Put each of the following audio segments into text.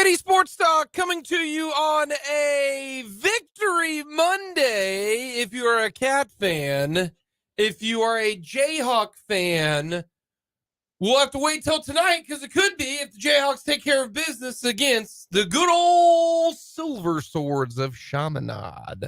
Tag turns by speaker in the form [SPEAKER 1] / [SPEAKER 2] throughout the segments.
[SPEAKER 1] 580 Sports Talk coming to you on a Victory Monday. If you are a Cat fan, if you are a Jayhawk fan, we'll have to wait till tonight because it could be if the Jayhawks take care of business against the good old Silver Swords of Chaminade.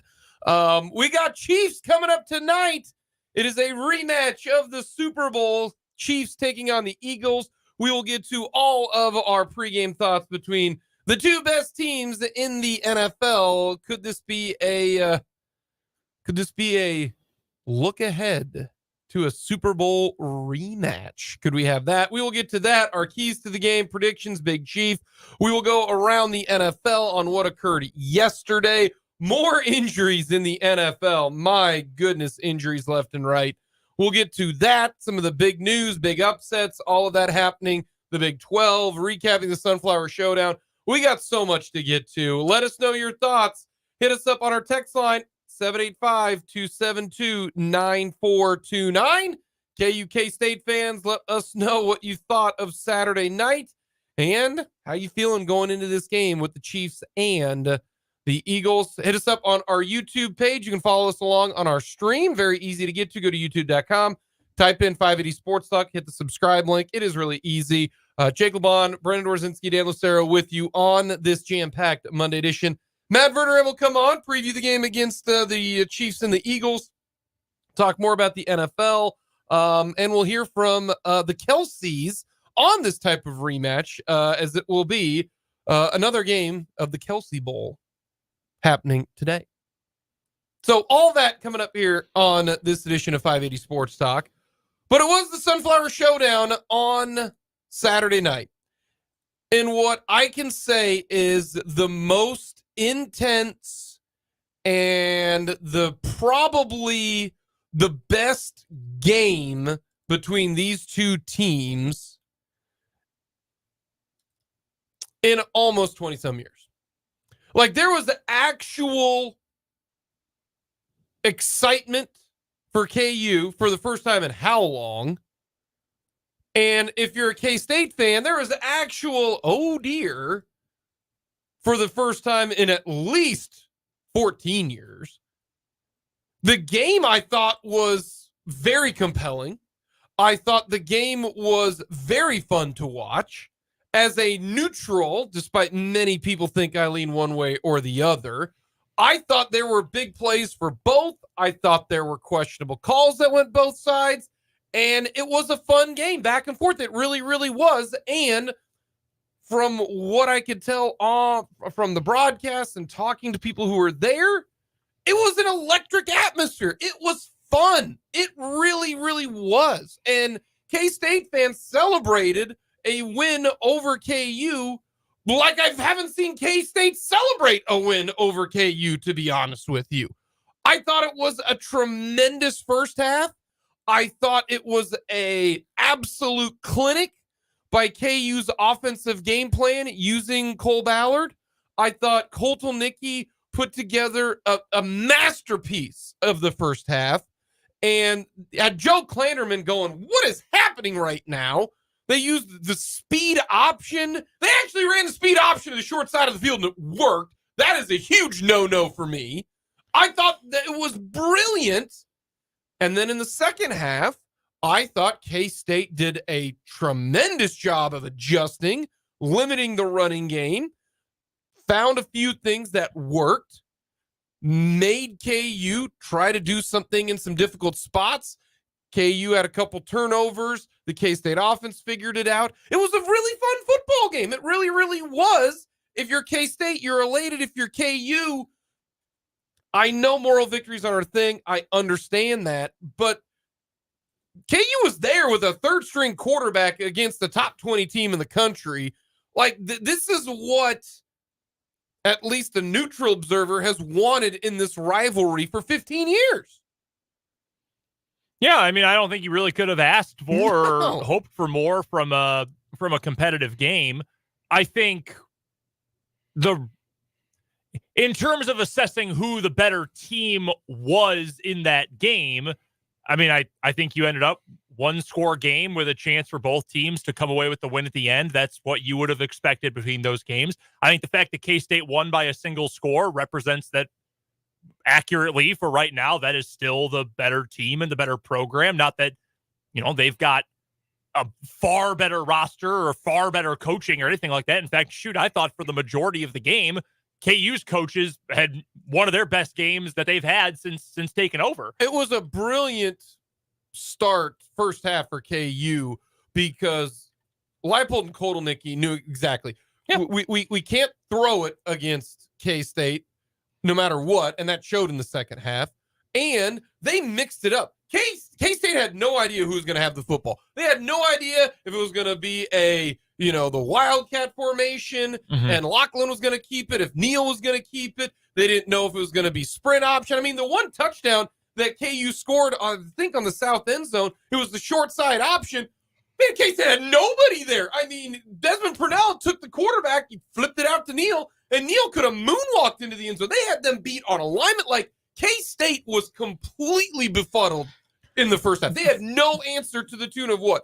[SPEAKER 1] We got Chiefs coming up tonight. It is a rematch of the Super Bowl. Chiefs taking on the Eagles. We will get to all of our pregame thoughts between the two best teams in the NFL. Could this be a look ahead to a Super Bowl rematch? Could we have that? We will get to that. Our keys to the game, predictions, Big Chief. We will go around the NFL on what occurred yesterday. More injuries in the NFL. My goodness, injuries left and right. We'll get to that, some of the big news, big upsets, all of that happening. The Big 12, recapping the Sunflower Showdown. We got so much to get to. Let us know your thoughts. Hit us up on our text line, 785-272-9429. KUK State fans, let us know what you thought of Saturday night and how you feeling going into this game with the Chiefs and the Eagles. Hit us up on our YouTube page. You can follow us along on our stream. Very easy to get to. Go to youtube.com. Type in 580 Sports Talk. Hit the subscribe link. It is really easy. Jake LeBon, Brendan Dorzinski, Dan Lucero with you on this jam-packed Monday edition. Matt Verderame will come on, preview the game against the Chiefs and the Eagles, talk more about the NFL, and we'll hear from the Kelseys on this type of rematch, as it will be another game of the Kelsey Bowl happening today. So all that coming up here on this edition of 580 Sports Talk. But it was the Sunflower Showdown on Saturday night. And what I can say is the most intense and probably the best game between these two teams in almost 20 some years. Like, there was actual excitement for KU for the first time in how long? And if you're a K-State fan, there was actual, oh dear, for the first time in at least 14 years. The game, I thought, was very compelling. I thought the game was very fun to watch. As a neutral, despite many people think I lean one way or the other, I thought there were big plays for both. I thought there were questionable calls that went both sides. And it was a fun game, back and forth. It really, really was. And from what I could tell from the broadcast and talking to people who were there, it was an electric atmosphere. It was fun. It really, really was. And K-State fans celebrated a win over KU like I haven't seen K-State celebrate a win over KU, to be honest with you. I thought it was a tremendous first half. I thought it was a absolute clinic by KU's offensive game plan using Cole Ballard. I thought Colton Nicky put together a masterpiece of the first half and had Joe Klanderman going, what is happening right now? They used the speed option. They actually ran the speed option to the short side of the field, and it worked. That is a huge no-no for me. I thought that it was brilliant. And then in the second half, I thought K-State did a tremendous job of adjusting, limiting the running game, found a few things that worked, made KU try to do something in some difficult spots. KU had a couple turnovers. The K-State offense figured it out. It was a really fun football game. It really, really was. If you're K-State, you're elated. If you're KU, I know moral victories are a thing. I understand that. But KU was there with a third-string quarterback against the top 20 team in the country. Like, this is what at least a neutral observer has wanted in this rivalry for 15 years.
[SPEAKER 2] Yeah, I mean, I don't think you really could have asked for or hoped for more from a competitive game. I think in terms of assessing who the better team was in that game, I mean, I think you ended up one-score game with a chance for both teams to come away with the win at the end. That's what you would have expected between those games. I think the fact that K-State won by a single score represents that accurately for right now. That is still the better team and the better program. Not that, they've got a far better roster or far better coaching or anything like that. In fact, I thought for the majority of the game, KU's coaches had one of their best games that they've had since taking over.
[SPEAKER 1] It was a brilliant start first half for KU because Leipold and Kotelnicki knew exactly. Yeah. We can't throw it against K-State no matter what, and that showed in the second half. And they mixed it up. K-State had no idea who was going to have the football. They had no idea if it was going to be the Wildcat formation and Lachlan was going to keep it, if Neal was going to keep it. They didn't know if it was going to be sprint option. I mean, the one touchdown that KU scored, I think, on the south end zone, it was the short side option. Man, K-State had nobody there. I mean, Desmond Purnell took the quarterback, he flipped it out to Neal, and Neal could have moonwalked into the end zone. They had them beat on alignment. Like, K-State was completely befuddled in the first half. They had no answer to the tune of what?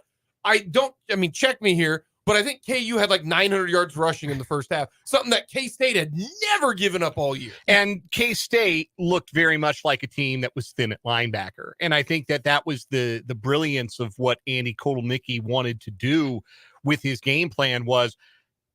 [SPEAKER 1] Check me here, but I think KU had like 900 yards rushing in the first half, something that K-State had never given up all year.
[SPEAKER 3] And K-State looked very much like a team that was thin at linebacker. And I think that was the brilliance of what Andy Kotelnicki wanted to do with his game plan was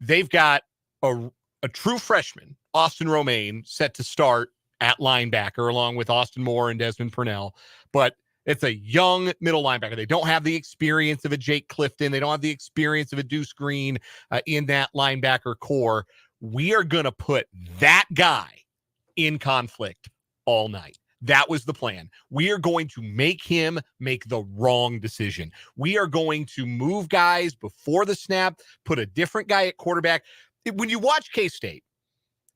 [SPEAKER 3] they've got a true freshman, Austin Romaine, set to start at linebacker along with Austin Moore and Desmond Purnell. But it's a young middle linebacker. They don't have the experience of a Jake Clifton. They don't have the experience of a Deuce Green in that linebacker core. We are going to put that guy in conflict all night. That was the plan. We are going to make him make the wrong decision. We are going to move guys before the snap, put a different guy at quarterback. When you watch K-State,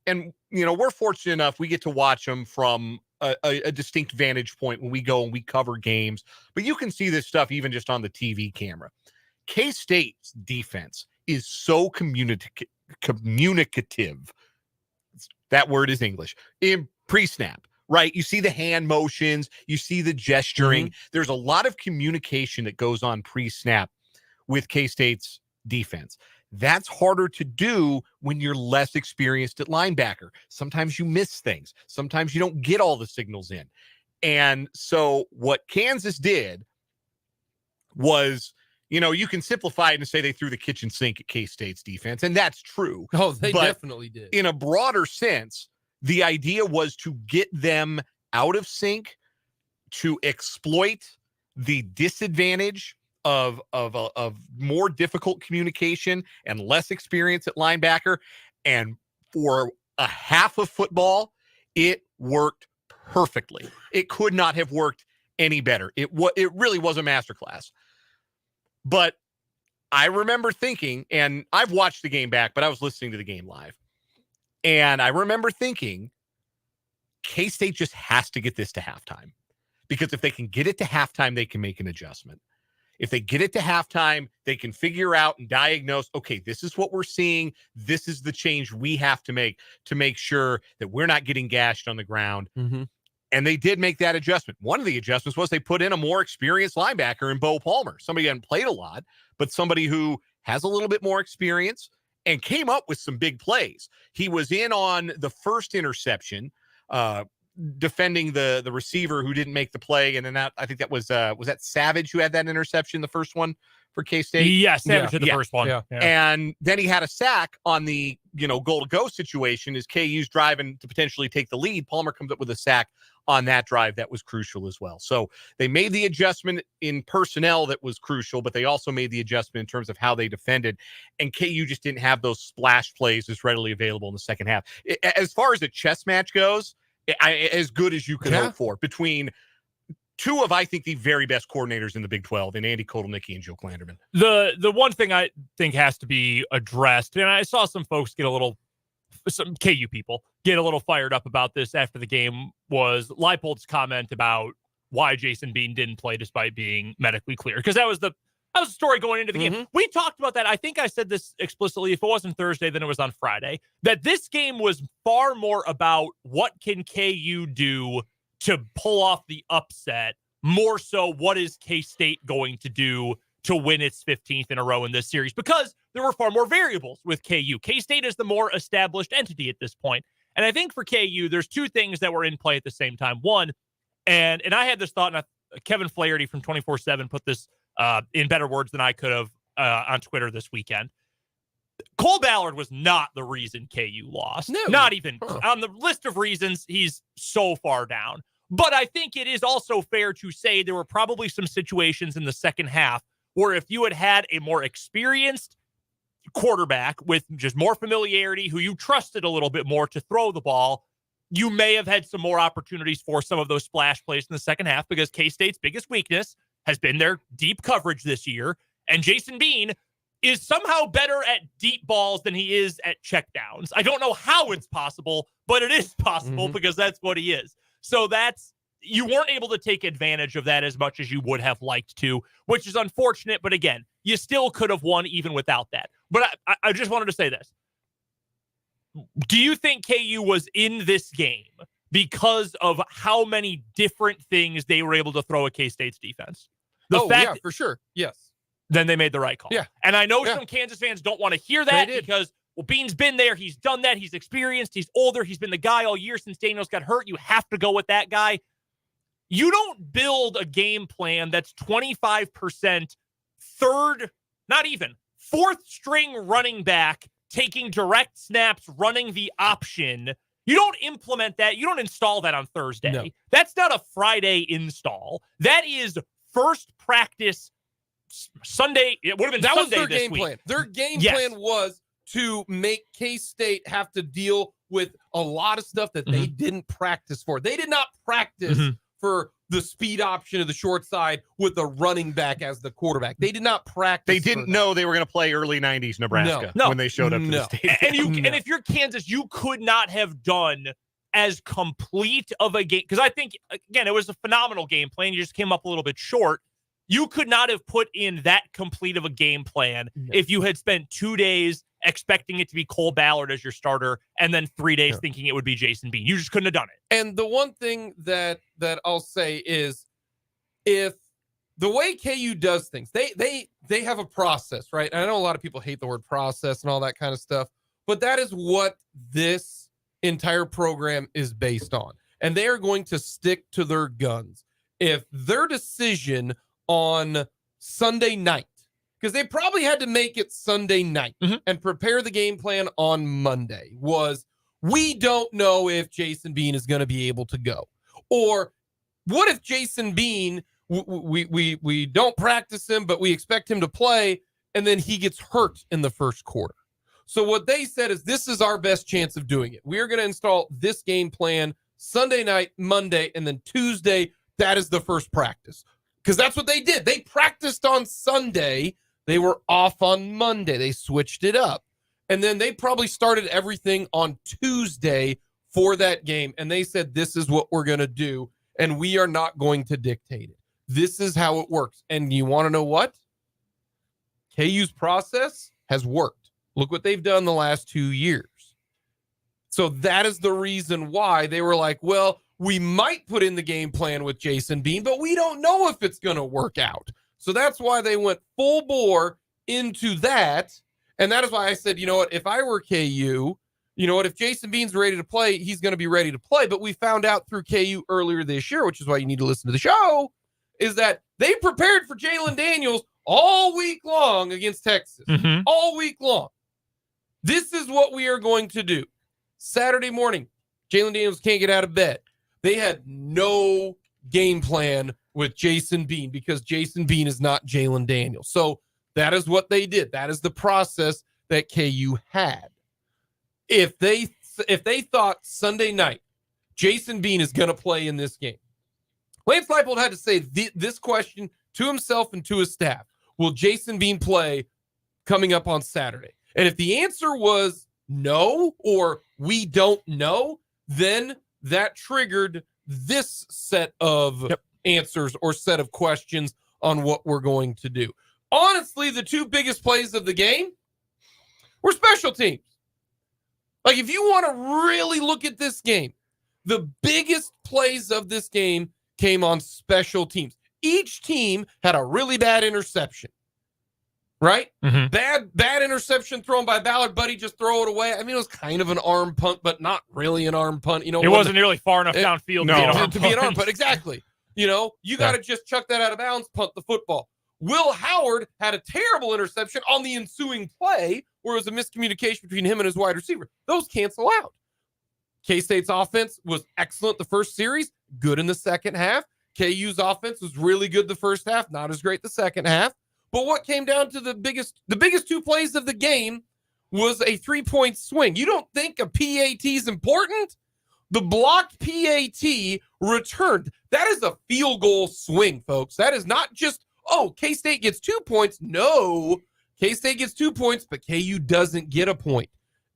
[SPEAKER 3] and, we're fortunate enough, we get to watch them from a distinct vantage point when we go and we cover games. But you can see this stuff even just on the TV camera. K-State's defense is so communicative. That word is English. In pre-snap, right? You see the hand motions. You see the gesturing. There's a lot of communication that goes on pre-snap with K-State's defense. That's harder to do when you're less experienced at linebacker. Sometimes you miss things. Sometimes you don't get all the signals in. And so what Kansas did was, you can simplify it and say they threw the kitchen sink at K-State's defense, and that's true.
[SPEAKER 1] Oh, they definitely did.
[SPEAKER 3] In a broader sense, the idea was to get them out of sync, to exploit the disadvantage of more difficult communication and less experience at linebacker. And for a half of football, it worked perfectly. It could not have worked any better. It really was a masterclass. But I remember thinking, and I've watched the game back, but I was listening to the game live. And I remember thinking, K-State just has to get this to halftime. Because if they can get it to halftime, they can make an adjustment. If they get it to halftime, they can figure out and diagnose, okay, this is what we're seeing. This is the change we have to make sure that we're not getting gashed on the ground. And they did make that adjustment. One of the adjustments was they put in a more experienced linebacker in Bo Palmer. Somebody who hadn't played a lot, but somebody who has a little bit more experience and came up with some big plays. He was in on the first interception, defending the receiver who didn't make the play. And then I think that was that Savage who had that interception, the first one for K-State?
[SPEAKER 2] Yeah, Savage had the first one.
[SPEAKER 1] Yeah.
[SPEAKER 3] And then he had a sack on the, goal to go situation as KU's driving to potentially take the lead. Palmer comes up with a sack on that drive that was crucial as well. So they made the adjustment in personnel that was crucial, but they also made the adjustment in terms of how they defended. And KU just didn't have those splash plays as readily available in the second half. As far as a chess match goes, as good as you could hope for between two of, I think, the very best coordinators in the Big 12 in Andy Kotelnicki and Joe Klanderman.
[SPEAKER 2] The one thing I think has to be addressed, and I saw some folks some KU people get a little fired up about this after the game, was Leipold's comment about why Jason Bean didn't play despite being medically clear. Because that was the story going into the game. We talked about that. I think I said this explicitly. If it wasn't Thursday, then it was on Friday. That this game was far more about what can KU do to pull off the upset more so what is K-State going to do to win its 15th in a row in this series, because there were far more variables with KU. K-State is the more established entity at this point. And I think for KU, there's two things that were in play at the same time. One, and I had this thought, and Kevin Flaherty from 24/7 put this in better words than I could have on Twitter this weekend. Cole Ballard was not the reason KU lost.
[SPEAKER 1] No.
[SPEAKER 2] Not even on the list of reasons. He's so far down. But I think it is also fair to say there were probably some situations in the second half where if you had a more experienced quarterback with just more familiarity, who you trusted a little bit more to throw the ball, you may have had some more opportunities for some of those splash plays in the second half, because K-State's biggest weakness has been their deep coverage this year. And Jason Bean is somehow better at deep balls than he is at checkdowns. I don't know how it's possible, but it is possible because that's what he is. So you weren't able to take advantage of that as much as you would have liked to, which is unfortunate. But again, you still could have won even without that. But I just wanted to say this. Do you think KU was in this game because of how many different things they were able to throw at K-State's defense?
[SPEAKER 1] Yeah, for sure. Yes.
[SPEAKER 2] Then they made the right call.
[SPEAKER 1] Yeah.
[SPEAKER 2] And I know some Kansas fans don't want to hear that because, well, Bean's been there. He's done that. He's experienced. He's older. He's been the guy all year since Daniels got hurt. You have to go with that guy. You don't build a game plan that's 25% fourth string running back taking direct snaps, running the option. You don't implement that. You don't install that on Thursday.
[SPEAKER 1] No.
[SPEAKER 2] That's not a Friday install. That is first practice Sunday. It would have been
[SPEAKER 1] that
[SPEAKER 2] Sunday
[SPEAKER 1] was their
[SPEAKER 2] this
[SPEAKER 1] game
[SPEAKER 2] week.
[SPEAKER 1] plan. Their game plan was to make K-State have to deal with a lot of stuff that they didn't practice for. They did not practice for the speed option of the short side with the running back as the quarterback. They did not practice.
[SPEAKER 3] They didn't know they were going to play early 90s Nebraska when they showed up to the stadium.
[SPEAKER 2] And if you're Kansas, you could not have done as complete of a game, because I think, again, it was a phenomenal game plan. You just came up a little bit short. You could not have put in that complete of a game plan if you had spent 2 days expecting it to be Cole Ballard as your starter and then 3 days thinking it would be Jason Bean. You just couldn't have done it.
[SPEAKER 1] And the one thing that I'll say is, if the way KU does things, they have a process, right? And I know a lot of people hate the word process and all that kind of stuff, but that is what this entire program is based on. And they are going to stick to their guns. If their decision on Sunday night, because they probably had to make it Sunday night and prepare the game plan on Monday, was, we don't know if Jason Bean is going to be able to go. Or what if Jason Bean, we don't practice him, but we expect him to play, and then he gets hurt in the first quarter. So what they said is, this is our best chance of doing it. We are going to install this game plan Sunday night, Monday, and then Tuesday, that is the first practice. Because that's what they did. They practiced on Sunday. They were off on Monday. They switched it up. And then they probably started everything on Tuesday for that game. And they said, this is what we're going to do. And we are not going to dictate it. This is how it works. And you want to know what? KU's process has worked. Look what they've done the last 2 years. So that is the reason why they were like, well, we might put in the game plan with Jason Bean, but we don't know if it's going to work out. So that's why they went full bore into that. And that is why I said, you know what, if I were KU, you know what, if Jason Bean's ready to play, he's going to be ready to play. But we found out through KU earlier this year, which is why you need to listen to the show, is that they prepared for Jalen Daniels all week long against Texas. All week long. This is what we are going to do. Saturday morning, Jalen Daniels can't get out of bed. They had no game plan with Jason Bean because Jason Bean is not Jalen Daniels. So that is what they did. That is the process that KU had. If they thought Sunday night Jason Bean is going to play in this game, Lance Leipold had to say this question to himself and to his staff. Will Jason Bean play coming up on Saturday? And if the answer was no, or we don't know, then that triggered this set of answers or set of questions on what we're going to do. Honestly, the two biggest plays of the game were special teams. Like, if you want to really look at this game, the biggest plays of this game came on special teams. Each team had a really bad interception, right?
[SPEAKER 2] Mhm.
[SPEAKER 1] Bad interception thrown by Ballard. Buddy, just throw it away. I mean, it was kind of an arm punt, but not really an arm punt. You know,
[SPEAKER 2] It wasn't nearly far enough downfield
[SPEAKER 1] to be an arm punt. Exactly. You know, you got to just chuck that out of bounds, punt the football. Will Howard had a terrible interception on the ensuing play where it was a miscommunication between him and his wide receiver. Those cancel out. K-State's offense was excellent the first series, good in the second half. KU's offense was really good the first half, not as great the second half. But what came down to the biggest 2 plays of the game was a 3-point swing. You don't think a PAT is important? The blocked PAT returned. That is a field goal swing, folks. That is not just, oh, K-State gets 2 points. No, K-State gets 2 points, but KU doesn't get a point.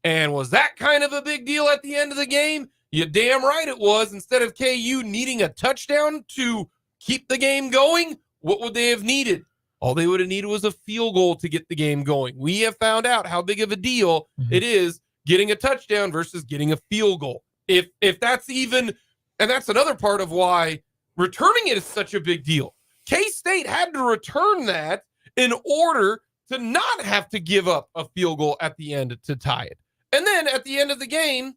[SPEAKER 1] And was that kind of a big deal at the end of the game? You damn right it was. Instead of KU needing a touchdown to keep the game going, what would they have needed? All they would have needed was a field goal to get the game going. We have found out how big of a deal it is getting a touchdown versus getting a field goal. If that's even, and that's another part of why returning it is such a big deal. K-State had to return that in order to not have to give up a field goal at the end to tie it. And then at the end of the game,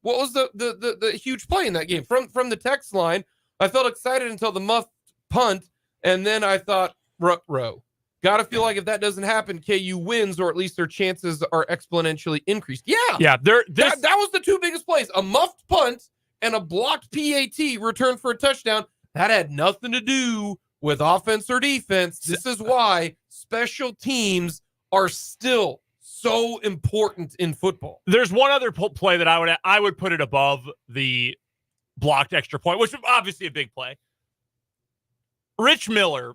[SPEAKER 1] what was the huge play in that game? From the text line, I felt excited until the muffed punt, and then I thought, ruh-roh. Gotta feel like if that doesn't happen, KU wins, or at least their chances are exponentially increased. Yeah. That was the 2 biggest plays. A muffed punt and a blocked PAT return for a touchdown. That had nothing to do with offense or defense. This is why special teams are still so important in football.
[SPEAKER 2] There's one other play that I would put it above the blocked extra point, which is obviously a big play. Rich Miller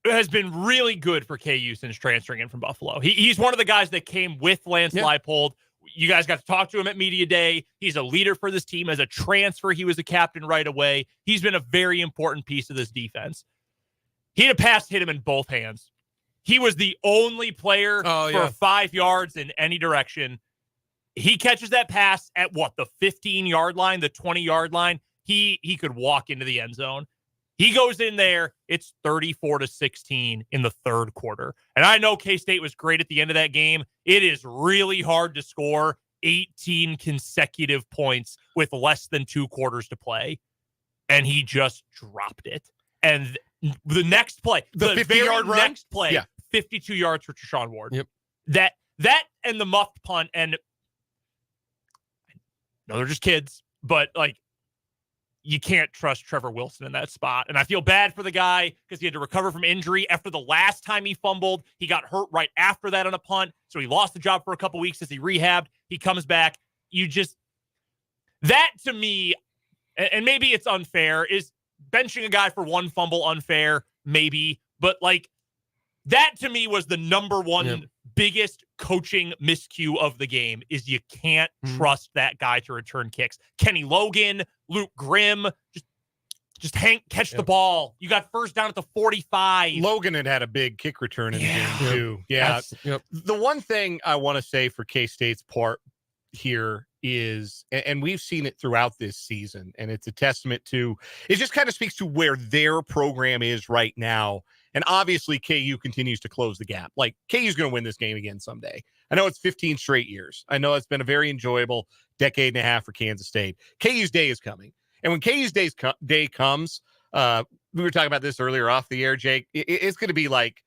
[SPEAKER 2] has been really good for KU since transferring in from Buffalo. He's one of the guys that came with Lance Leipold. You guys got to talk to him at Media Day. He's a leader for this team. As a transfer, he was a captain right away. He's been a very important piece of this defense. He had a pass hit him in both hands. He was the only player for 5 yards in any direction. He catches that pass at the 15-yard line, the 20-yard line. He could walk into the end zone. He goes in there. It's 34-16 in the third quarter. And I know K-State was great at the end of that game. It is really hard to score 18 consecutive points with less than 2 quarters to play. And he just dropped it. And the next play, the 50-yard run? Next play, 52 yards for Treshaun Ward.
[SPEAKER 1] Yep.
[SPEAKER 2] That and the muffed punt, and no, they're just kids, but you can't trust Trevor Wilson in that spot. And I feel bad for the guy because he had to recover from injury after the last time he fumbled. He got hurt right after that on a punt, so he lost the job for a couple weeks as he rehabbed. He comes back. That to me, and maybe it's unfair, is benching a guy for one fumble unfair, maybe, but that to me was the number one biggest coaching miscue of the game is you can't trust that guy to return kicks. Kenny Logan, Luke Grimm, just catch the ball. You got first down at the 45.
[SPEAKER 3] Logan had a big kick return in the game too. Yeah. The one thing I want to say for K-State's part here is, and we've seen it throughout this season, and it's a testament to, it just kind of speaks to where their program is right now. And obviously KU continues to close the gap. KU's going to win this game again someday. I know it's 15 straight years. I know it's been a very enjoyable decade and a half for Kansas State. KU's day is coming. And when KU's day comes, we were talking about this earlier off the air, Jake, it's going to be like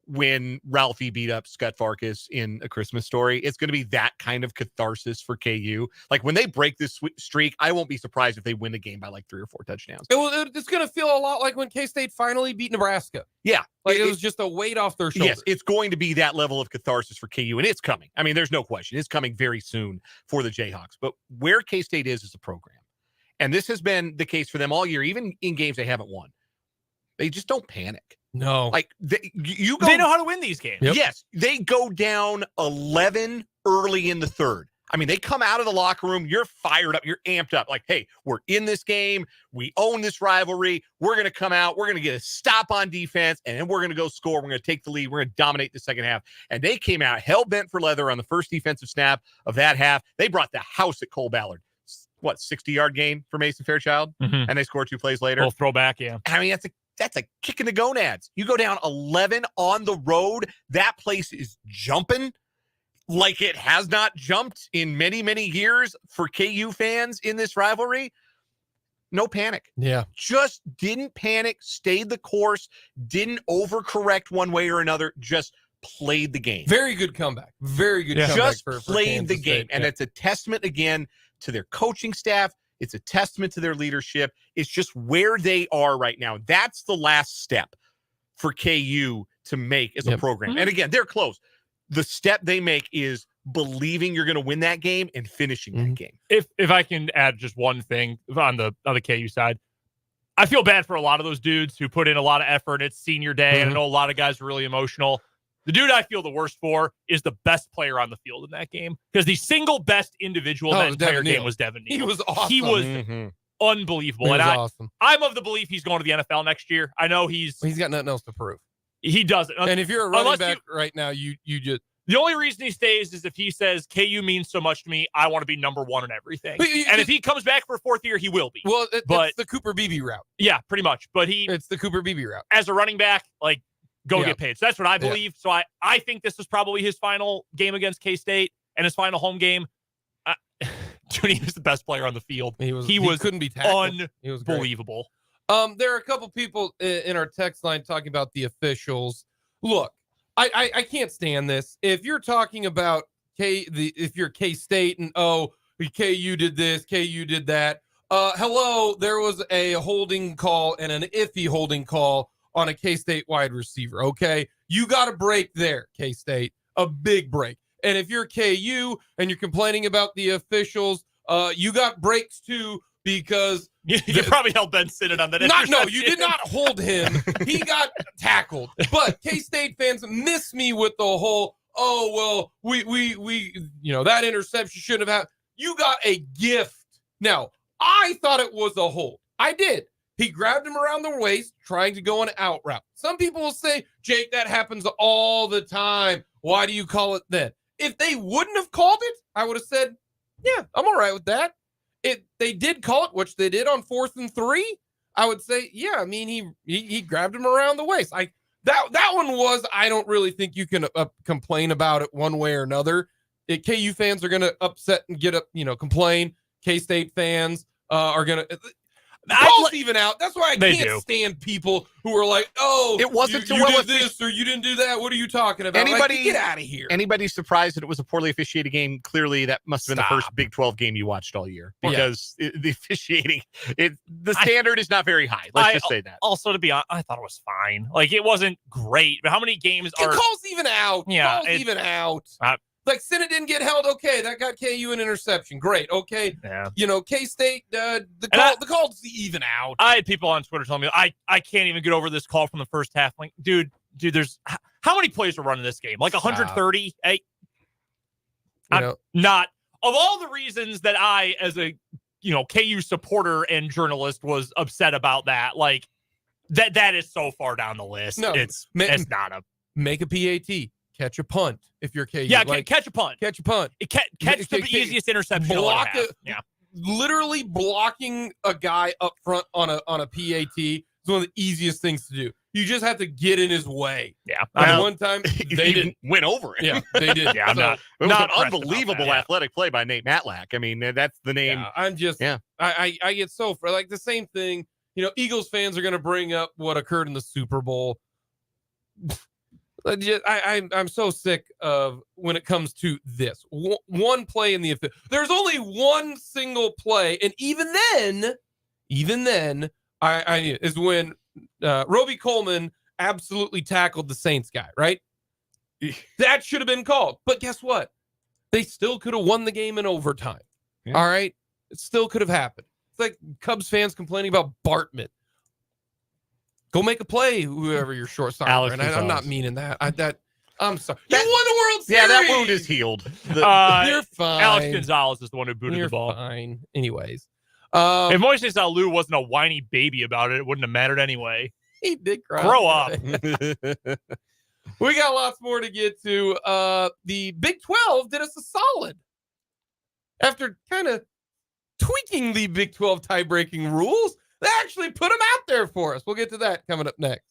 [SPEAKER 3] when Ralphie beat up Scott Farkas in A Christmas Story. It's going to be that kind of catharsis for KU. When they break this streak, I won't be surprised if they win the game by 3 or 4 touchdowns.
[SPEAKER 1] It's going to feel a lot like when K-State finally beat Nebraska.
[SPEAKER 3] Yeah.
[SPEAKER 1] It was just a weight off their shoulders.
[SPEAKER 3] Yes, it's going to be that level of catharsis for KU, and it's coming. I mean, there's no question. It's coming very soon for the Jayhawks. But where K-State is a program, and this has been the case for them all year, even in games they haven't won, they just don't panic.
[SPEAKER 1] No.
[SPEAKER 2] They know how to win these games.
[SPEAKER 3] Yep. Yes. They go down 11 early in the third. I mean, they come out of the locker room. You're fired up. You're amped up. Hey, we're in this game. We own this rivalry. We're going to come out. We're going to get a stop on defense, and then we're going to go score. We're going to take the lead. We're going to dominate the second half. And they came out hell-bent for leather on the first defensive snap of that half. They brought the house at Cole Ballard. what 60-yard gain for Mason Fairchild,
[SPEAKER 2] Mhm.
[SPEAKER 3] and they score 2 plays later.
[SPEAKER 2] Well, throwback, yeah.
[SPEAKER 3] I mean, that's a kick in the gonads. You go down 11 on the road. That place is jumping like it has not jumped in many, many years for KU fans in this rivalry. No panic.
[SPEAKER 1] Yeah.
[SPEAKER 3] Just didn't panic, stayed the course, didn't overcorrect one way or another, just played the game.
[SPEAKER 1] Very good comeback. Very good comeback.
[SPEAKER 3] Just
[SPEAKER 1] for
[SPEAKER 3] played
[SPEAKER 1] Kansas
[SPEAKER 3] the game.
[SPEAKER 1] State.
[SPEAKER 3] And it's a testament, again, to their coaching staff. It's a testament to their leadership. It's just where they are right now. That's the last step for KU to make as a program.
[SPEAKER 2] Mm-hmm.
[SPEAKER 3] And again, they're close. The step they make is believing you're going to win that game and finishing that game.
[SPEAKER 2] If I can add just one thing on the KU side, I feel bad for a lot of those dudes who put in a lot of effort. It's senior day, and I know a lot of guys are really emotional. The dude I feel the worst for is the best player on the field in that game, because the single best individual in that entire game was Devin Neal.
[SPEAKER 1] He was awesome.
[SPEAKER 2] He was unbelievable.
[SPEAKER 1] He was
[SPEAKER 2] and
[SPEAKER 1] awesome.
[SPEAKER 2] I'm of the belief he's going to the NFL next year. I know he's
[SPEAKER 1] got nothing else to prove.
[SPEAKER 2] He doesn't.
[SPEAKER 1] And if you're a running back right now, you just.
[SPEAKER 2] The only reason he stays is if he says, KU means so much to me, I want to be number one in everything. And if he comes back for a 4th year, he will be.
[SPEAKER 1] Well, it's the Cooper Beebe route.
[SPEAKER 2] Yeah, pretty much. But
[SPEAKER 1] it's the Cooper Beebe route.
[SPEAKER 2] As a running back, like, go get paid. So that's what I believe. So I think this is probably his final game against K-State and his final home game. Dude, he was the best player on the field. He
[SPEAKER 1] couldn't be tackled. He was
[SPEAKER 2] unbelievable.
[SPEAKER 1] There are a couple people in our text line talking about the officials. Look, I can't stand this. If you're talking about if you're K-State and KU did this, KU did that. Hello, there was a holding call and an iffy holding call on a K-State wide receiver. Okay, you got a break there, K-State, a big break. And if you're KU and you're complaining about the officials, you got breaks too, because
[SPEAKER 2] you probably held Ben Sinnott on that.
[SPEAKER 1] No, you did not hold him. He got tackled. But K-State fans miss me with the whole, we that interception shouldn't have happened. You got a gift. Now, I thought it was a hold. I did. He grabbed him around the waist, trying to go an out route. Some people will say, Jake, that happens all the time. Why do you call it then? If they wouldn't have called it, I would have said, yeah, I'm all right with that. If they did call it, which they did on 4th and 3, I would say, yeah, I mean, he grabbed him around the waist. That one was, I don't really think you can complain about it one way or another. KU fans are going to upset and get up, complain. K-State fans are going to. Calls even out. That's why I can't stand people who are like, it wasn't you did this or you didn't do that. What are you talking about? Get out of here.
[SPEAKER 3] Anybody surprised that it was a poorly officiated game? Clearly, that must have been the first Big 12 game you watched all year, because the officiating, the standard is not very high. Let's just say that.
[SPEAKER 2] Also, to be honest, I thought it was fine. Like, it wasn't great, but how many games are
[SPEAKER 1] calls even out?
[SPEAKER 2] Yeah,
[SPEAKER 1] calls even out. Like, Sinnott didn't get held. Okay, that got KU an interception. Great. Okay.
[SPEAKER 2] Yeah.
[SPEAKER 1] K-State, the call's even out.
[SPEAKER 2] I had people on Twitter telling me, I can't even get over this call from the first half. Like, dude, there's how many plays are running this game? Like 130? Not of all the reasons that I, as a KU supporter and journalist, was upset about that. Like, that is so far down the list.
[SPEAKER 1] No,
[SPEAKER 2] it's not
[SPEAKER 1] make a PAT. Catch a punt if you're KU.
[SPEAKER 2] Yeah, catch a punt.
[SPEAKER 1] Catch a punt.
[SPEAKER 2] Catch the easiest interception.
[SPEAKER 1] Literally blocking a guy up front on a PAT is one of the easiest things to do. You just have to get in his way.
[SPEAKER 2] Yeah.
[SPEAKER 1] One time they didn't
[SPEAKER 3] went over it.
[SPEAKER 1] Yeah, they did.
[SPEAKER 2] Yeah,
[SPEAKER 3] it was an unbelievable athletic play by Nate Matlack. I mean, that's the name.
[SPEAKER 1] Yeah, I'm just. Yeah. I get so like the same thing. Eagles fans are going to bring up what occurred in the Super Bowl. I'm so sick of when it comes to this one play in the there's only one single play, and even then I is when Roby Coleman absolutely tackled the Saints guy, right? That should have been called, but guess what? They still could have won the game in overtime. Yeah. All right, it still could have happened. It's like Cubs fans complaining about Bartman. Go make a play, whoever your shortstop. And I'm not meaning that. I'm sorry. You won the World Series.
[SPEAKER 3] Yeah, that wound is healed.
[SPEAKER 1] You're fine.
[SPEAKER 2] Alex Gonzalez is the one who booted the ball.
[SPEAKER 1] Fine. Anyways.
[SPEAKER 2] If Moises Alou wasn't a whiny baby about it would not have mattered anyway.
[SPEAKER 1] He did cry.
[SPEAKER 2] Grow up.
[SPEAKER 1] We got lots more to get to. The Big 12 did us a solid. After kind of tweaking the Big 12 tie-breaking rules. They actually put them out there for us. We'll get to that coming up next.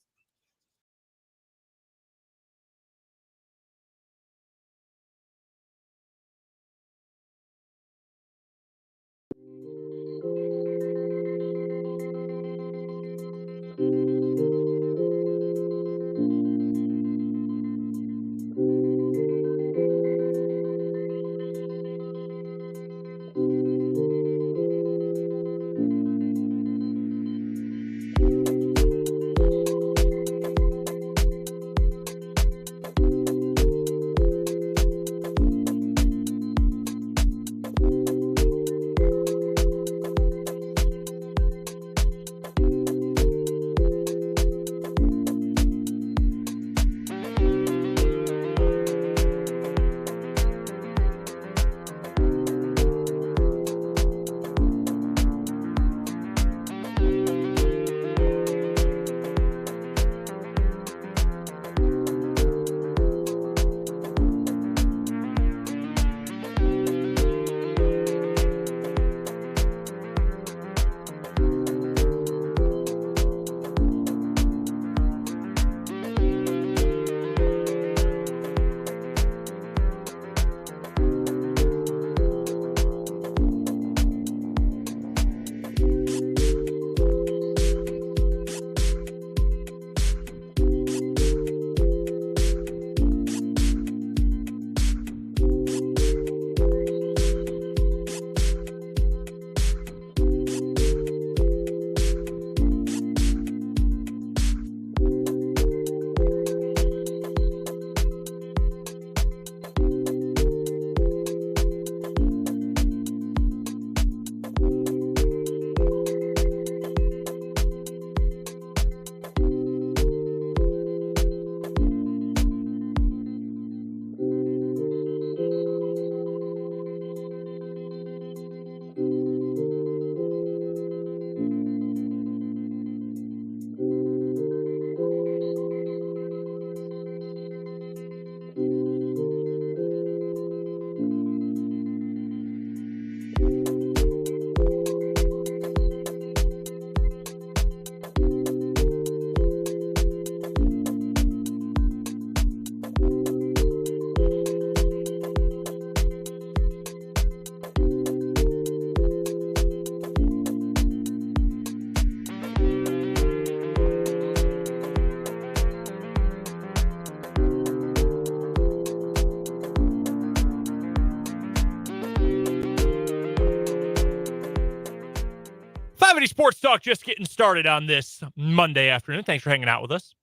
[SPEAKER 2] Sports Talk just getting started on this Monday afternoon. Thanks for hanging out with us.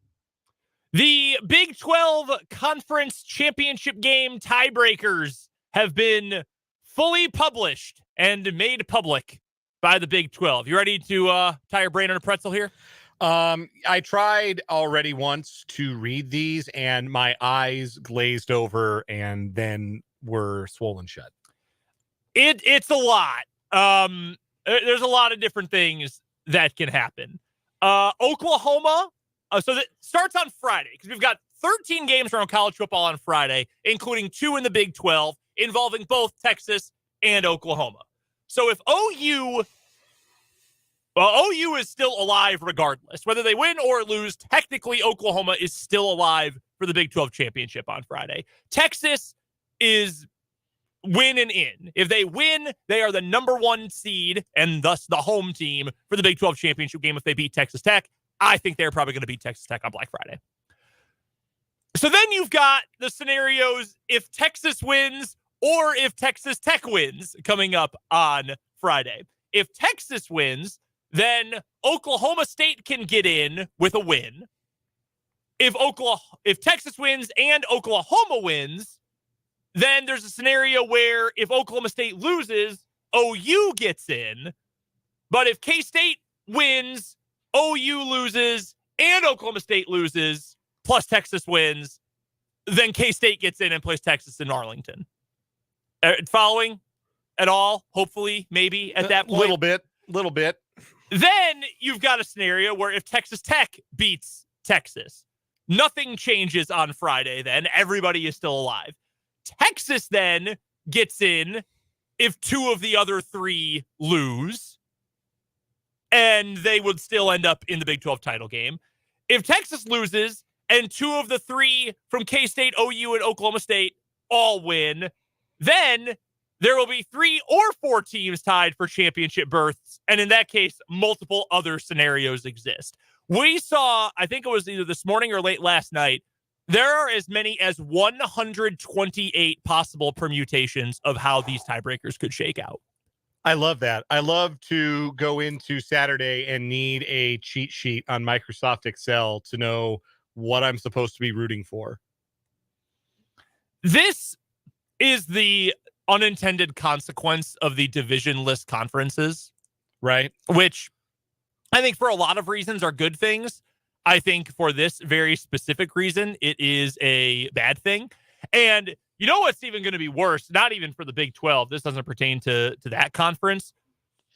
[SPEAKER 2] The Big 12 Conference Championship game tiebreakers have been fully published and made public by the Big 12. You ready to tie your brain on a pretzel here?
[SPEAKER 3] I tried already once to read these, and my eyes glazed over and then were swollen shut.
[SPEAKER 2] It's a lot. There's a lot of different things that can happen. Oklahoma, so that starts on Friday because we've got 13 games around college football on Friday, including 2 in the Big 12, involving both Texas and Oklahoma. So if OU is still alive regardless. Whether they win or lose, technically Oklahoma is still alive for the Big 12 championship on Friday. Texas is win and in. If they win, they are the number 1 seed and thus the home team for the Big 12 championship game if they beat Texas Tech. I think they're probably going to beat Texas Tech on Black Friday. So then you've got the scenarios if Texas wins or if Texas Tech wins coming up on Friday. If Texas wins, then Oklahoma State can get in with a win. If Texas wins and Oklahoma wins, then there's a scenario where if Oklahoma State loses, OU gets in. But if K-State wins, OU loses, and Oklahoma State loses, plus Texas wins, then K-State gets in and plays Texas in Arlington. Following at all? Hopefully, maybe at that point.
[SPEAKER 3] Little bit.
[SPEAKER 2] Then you've got a scenario where if Texas Tech beats Texas, nothing changes on Friday then. Everybody is still alive. Texas then gets in if 2 of the other 3 lose, and they would still end up in the Big 12 title game. If Texas loses and 2 of the 3 from K-State, OU, and Oklahoma State all win, then there will be 3 or 4 teams tied for championship berths. And in that case, multiple other scenarios exist. We saw, I think it was either this morning or late last night, there are as many as 128 possible permutations of how these tiebreakers could shake out.
[SPEAKER 3] I love that. I love to go into Saturday and need a cheat sheet on Microsoft Excel to know what I'm supposed to be rooting for.
[SPEAKER 2] This is the unintended consequence of the divisionless conferences,
[SPEAKER 3] right?
[SPEAKER 2] Which I think for a lot of reasons are good things. I think for this very specific reason, it is a bad thing. And you know what's even going to be worse? Not even for the Big 12. This doesn't pertain to that conference.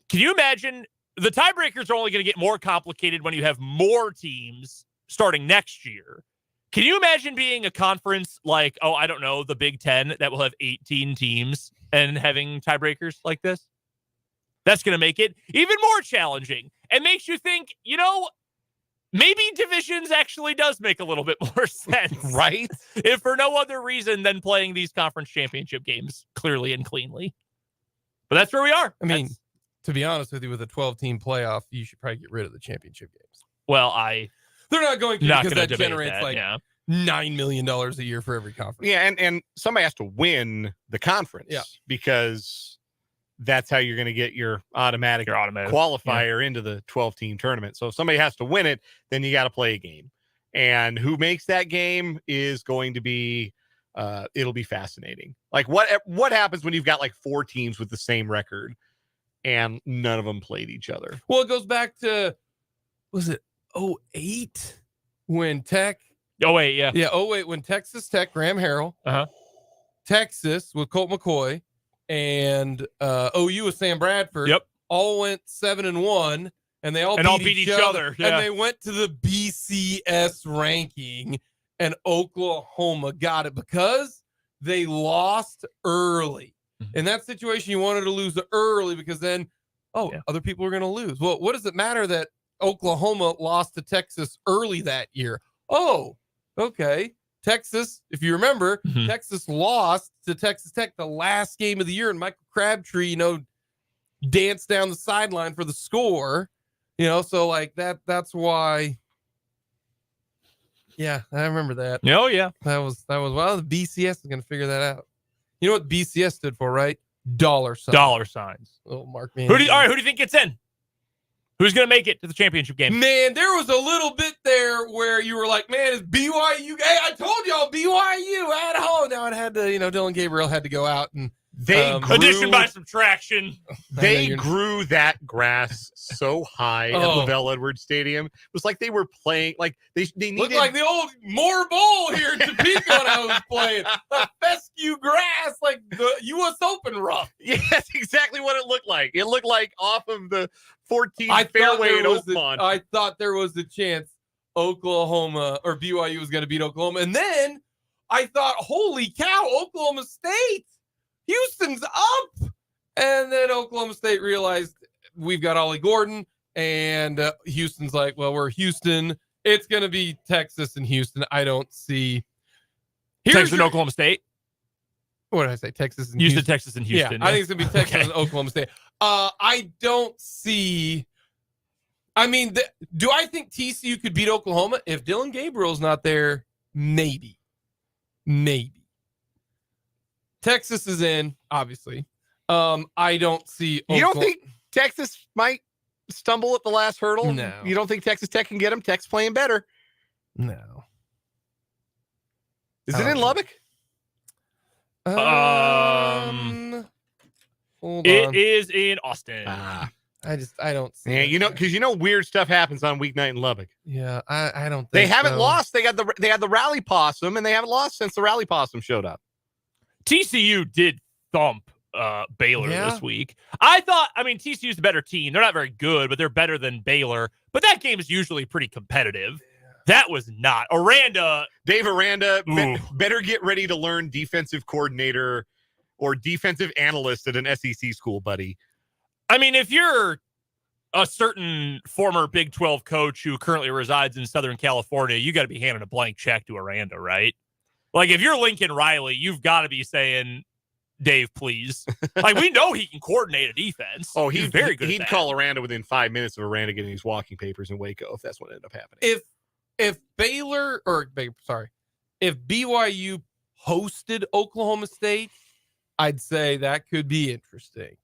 [SPEAKER 2] Can you imagine? The tiebreakers are only going to get more complicated when you have more teams starting next year. Can you imagine being a conference like, oh, I don't know, the Big 10 that will have 18 teams and having tiebreakers like this? That's going to make it even more challenging and makes you think, maybe divisions actually does make a little bit more sense.
[SPEAKER 3] Right?
[SPEAKER 2] If for no other reason than playing these conference championship games clearly and cleanly. But that's where we are.
[SPEAKER 1] I mean, to be honest with you, with a 12-team playoff, you should probably get rid of the championship games.
[SPEAKER 2] Well,
[SPEAKER 1] they're not going to, because that generates $9 million a year for every conference.
[SPEAKER 3] Yeah, and somebody has to win the conference because that's how you're going to get your automatic qualifier into the 12-team tournament. So if somebody has to win it, then you got to play a game. And who makes that game is going to be, it'll be fascinating. Like what happens when you've got like 4 teams with the same record and none of them played each other?
[SPEAKER 1] Well, it goes back to, was it 08 when Tech?
[SPEAKER 2] 08, yeah.
[SPEAKER 1] Yeah, 08 when Texas Tech, Graham Harrell, Texas with Colt McCoy, and OU with Sam Bradford, all went 7-1, and they all beat each other.
[SPEAKER 2] Yeah.
[SPEAKER 1] And they went to the BCS ranking, and Oklahoma got it because they lost early. In that situation, you wanted to lose early because then, other people are going to lose. Well, what does it matter that Oklahoma lost to Texas early that year? Oh, okay. Texas, if you remember, Texas lost to Texas Tech the last game of the year, and Michael Crabtree, danced down the sideline for the score. So like that's why. Yeah, I remember that.
[SPEAKER 2] Oh yeah,
[SPEAKER 1] that was the BCS is going to figure that out. You know what BCS stood for, right? Dollar signs. Little Mark man.
[SPEAKER 2] Who do you think gets in? Who's going to make it to the championship game?
[SPEAKER 1] Man, there was a little bit there where you were like, man, is BYU? Hey, I told y'all BYU at home. Now it had to, Dylan Gabriel had to go out and
[SPEAKER 2] addition by subtraction.
[SPEAKER 3] They grew that grass so high at Lavelle Edwards Stadium. It was like they were playing, like they needed.
[SPEAKER 1] Looked like the old Moore Bowl here in Topeka when I was playing. The fescue grass, like the U.S. Open rough.
[SPEAKER 3] Yeah, that's exactly what it looked like. It looked like off of the 14th fairway at Oakmont.
[SPEAKER 1] I thought there was a chance Oklahoma or BYU was going to beat Oklahoma. And then I thought, holy cow, Oklahoma State. Houston's up. And then Oklahoma State realized we've got Ollie Gordon, and Houston's like, well, we're Houston. It's going to be Texas and Houston. I don't see.
[SPEAKER 2] Texas and Oklahoma State.
[SPEAKER 1] What did I say? Texas and
[SPEAKER 2] Houston. Texas and Houston.
[SPEAKER 1] Yeah, I think it's going to be Texas and Oklahoma State. I don't see. I mean, do I think TCU could beat Oklahoma? If Dylan Gabriel's not there, maybe. Texas is in, obviously. I don't see.
[SPEAKER 3] You don't think Texas might stumble at the last hurdle?
[SPEAKER 1] No.
[SPEAKER 3] You don't think Texas Tech can get them? Tech's playing better.
[SPEAKER 1] No.
[SPEAKER 3] Is it in Lubbock?
[SPEAKER 2] It is in Austin.
[SPEAKER 1] I don't see.
[SPEAKER 3] Yeah, because weird stuff happens on weeknight in Lubbock.
[SPEAKER 1] Yeah, I don't think
[SPEAKER 3] they haven't lost. They had the Rally Possum, and they haven't lost since the Rally Possum showed up.
[SPEAKER 2] TCU did thump Baylor this week. TCU's the better team. They're not very good, but they're better than Baylor. But that game is usually pretty competitive. That was not. Dave Aranda, better get ready to learn defensive coordinator
[SPEAKER 3] or defensive analyst at an SEC school, buddy.
[SPEAKER 2] I mean, if you're a certain former Big 12 coach who currently resides in Southern California, you got to be handing a blank check to Aranda, right? Like, if you're Lincoln Riley, you've got to be saying, Dave, please. Like, we know he can coordinate a defense.
[SPEAKER 3] Oh,
[SPEAKER 2] he's very good.
[SPEAKER 3] He'd call Aranda within 5 minutes of Aranda getting his walking papers in Waco if that's what ended up happening.
[SPEAKER 1] If BYU hosted Oklahoma State, I'd say that could be interesting.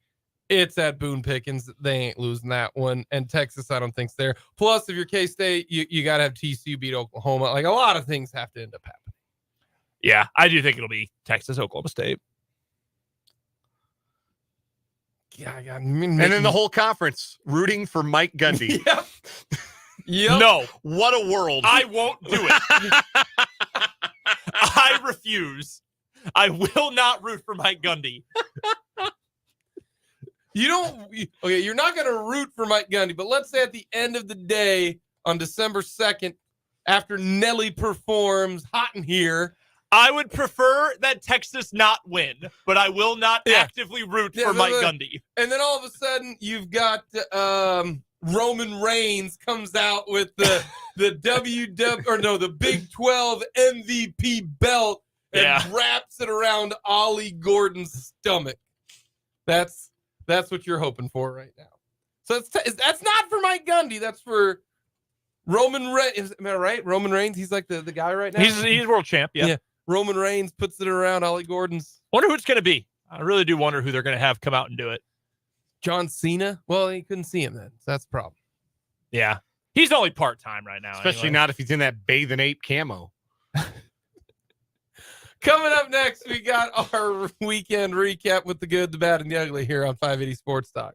[SPEAKER 1] It's at Boone Pickens. They ain't losing that one. And Texas, I don't think's there. Plus, if you're K-State, you got to have TCU beat Oklahoma. Like, a lot of things have to end up happening.
[SPEAKER 2] Yeah, I do think it'll be Texas, Oklahoma State.
[SPEAKER 1] Yeah,
[SPEAKER 3] and then the whole conference rooting for Mike Gundy.
[SPEAKER 1] Yep. Yep.
[SPEAKER 2] No.
[SPEAKER 3] What a world.
[SPEAKER 2] I won't do it. I refuse. I will not root for Mike Gundy.
[SPEAKER 1] You're not going to root for Mike Gundy, but let's say at the end of the day on December 2nd, after Nelly performs Hot in Here,
[SPEAKER 2] I would prefer that Texas not win, but I will not actively root for Mike Gundy.
[SPEAKER 1] And then all of a sudden, you've got Roman Reigns comes out with the the Big 12 MVP belt and wraps it around Ollie Gordon's stomach. That's what you're hoping for right now. So that's not for Mike Gundy. That's for Roman Reigns. Am I right? Roman Reigns. He's like the guy right now.
[SPEAKER 2] He's world champ. Yeah.
[SPEAKER 1] Roman Reigns puts it around Ollie Gordon's.
[SPEAKER 2] Wonder who it's going to be. I really do wonder who they're going to have come out and do it.
[SPEAKER 1] John Cena. Well, he couldn't see him then. So that's the problem.
[SPEAKER 2] Yeah. He's only part-time right now.
[SPEAKER 3] Especially not if he's in that Bathing Ape camo.
[SPEAKER 1] Coming up next, we got our weekend recap with the good, the bad, and the ugly here on 580 Sports Talk.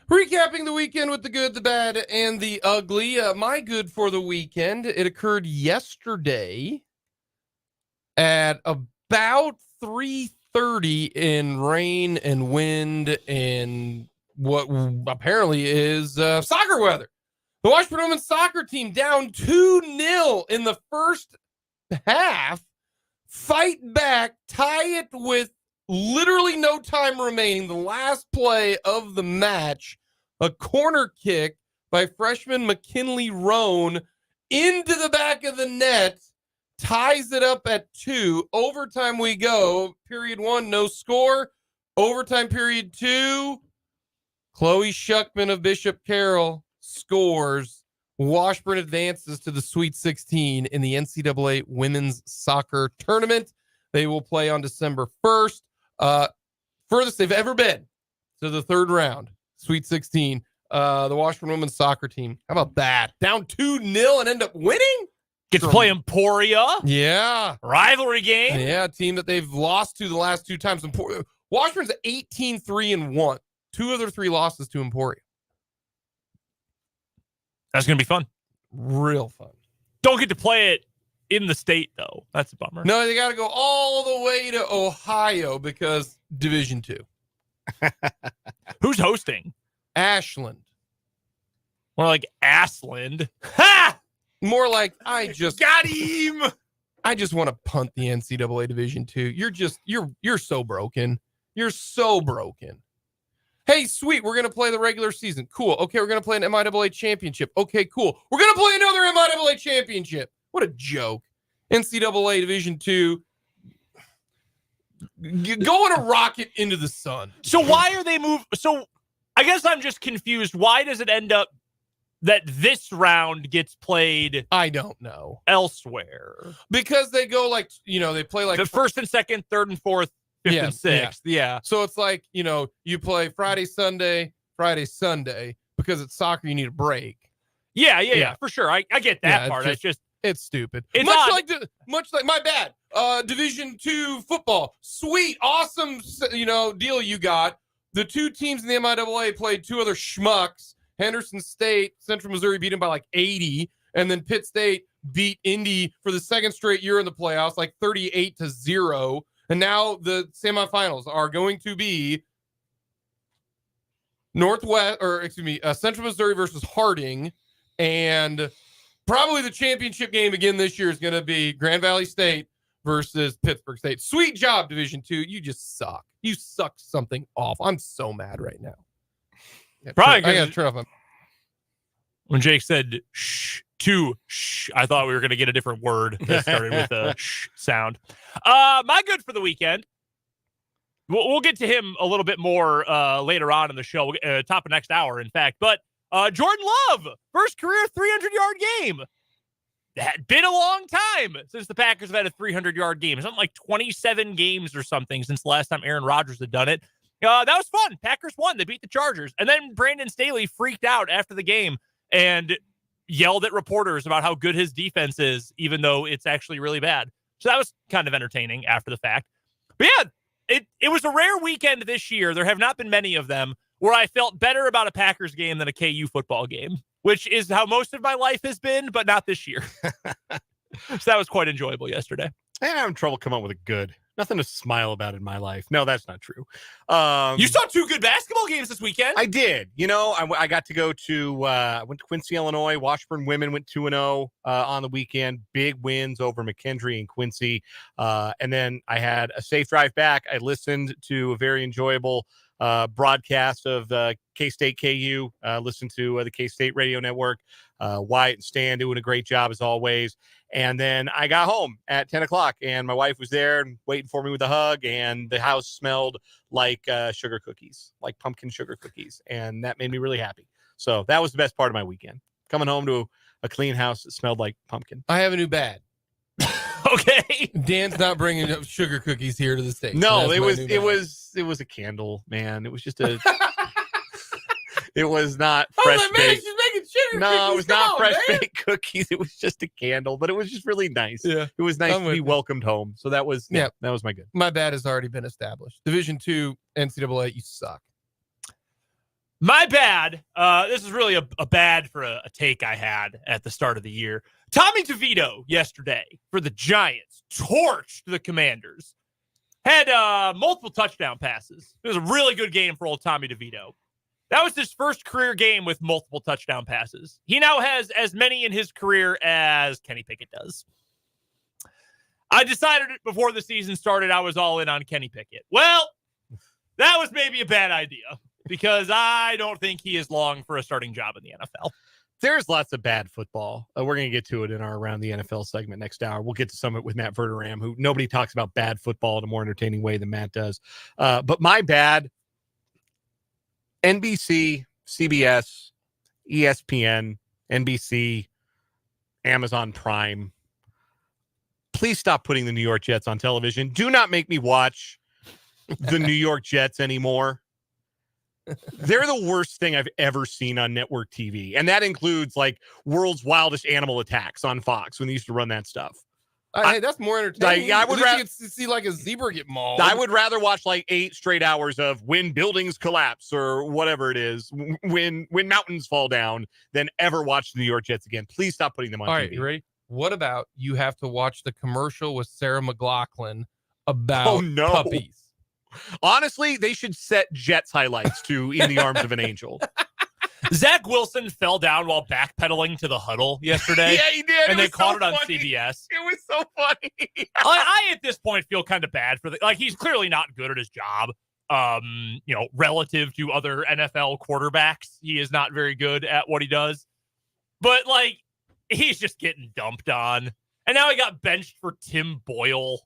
[SPEAKER 1] Recapping the weekend with the good, the bad, and the ugly. My good for the weekend, it occurred yesterday at about 3:30 in rain and wind and what apparently is soccer weather. The Washburn women's soccer team down 2-0 in the first half, fight back, tie it with literally no time remaining. The last play of the match, a corner kick by freshman McKinley Roan into the back of the net, ties it up at 2. Overtime we go. Period 1, no score. Overtime period 2, Chloe Shuckman of Bishop Carroll scores. Washburn advances to the Sweet 16 in the NCAA Women's Soccer Tournament. They will play on December 1st. Furthest they've ever been to the third round, Sweet 16. The Washburn Women's Soccer team. How about that? Down 2-0 and end up winning?
[SPEAKER 2] Gets to play Emporia.
[SPEAKER 1] Yeah.
[SPEAKER 2] Rivalry game.
[SPEAKER 1] Yeah, a team that they've lost to the last 2 times. Washburn's 18-3-1. 2 of their 3 losses to Emporia.
[SPEAKER 2] That's going to be fun.
[SPEAKER 1] Real fun.
[SPEAKER 2] Don't get to play it in the state, though. That's a bummer.
[SPEAKER 1] No, they got to go all the way to Ohio because Division 2.
[SPEAKER 2] Who's hosting?
[SPEAKER 1] Ashland.
[SPEAKER 2] More like Ashland. Ha!
[SPEAKER 1] More like I just
[SPEAKER 2] got him.
[SPEAKER 1] I just want to punt the NCAA Division 2. You're so broken. You're so broken. Hey, sweet, we're going to play the regular season. Cool. Okay, we're going to play an MIAA championship. Okay, cool. We're going to play another MIAA championship. What a joke. NCAA Division 2 going a rocket into the sun.
[SPEAKER 2] So why are they moved? So I guess I'm just confused. Why does it end up that this round gets played?
[SPEAKER 1] I don't know.
[SPEAKER 2] Elsewhere.
[SPEAKER 1] Because they go like, they play like
[SPEAKER 2] the first and second, third and fourth, fifth and sixth. Yeah.
[SPEAKER 1] So it's like, you play Friday, Sunday, because it's soccer, you need a break.
[SPEAKER 2] Yeah, for sure. I get that part.
[SPEAKER 1] It's stupid.
[SPEAKER 2] It's
[SPEAKER 1] much like my bad. Division 2 football. Sweet, awesome, deal you got. The 2 teams in the MIAA played 2 other schmucks. Henderson State, Central Missouri beat them by like 80, and then Pitt State beat Indy for the second straight year in the playoffs, like 38-0. And now the semifinals are going to be Central Missouri versus Harding, and probably the championship game again this year is going to be Grand Valley State versus Pittsburgh State. Sweet job, Division 2. You just suck. You suck something off. I'm so mad right now.
[SPEAKER 2] Probably
[SPEAKER 1] I got to turn off.
[SPEAKER 2] When Jake said shh, I thought we were going to get a different word that started with a shh sound. My good for the weekend. We'll get to him a little bit more later on in the show, top of next hour, in fact. But Jordan Love, first career 300-yard game. It had been a long time since the Packers have had a 300-yard game. It's something like 27 games or something since the last time Aaron Rodgers had done it. That was fun. Packers won. They beat the Chargers. And then Brandon Staley freaked out after the game and yelled at reporters about how good his defense is, even though it's actually really bad. So that was kind of entertaining after the fact. But yeah, it was a rare weekend this year. There have not been many of them where I felt better about a Packers game than a KU football game, which is how most of my life has been, but not this year. So that was quite enjoyable yesterday.
[SPEAKER 3] I'm having trouble coming up with a good. Nothing to smile about in my life. No, that's not true.
[SPEAKER 1] You saw 2 good basketball games this weekend.
[SPEAKER 3] I did. I got to go to, I went to Quincy, Illinois. Washburn women went 2-0 on the weekend. Big wins over McKendree and Quincy. And then I had a safe drive back. I listened to a very enjoyable broadcast of K-State KU. Listened to the K-State radio network. Wyatt and Stan doing a great job as always. And then I got home at 10 o'clock and my wife was there and waiting for me with a hug, and the house smelled like sugar cookies, like pumpkin sugar cookies. And that made me really happy. So that was the best part of my weekend, coming home to a clean house that smelled like pumpkin.
[SPEAKER 1] I have a new bad.
[SPEAKER 2] Okay.
[SPEAKER 1] Dan's not bringing up sugar cookies here to the States.
[SPEAKER 3] No, it was a candle, man. It was just a it was not fresh baked. No, it was not fresh baked cookies. It was just a candle, but it was just really nice.
[SPEAKER 1] Yeah.
[SPEAKER 3] It was nice to be welcomed home. So that was that was my good.
[SPEAKER 1] My bad has already been established. Division 2 NCAA, you suck.
[SPEAKER 2] My bad. This is really a bad for a take I had at the start of the year. Tommy DeVito yesterday for the Giants torched the Commanders. Had multiple touchdown passes. It was a really good game for old Tommy DeVito. That was his first career game with multiple touchdown passes. He now has as many in his career as Kenny Pickett does. I decided before the season started I was all in on Kenny Pickett. Well, that was maybe a bad idea because I don't think he is long for a starting job in the NFL.
[SPEAKER 3] There's lots of bad football. We're going to get to it in our Around the NFL segment next hour. We'll get to some of it with Matt Verderame, who nobody talks about bad football in a more entertaining way than Matt does. But my bad, NBC, CBS, ESPN, NBC, Amazon Prime. Please stop putting the New York Jets on television. Do not make me watch the New York Jets anymore. They're the worst thing I've ever seen on network TV. And that includes like World's Wildest Animal Attacks on Fox when they used to run that stuff.
[SPEAKER 1] Hey, that's more entertaining.
[SPEAKER 3] I would
[SPEAKER 1] rather see like a zebra get mauled.
[SPEAKER 3] I would rather watch like 8 straight hours of when buildings collapse or whatever it is, when mountains fall down, than ever watch the New York Jets again. Please stop putting them on TV.
[SPEAKER 1] All right, you ready? What about you have to watch the commercial with Sarah McLachlan about puppies?
[SPEAKER 3] Honestly, they should set Jets highlights to In the Arms of an Angel.
[SPEAKER 2] Zach Wilson fell down while backpedaling to the huddle yesterday.
[SPEAKER 3] Yeah, he did.
[SPEAKER 2] And they caught it on CBS.
[SPEAKER 3] It was so funny.
[SPEAKER 2] I at this point feel kind of bad for he's clearly not good at his job. Relative to other NFL quarterbacks, he is not very good at what he does. But he's just getting dumped on. And now he got benched for Tim Boyle.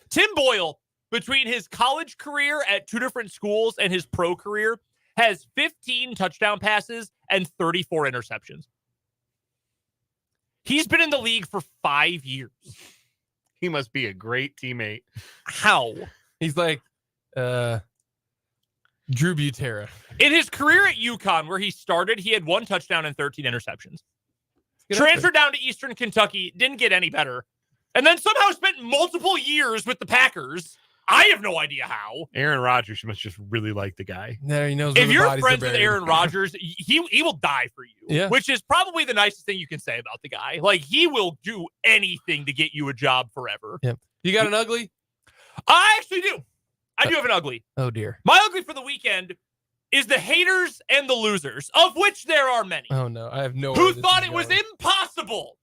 [SPEAKER 2] Tim Boyle, between his college career at 2 different schools and his pro career, has 15 touchdown passes and 34 interceptions. He's been in the league for 5 years.
[SPEAKER 3] He must be a great teammate.
[SPEAKER 2] How?
[SPEAKER 1] He's like Drew Butera.
[SPEAKER 2] In his career at UConn, where he started, he had 1 touchdown and 13 interceptions. Transferred down to Eastern Kentucky, didn't get any better. And then somehow spent multiple years with the Packers. I have no idea how.
[SPEAKER 3] Aaron Rodgers must just really like the guy.
[SPEAKER 1] Yeah, he knows.
[SPEAKER 2] If you're friends with Aaron Rodgers, he will die for you, which is probably the nicest thing you can say about the guy. He will do anything to get you a job forever.
[SPEAKER 1] Yeah. You got an ugly?
[SPEAKER 2] I actually do. I do have an ugly.
[SPEAKER 1] Oh, dear.
[SPEAKER 2] My ugly for the weekend is the haters and the losers, of which there are many.
[SPEAKER 1] Oh, no. I have no
[SPEAKER 2] idea. Who thought it was impossible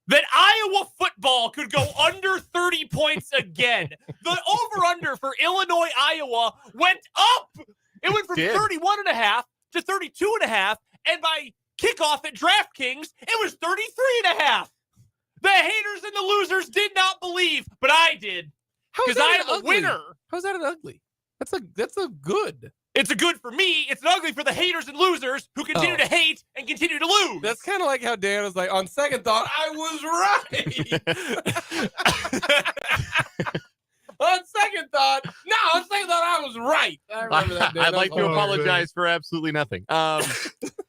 [SPEAKER 2] that Iowa football could go under 30 points again. The over-under for Illinois-Iowa went up. It went from 31.5 to 32.5, and by kickoff at DraftKings, it was 33.5. The haters and the losers did not believe, but I did, because I am a winner.
[SPEAKER 1] How's that an ugly? That's a good.
[SPEAKER 2] It's a good for me. It's an ugly for the haters and losers who continue to hate and continue to lose.
[SPEAKER 1] That's kind of like how Dan was like, on second thought, I was right. On second thought, I was right. I remember that, Dan.
[SPEAKER 3] I'd like to apologize for absolutely nothing.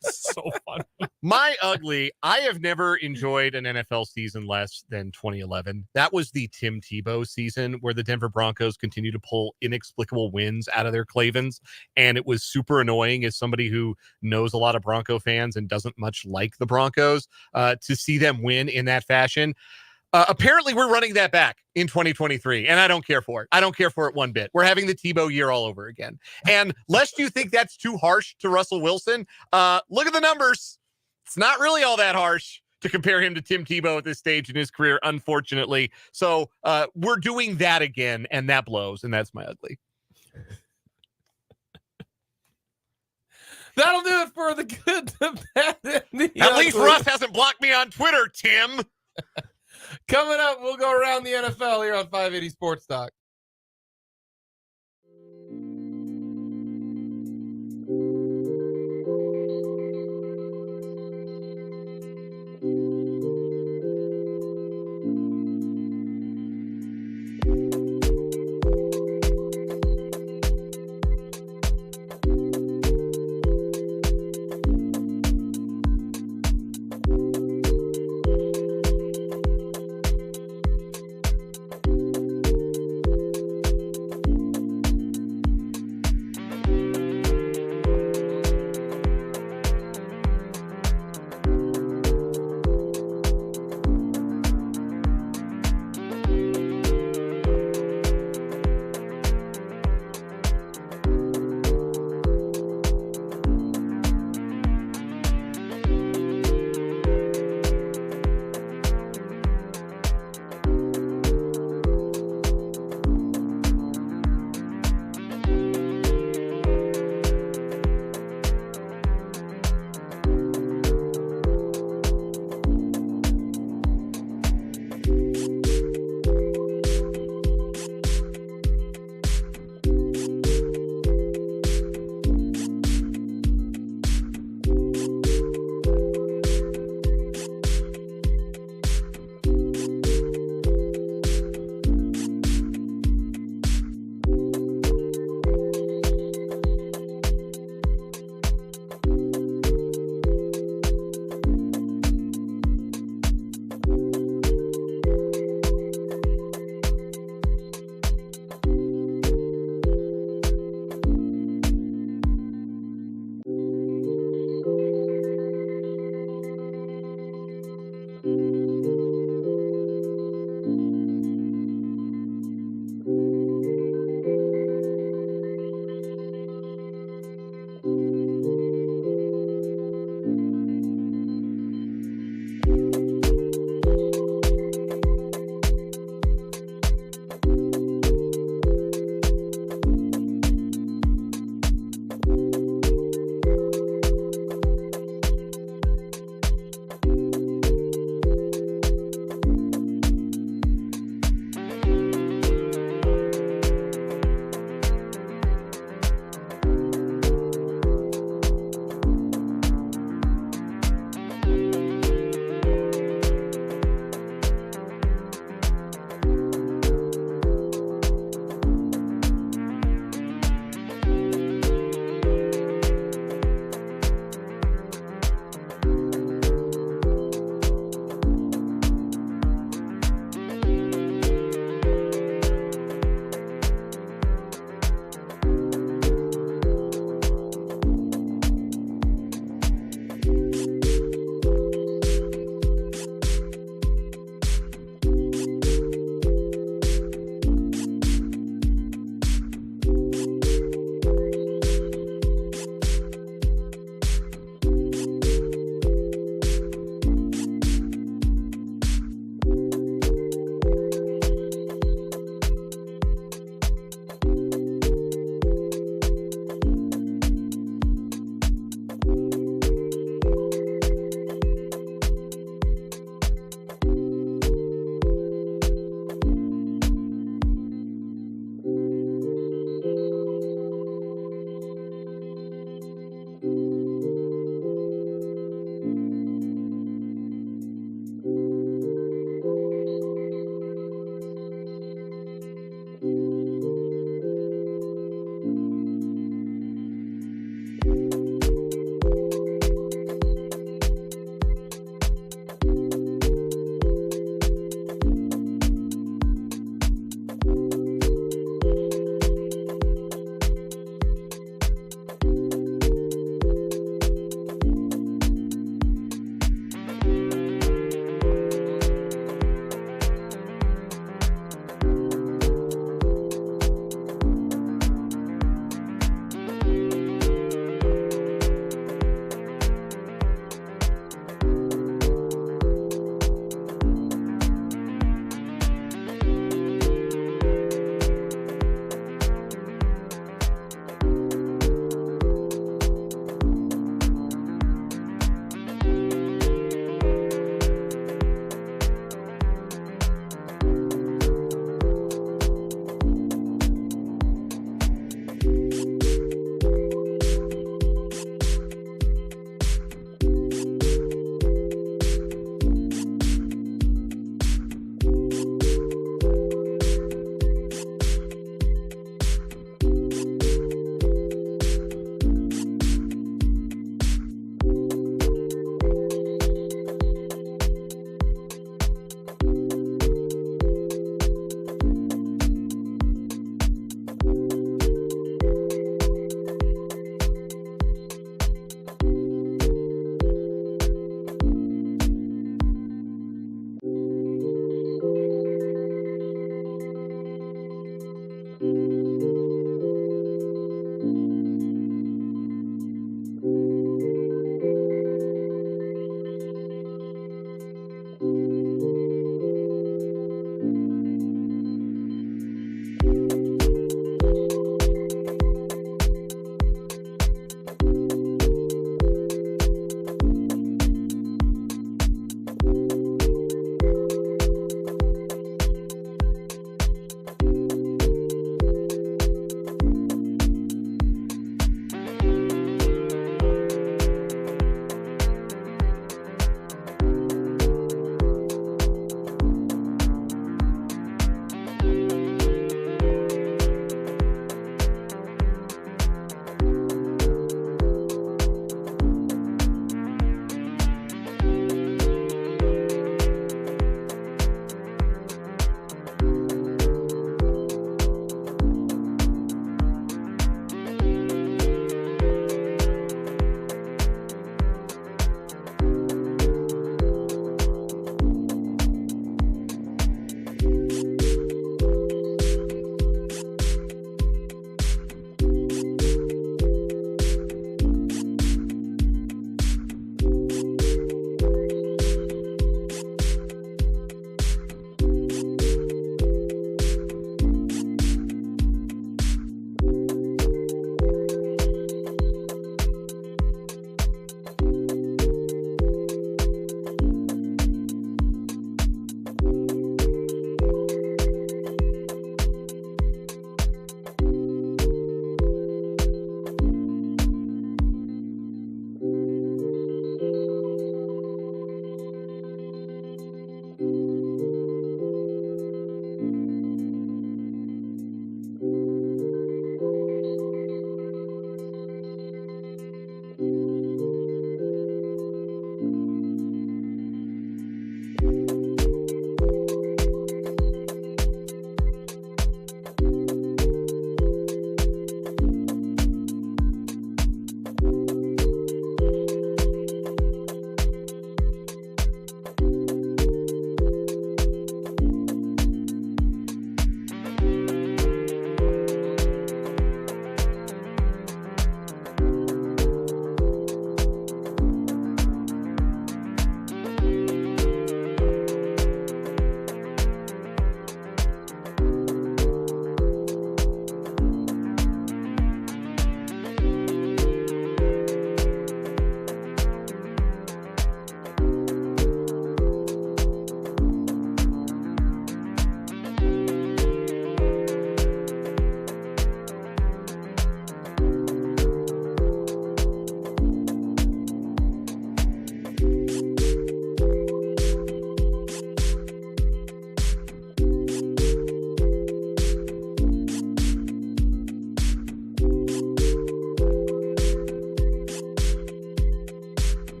[SPEAKER 2] So funny.
[SPEAKER 3] My ugly, I have never enjoyed an NFL season less than 2011. That was the Tim Tebow season where the Denver Broncos continue to pull inexplicable wins out of their clavens. And it was super annoying as somebody who knows a lot of Bronco fans and doesn't much like the Broncos to see them win in that fashion. Apparently, we're running that back in 2023, and I don't care for it. I don't care for it one bit. We're having the Tebow year all over again. And lest you think that's too harsh to Russell Wilson, look at the numbers. It's not really all that harsh to compare him to Tim Tebow at this stage in his career, unfortunately. So we're doing that again, and that blows, and that's my ugly.
[SPEAKER 1] That'll do it for the good, the bad, and the
[SPEAKER 3] At least Russ hasn't blocked me on Twitter, Tim.
[SPEAKER 1] Coming up, we'll go around the NFL here on 580 Sports Talk.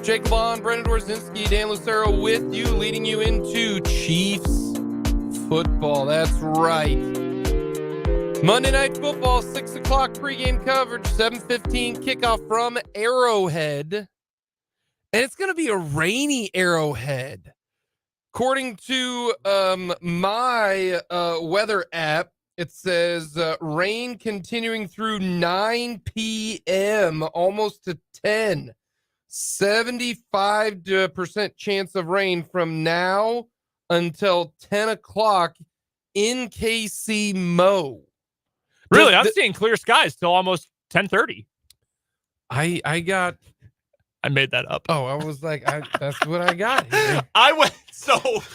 [SPEAKER 1] Jake Vaughn, Brendan Dorzinski, Dan Lucero with you, leading you into Chiefs football. That's right. Monday Night Football, 6 o'clock pregame coverage, 7:15 kickoff from Arrowhead. And it's going to be a rainy Arrowhead. According to my weather app, it says rain continuing through 9 p.m., almost to 10. 75% chance of rain from now until 10 o'clock in KC Mo.
[SPEAKER 2] Really? I'm seeing clear skies till almost 10:30.
[SPEAKER 1] I
[SPEAKER 2] made that up.
[SPEAKER 1] Oh, I was like, that's what I got here.
[SPEAKER 2] I went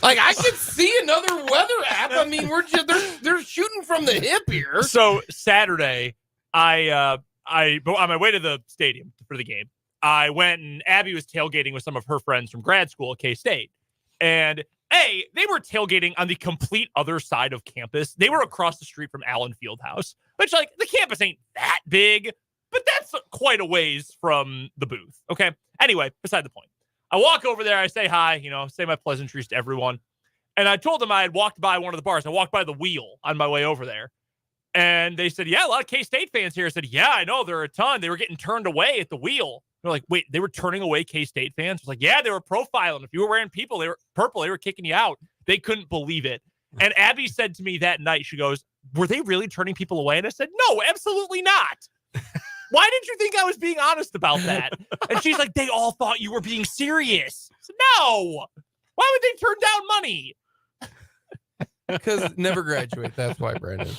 [SPEAKER 1] like I could see another weather app. I mean, we're just they're shooting from the hip here.
[SPEAKER 2] So Saturday, I on my way to the stadium for the game, I went and Abby was tailgating with some of her friends from grad school at K-State. And they were tailgating on the complete other side of campus. They were across the street from Allen Fieldhouse, which like the campus ain't that big, but that's quite a ways from the booth. Okay. Anyway, beside the point. I walk over there. I say hi, say my pleasantries to everyone. And I told them I had walked by one of the bars. I walked by the Wheel on my way over there. And they said, yeah, a lot of K-State fans here. I said, yeah, I know. There are a ton. They were getting turned away at the Wheel. They're like, wait, they were turning away K-State fans? I was like, yeah, they were profiling. If you were wearing purple, they were kicking you out. They couldn't believe it. And Abby said to me that night, she goes, were they really turning people away? And I said, no, absolutely not. Why did you think I was being honest about that? And she's like, they all thought you were being serious. I said, no. Why would they turn down money?
[SPEAKER 1] Because never graduate. That's why, Brandon.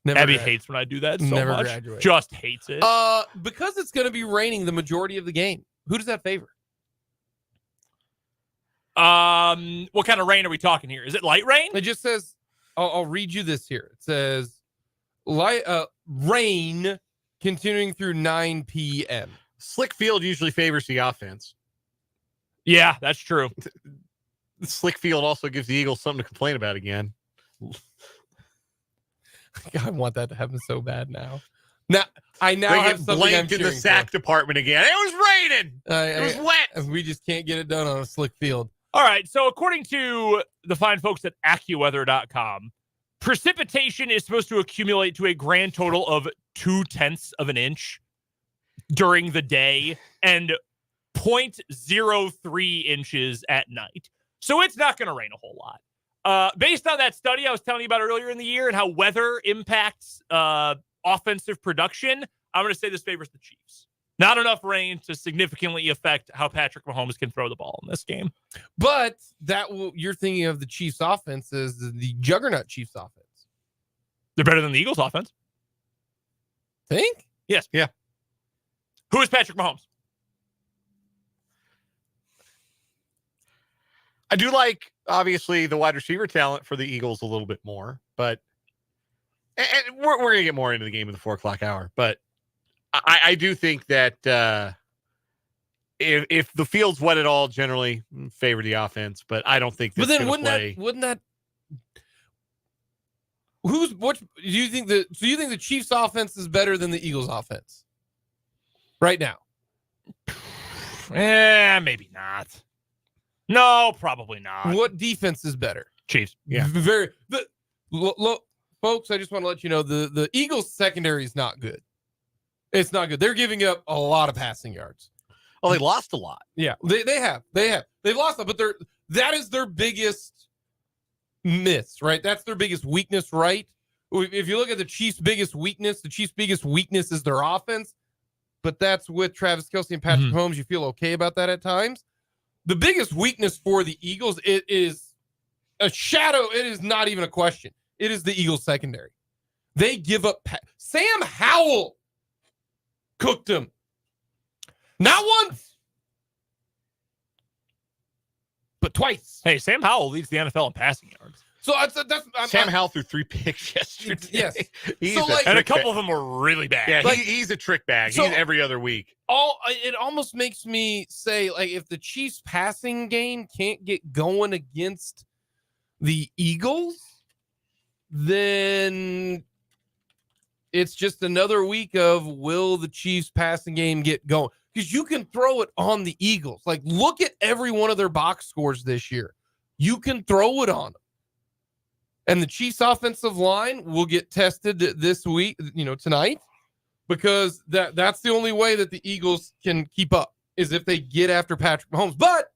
[SPEAKER 2] Abby hates when I do that so
[SPEAKER 1] never
[SPEAKER 2] much.
[SPEAKER 1] Graduate.
[SPEAKER 2] Just hates it.
[SPEAKER 1] Because it's going to be raining the majority of the game. Who does that favor?
[SPEAKER 2] What kind of rain are we talking here? Is it light rain?
[SPEAKER 1] It just says, I'll read you this here. It says, rain continuing through 9 p.m.
[SPEAKER 3] Slick field usually favors the offense.
[SPEAKER 2] Yeah, that's true.
[SPEAKER 3] The slick field also gives the Eagles something to complain about again.
[SPEAKER 1] I want that to happen so bad now. I have something
[SPEAKER 3] blamed
[SPEAKER 1] I'm
[SPEAKER 3] in the sack department again. It was raining. It was wet.
[SPEAKER 1] We just can't get it done on a slick field.
[SPEAKER 2] All right. So according to the fine folks at AccuWeather.com, precipitation is supposed to accumulate to a grand total of 0.2 of an inch during the day and 0.03 inches at night. So it's not going to rain a whole lot. Based on that study I was telling you about earlier in the year and how weather impacts offensive production, I'm going to say this favors the Chiefs. Not enough rain to significantly affect how Patrick Mahomes can throw the ball in this game.
[SPEAKER 1] But you're thinking of the Chiefs offense as the juggernaut Chiefs offense.
[SPEAKER 2] They're better than the Eagles offense.
[SPEAKER 1] Think?
[SPEAKER 2] Yes.
[SPEAKER 3] Yeah.
[SPEAKER 2] Who is Patrick Mahomes?
[SPEAKER 3] I do like, obviously, the wide receiver talent for the Eagles a little bit more, but and we're going to get more into the game in the 4 o'clock hour. But I do think that if the field's wet at all, generally favor the offense. But I don't think.
[SPEAKER 1] But then wouldn't that? What do you think? So you think the Chiefs' offense is better than the Eagles' offense right now?
[SPEAKER 2] Maybe not. No, probably not.
[SPEAKER 1] What defense is better?
[SPEAKER 2] Chiefs.
[SPEAKER 1] Yeah. Folks, I just want to let you know the Eagles' secondary is not good. It's not good. They're giving up a lot of passing yards.
[SPEAKER 3] Oh, they lost a lot.
[SPEAKER 1] Yeah, they have. They've lost a lot, but that is their biggest miss, right? That's their biggest weakness, right? If you look at the Chiefs' biggest weakness, is their offense. But that's with Travis Kelce and Patrick Mahomes. You feel okay about that at times. The biggest weakness for the Eagles, it is a shadow. It is not even a question. It is the Eagles secondary. They give up. Sam Howell cooked him. Not once, but twice.
[SPEAKER 2] Hey, Sam Howell leads the NFL in passing yards.
[SPEAKER 1] So
[SPEAKER 3] Sam Howell threw 3 picks yesterday.
[SPEAKER 1] Yes.
[SPEAKER 2] And a couple of them were really bad.
[SPEAKER 3] Yeah, he's a trick bag. He's every other week.
[SPEAKER 1] It almost makes me say, like, if the Chiefs passing game can't get going against the Eagles, then it's just another week of will the Chiefs passing game get going? Because you can throw it on the Eagles. Like, look at every one of their box scores this year. You can throw it on them. And the Chiefs offensive line will get tested this week, tonight, because that's the only way that the Eagles can keep up is if they get after Patrick Mahomes. But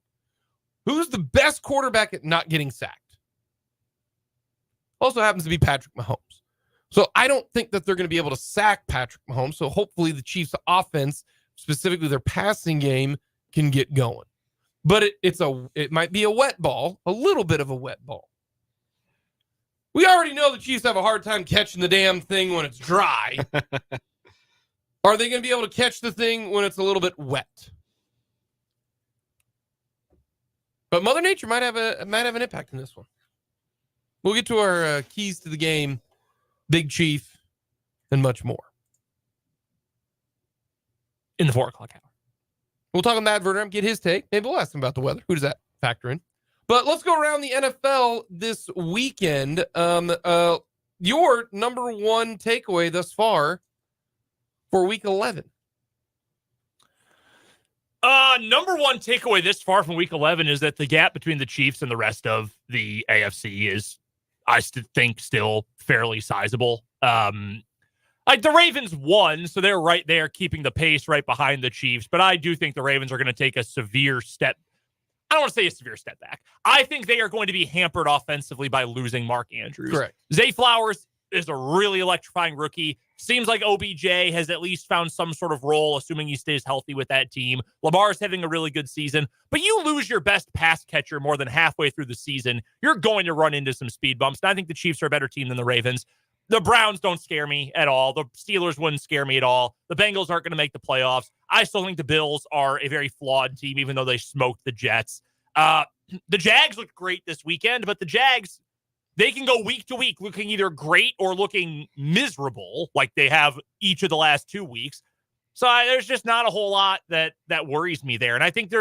[SPEAKER 1] who's the best quarterback at not getting sacked? Also happens to be Patrick Mahomes. So I don't think that they're going to be able to sack Patrick Mahomes. So hopefully the Chiefs offense, specifically their passing game, can get going. But it might be a wet ball, a little bit of a wet ball. We already know the Chiefs have a hard time catching the damn thing when it's dry. Are they going to be able to catch the thing when it's a little bit wet? But Mother Nature might have an impact in this one. We'll get to our keys to the game, Big Chief, and much more
[SPEAKER 2] in the 4 o'clock hour.
[SPEAKER 1] We'll talk to Matt Verderame, get his take. Maybe we'll ask him about the weather. Who does that factor in? But let's go around the NFL this weekend. Your number one takeaway thus far for Week 11.
[SPEAKER 2] Number one takeaway this far from Week 11 is that the gap between the Chiefs and the rest of the AFC is, I think, still fairly sizable. Like the Ravens won, so they're right there keeping the pace right behind the Chiefs. But I do think the Ravens are going to take a severe step. I don't want to say a severe step back. I think they are going to be hampered offensively by losing Mark Andrews.
[SPEAKER 1] Correct.
[SPEAKER 2] Zay Flowers is a really electrifying rookie. Seems like OBJ has at least found some sort of role, assuming he stays healthy with that team. Lamar's having a really good season, but you lose your best pass catcher more than halfway through the season, you're going to run into some speed bumps. And I think the Chiefs are a better team than the Ravens. The Browns don't scare me at all. The Steelers wouldn't scare me at all. The Bengals aren't going to make the playoffs. I still think the Bills are a very flawed team, even though they smoked the Jets. The Jags looked great this weekend, but the Jags, they can go week to week looking either great or looking miserable like they have each of the last 2 weeks. So there's just not a whole lot that worries me there. And I think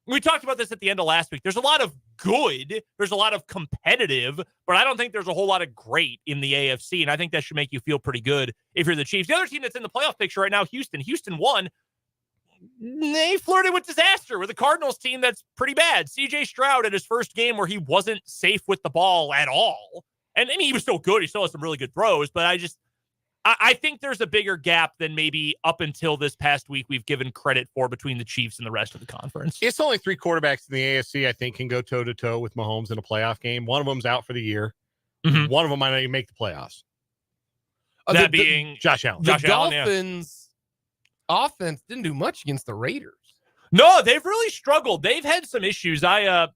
[SPEAKER 2] we talked about this at the end of last week. There's a lot of good. There's a lot of competitive, but I don't think there's a whole lot of great in the AFC. And I think that should make you feel pretty good if you're the Chiefs. The other team that's in the playoff picture right now, Houston. Houston won. They flirted with disaster with a Cardinals team that's pretty bad. CJ Stroud at his first game where he wasn't safe with the ball at all. And I mean, he was still good. He still has some really good throws, but I think there's a bigger gap than maybe up until this past week we've given credit for between the Chiefs and the rest of the conference.
[SPEAKER 3] It's only 3 quarterbacks in the AFC I think can go toe-to-toe with Mahomes in a playoff game. One of them's out for the year. Mm-hmm. One of them might not even make the playoffs.
[SPEAKER 2] That being
[SPEAKER 3] Josh Allen.
[SPEAKER 1] The Dolphins offense didn't do much against the Raiders.
[SPEAKER 2] No, they've really struggled. They've had some issues. They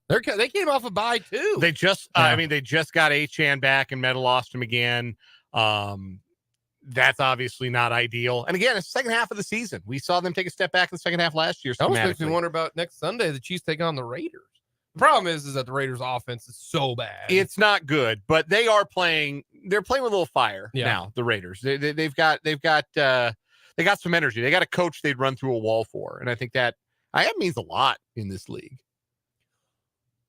[SPEAKER 1] came off a bye too.
[SPEAKER 3] They just they just got Achane back and Meta lost him again. That's obviously not ideal. And again, it's the second half of the season. We saw them take a step back in the second half last year.
[SPEAKER 1] That makes me wonder about next Sunday, the Chiefs take on the Raiders. The problem is that the Raiders offense is so bad.
[SPEAKER 3] It's not good, but they're playing with a little fire now, the Raiders. They've got some energy. They got a coach they'd run through a wall for. And I think that means a lot in this league.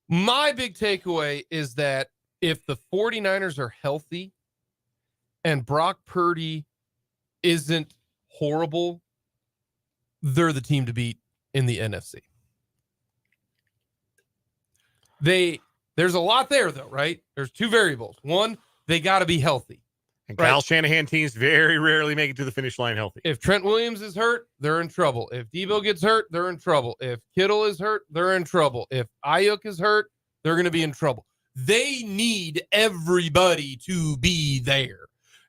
[SPEAKER 1] My big takeaway is that if the 49ers are healthy and Brock Purdy isn't horrible, they're the team to beat in the NFC. There's a lot there, though, right? There's 2 variables. One, they got to be healthy.
[SPEAKER 3] And Kyle Shanahan teams very rarely make it to the finish line healthy.
[SPEAKER 1] If Trent Williams is hurt, they're in trouble. If Debo gets hurt, they're in trouble. If Kittle is hurt, they're in trouble. If Ayuk is hurt, they're going to be in trouble. They need everybody to be there.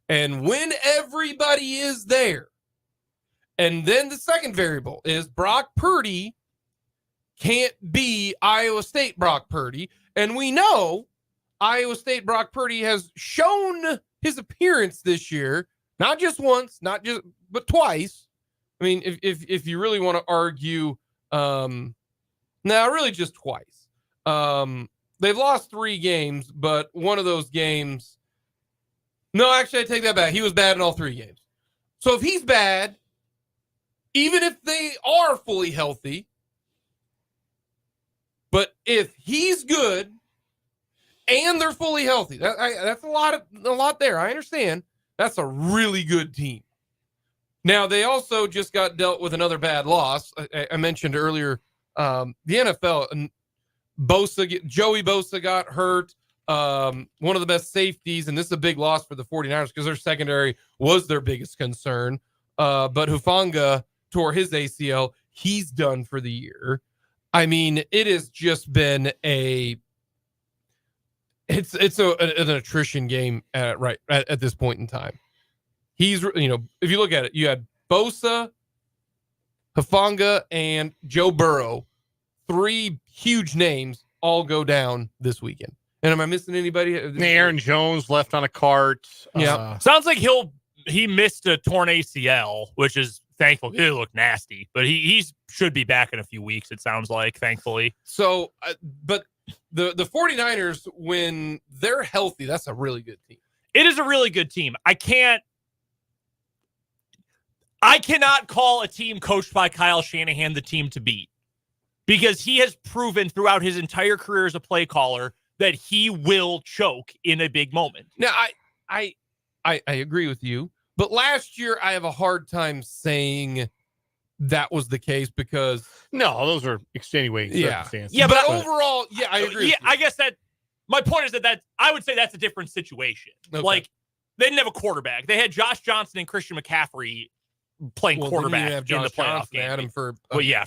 [SPEAKER 1] And when everybody is there, and then the second variable is Brock Purdy can't be Iowa State Brock Purdy. And we know Iowa State Brock Purdy has shown his appearance this year, not just once, but twice. I mean, if you really want to argue, really just twice. They've lost 3 games, but one of those games, no, actually I take that back. He was bad in all 3 games. So if he's bad, even if they are fully healthy, but if he's good and they're fully healthy, that's a lot there. I understand. That's a really good team. Now, they also just got dealt with another bad loss. I mentioned earlier, the NFL, and Joey Bosa got hurt. One of the best safeties, and this is a big loss for the 49ers because their secondary was their biggest concern. But Hufanga tore his ACL. He's done for the year. I mean, it has just been an attrition game at this point in time. He's, if you look at it, you had Bosa, Hufanga, and Joe Burrow, 3 huge names all go down this weekend. And am I missing anybody?
[SPEAKER 3] Aaron Jones left on a cart.
[SPEAKER 1] Yeah.
[SPEAKER 2] Sounds like he missed a torn ACL, which is thankful. It looked nasty, but he should be back in a few weeks, it sounds like, thankfully.
[SPEAKER 1] So, but the 49ers, when they're healthy, that's a really good team.
[SPEAKER 2] It is a really good team. I cannot call a team coached by Kyle Shanahan the team to beat, because he has proven throughout his entire career as a play caller that he will choke in a big moment.
[SPEAKER 1] Now, I agree with you, but last year I have a hard time saying that was the case because
[SPEAKER 3] no, those are extenuating circumstances.
[SPEAKER 1] Yeah, but overall, I agree.
[SPEAKER 2] Yeah, I guess that my point is that I would say that's a different situation.
[SPEAKER 1] Okay.
[SPEAKER 2] Like, they didn't have a quarterback. They had Josh Johnson and Christian McCaffrey playing quarterback in the playoff game.
[SPEAKER 1] They had him for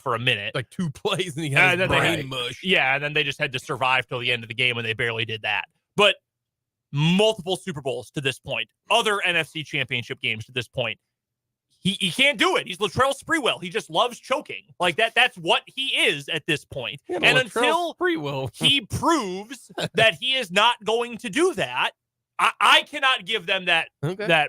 [SPEAKER 2] for a minute,
[SPEAKER 1] like 2 plays, and he had his brain mush.
[SPEAKER 2] Yeah, and then they just had to survive till the end of the game, and they barely did that. But multiple Super Bowls to this point, other NFC Championship games to this point, he can't do it. He's Latrell Sprewell. He just loves choking like that. That's what he is at this point.
[SPEAKER 1] Yeah,
[SPEAKER 2] and
[SPEAKER 1] Latrell
[SPEAKER 2] until
[SPEAKER 1] Sprewell.
[SPEAKER 2] he proves that he is not going to do that, I cannot give them that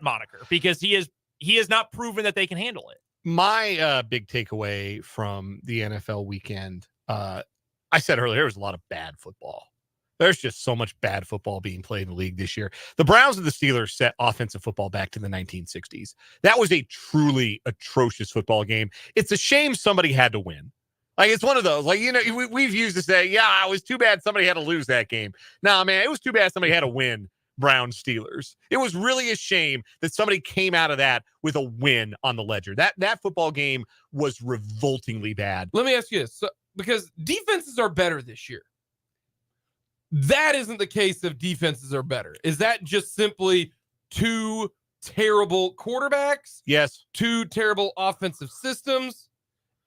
[SPEAKER 2] moniker, because he has not proven that they can handle it.
[SPEAKER 3] My big takeaway from the NFL weekend, I said earlier, there was a lot of bad football. There's just so much bad football being played in the league this year. The Browns and the Steelers set offensive football back to the 1960s. That was a truly atrocious football game. It's a shame somebody had to win. Like, it's one of those, like, we've used to say, it was too bad somebody had to lose that game. Nah, man, it was too bad somebody had to win. Browns Steelers. It was really a shame that somebody came out of that with a win on the ledger. That football game was revoltingly bad.
[SPEAKER 1] Let me ask you this, because defenses are better this year. That isn't the case if defenses are better. Is that just simply 2 terrible quarterbacks?
[SPEAKER 3] Yes.
[SPEAKER 1] 2 terrible offensive systems?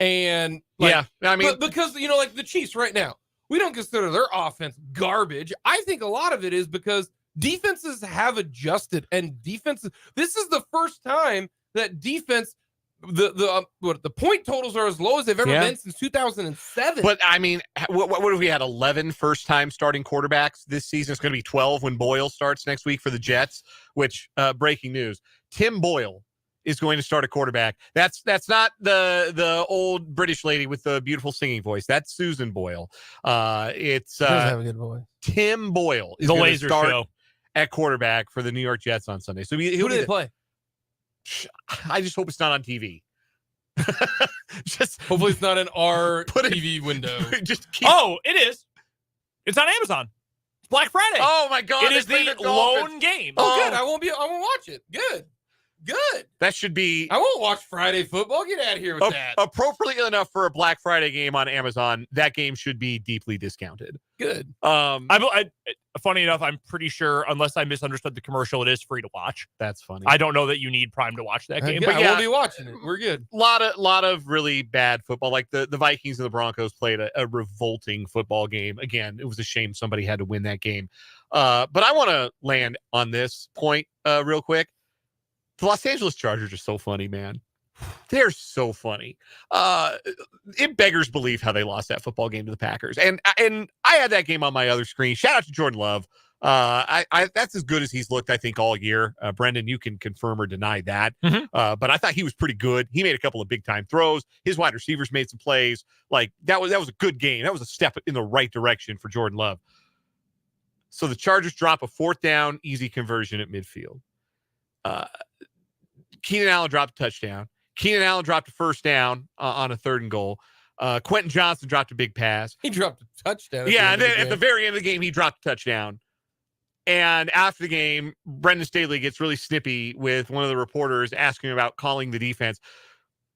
[SPEAKER 1] And
[SPEAKER 3] I mean,
[SPEAKER 1] because like the Chiefs right now, we don't consider their offense garbage. I think a lot of it is because defenses have adjusted, and this is the first time that defense, the point totals are as low as they've ever been since 2007.
[SPEAKER 3] But I mean, what have we had? 11 first-time starting quarterbacks this season. It's going to be 12 when Boyle starts next week for the Jets. Which breaking news: Tim Boyle is going to start a quarterback. That's not the old British lady with the beautiful singing voice. That's Susan Boyle. It's
[SPEAKER 1] does have a good voice.
[SPEAKER 3] Tim Boyle is
[SPEAKER 2] the
[SPEAKER 3] going to
[SPEAKER 2] laser
[SPEAKER 3] start
[SPEAKER 2] show
[SPEAKER 3] at quarterback for the New York Jets on Sunday. So
[SPEAKER 1] who do they play?
[SPEAKER 3] I just hope it's not on TV. Just
[SPEAKER 1] hopefully it's not in our TV window.
[SPEAKER 2] It is. It's on Amazon. It's Black Friday.
[SPEAKER 3] Oh my God!
[SPEAKER 2] It is the lone game.
[SPEAKER 1] Oh, good. I won't watch it. Good.
[SPEAKER 3] That should be.
[SPEAKER 1] I won't watch Friday football. Get out of here with that.
[SPEAKER 3] Appropriately enough for a Black Friday game on Amazon, that game should be deeply discounted.
[SPEAKER 1] Good.
[SPEAKER 2] Funny enough, I'm pretty sure, unless I misunderstood the commercial, it is free to watch.
[SPEAKER 3] That's funny.
[SPEAKER 2] I don't know that you need Prime to watch that game, but
[SPEAKER 1] I won't be watching it. We're good.
[SPEAKER 3] Lot of really bad football. Like the Vikings and the Broncos played a revolting football game. Again, it was a shame somebody had to win that game. But I want to land on this point real quick. The Los Angeles Chargers are so funny, man. They're so funny. It beggars belief how they lost that football game to the Packers. And I had that game on my other screen. Shout out to Jordan Love. That's as good as he's looked, I think, all year. Brendan, you can confirm or deny that.
[SPEAKER 2] Mm-hmm.
[SPEAKER 3] But I thought he was pretty good. He made a couple of big time throws. His wide receivers made some plays. Like that was a good game. That was a step in the right direction for Jordan Love. So the Chargers drop a 4th down, easy conversion at midfield. Keenan Allen dropped a touchdown. Keenan Allen dropped a 1st down on a 3rd and goal. Quentin Johnson dropped a big pass.
[SPEAKER 1] He dropped a touchdown.
[SPEAKER 3] And then at the very end of the game, he dropped a touchdown. And after the game, Brendan Staley gets really snippy with one of the reporters asking about calling the defense.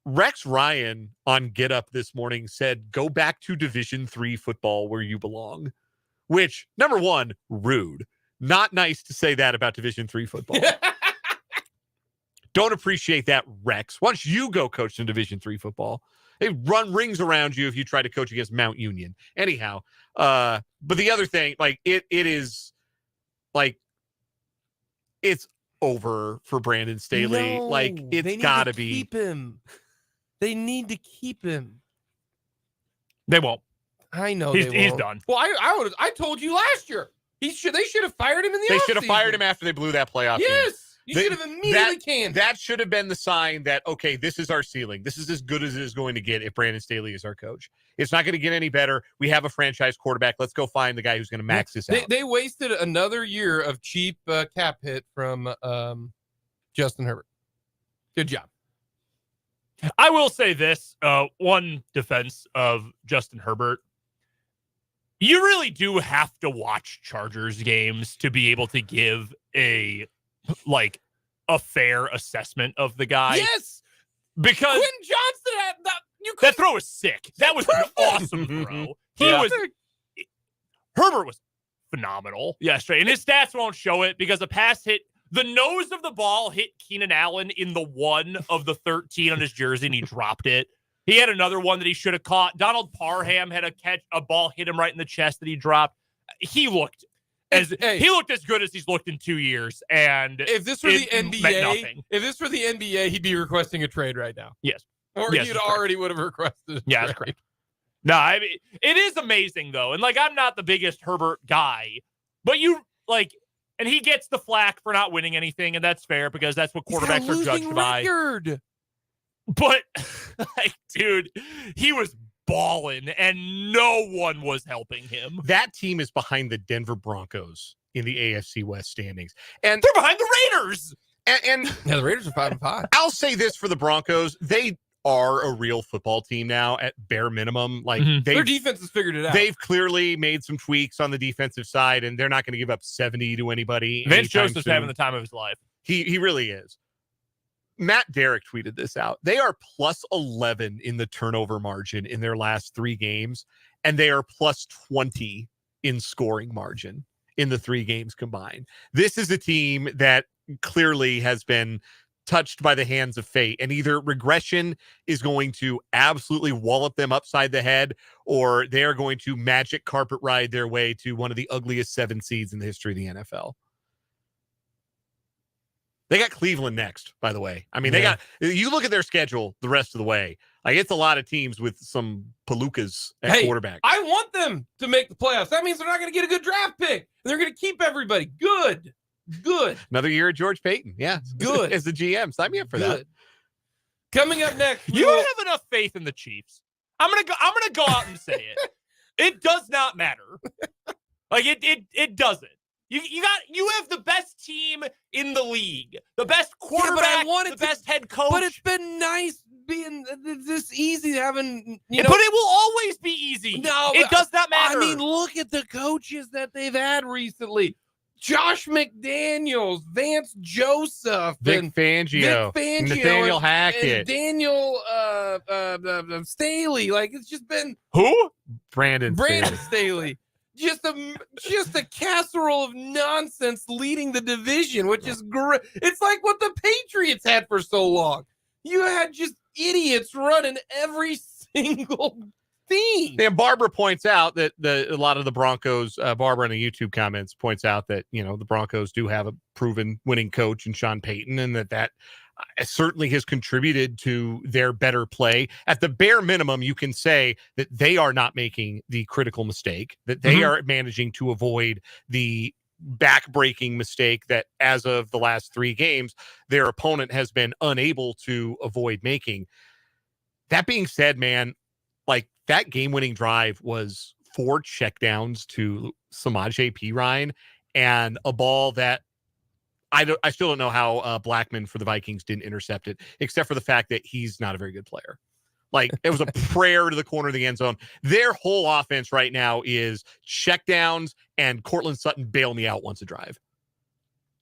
[SPEAKER 3] Rex Ryan on Get Up this morning said, "Go back to Division III football where you belong," which, number one, rude. Not nice to say that about Division III football. Don't appreciate that, Rex. Why don't you go coach in Division III football? They run rings around you if you try to coach against Mount Union. Anyhow, but the other thing, like it is like it's over for Brandon Staley.
[SPEAKER 1] No,
[SPEAKER 3] like it's got to be.
[SPEAKER 1] Keep him. They need to keep him.
[SPEAKER 2] They won't.
[SPEAKER 1] I know
[SPEAKER 2] He's
[SPEAKER 1] they won't.
[SPEAKER 2] done.
[SPEAKER 1] Well, I told you last year. They should have fired him in the
[SPEAKER 3] They
[SPEAKER 1] offseason.
[SPEAKER 3] should have fired him after they blew that playoff game.
[SPEAKER 1] Yes. You should have immediately canned.
[SPEAKER 3] That should have been the sign that, okay, this is our ceiling. This is as good as it is going to get if Brandon Staley is our coach. It's not going to get any better. We have a franchise quarterback. Let's go find the guy who's going to max this out.
[SPEAKER 1] They wasted another year of cheap cap hit from Justin Herbert. Good job.
[SPEAKER 2] I will say this, one defense of Justin Herbert. You really do have to watch Chargers games to be able to give a fair assessment of the guy.
[SPEAKER 1] Yes.
[SPEAKER 2] Because
[SPEAKER 1] Quentin Johnston had
[SPEAKER 2] that throw was sick. That was an awesome throw. Herbert was phenomenal yesterday. And his stats won't show it because a pass hit the nose of the ball hit Keenan Allen in the 1 of the 13 on his jersey, and he dropped it. He had another one that he should have caught. Donald Parham had a ball hit him right in the chest that he dropped. He looked as good as he's looked in 2 years. And
[SPEAKER 1] if this were the NBA, he'd be requesting a trade right now.
[SPEAKER 2] Yes.
[SPEAKER 1] Or he'd already would have requested a trade.
[SPEAKER 2] That's correct. No, I mean, it is amazing though. And I'm not the biggest Herbert guy, but and he gets the flack for not winning anything, and that's fair because that's what quarterbacks are judged by. But, dude, he was balling, and no one was helping him.
[SPEAKER 3] That team is behind the Denver Broncos in the AFC West standings.
[SPEAKER 2] And they're behind the Raiders.
[SPEAKER 3] And
[SPEAKER 1] the Raiders are 5-5.
[SPEAKER 3] I'll say this for the Broncos. They are a real football team now at bare minimum.
[SPEAKER 1] Their defense has figured it out.
[SPEAKER 3] They've clearly made some tweaks on the defensive side, and they're not going to give up 70 to anybody.
[SPEAKER 2] Vince Joseph's having the time of his life.
[SPEAKER 3] He really is. Matt Derrick tweeted this out. They are plus 11 in the turnover margin in their last 3 games, and they are plus 20 in scoring margin in the 3 games combined. This is a team that clearly has been touched by the hands of fate, and either regression is going to absolutely wallop them upside the head, or they are going to magic carpet ride their way to one of the ugliest 7 seeds in the history of the NFL. They got Cleveland next, by the way. I mean, you look at their schedule the rest of the way. It's a lot of teams with some palookas at quarterback.
[SPEAKER 1] I want them to make the playoffs. That means they're not going to get a good draft pick. They're going to keep everybody. Good.
[SPEAKER 3] Another year of George Payton. Yeah.
[SPEAKER 1] Good.
[SPEAKER 3] As the GM. Sign me up for that.
[SPEAKER 1] Coming up next.
[SPEAKER 2] You don't have enough faith in the Chiefs. I'm gonna go out and say it. It does not matter. It doesn't. You have the best team in the league, the best quarterback, the best head coach.
[SPEAKER 1] But it's been nice being this easy having,
[SPEAKER 2] but it will always be easy.
[SPEAKER 1] No,
[SPEAKER 2] it does not matter.
[SPEAKER 1] I mean, look at the coaches that they've had recently. Josh McDaniels, Vance Joseph,
[SPEAKER 3] Vic Fangio, Nathaniel Hackett,
[SPEAKER 1] and Daniel Staley. It's just been
[SPEAKER 2] who?
[SPEAKER 3] Brandon
[SPEAKER 1] Staley. Just a casserole of nonsense leading the division, which is great. It's like what the Patriots had for so long. You had just idiots running every single team.
[SPEAKER 3] And Barbara points out that a lot of the Broncos, Barbara in the YouTube comments points out that, the Broncos do have a proven winning coach in Sean Payton, and that certainly has contributed to their better play. At the bare minimum, you can say that they are not making the critical mistake, that they are managing to avoid the back-breaking mistake that, as of the last 3 games, their opponent has been unable to avoid making. That being said, man, that game-winning drive was 4 checkdowns to Samaje Perine and a ball that I still don't know how Blackman for the Vikings didn't intercept it, except for the fact that he's not a very good player. It was a prayer to the corner of the end zone. Their whole offense right now is checkdowns and Cortland Sutton bail me out once a drive.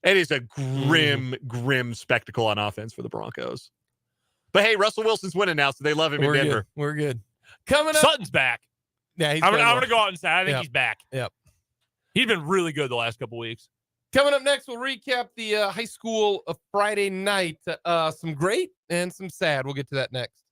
[SPEAKER 3] It is a grim spectacle on offense for the Broncos. But hey, Russell Wilson's winning now, so they love him in Denver.
[SPEAKER 1] Good. We're good. Coming up,
[SPEAKER 2] Sutton's back.
[SPEAKER 1] Yeah, he's
[SPEAKER 2] I'm going to go out and say I think
[SPEAKER 1] Yep.
[SPEAKER 2] he's back.
[SPEAKER 1] Yep.
[SPEAKER 2] He's been really good the last couple weeks.
[SPEAKER 1] Coming up next, we'll recap the high school Friday night. Some great and some sad. We'll get to that next.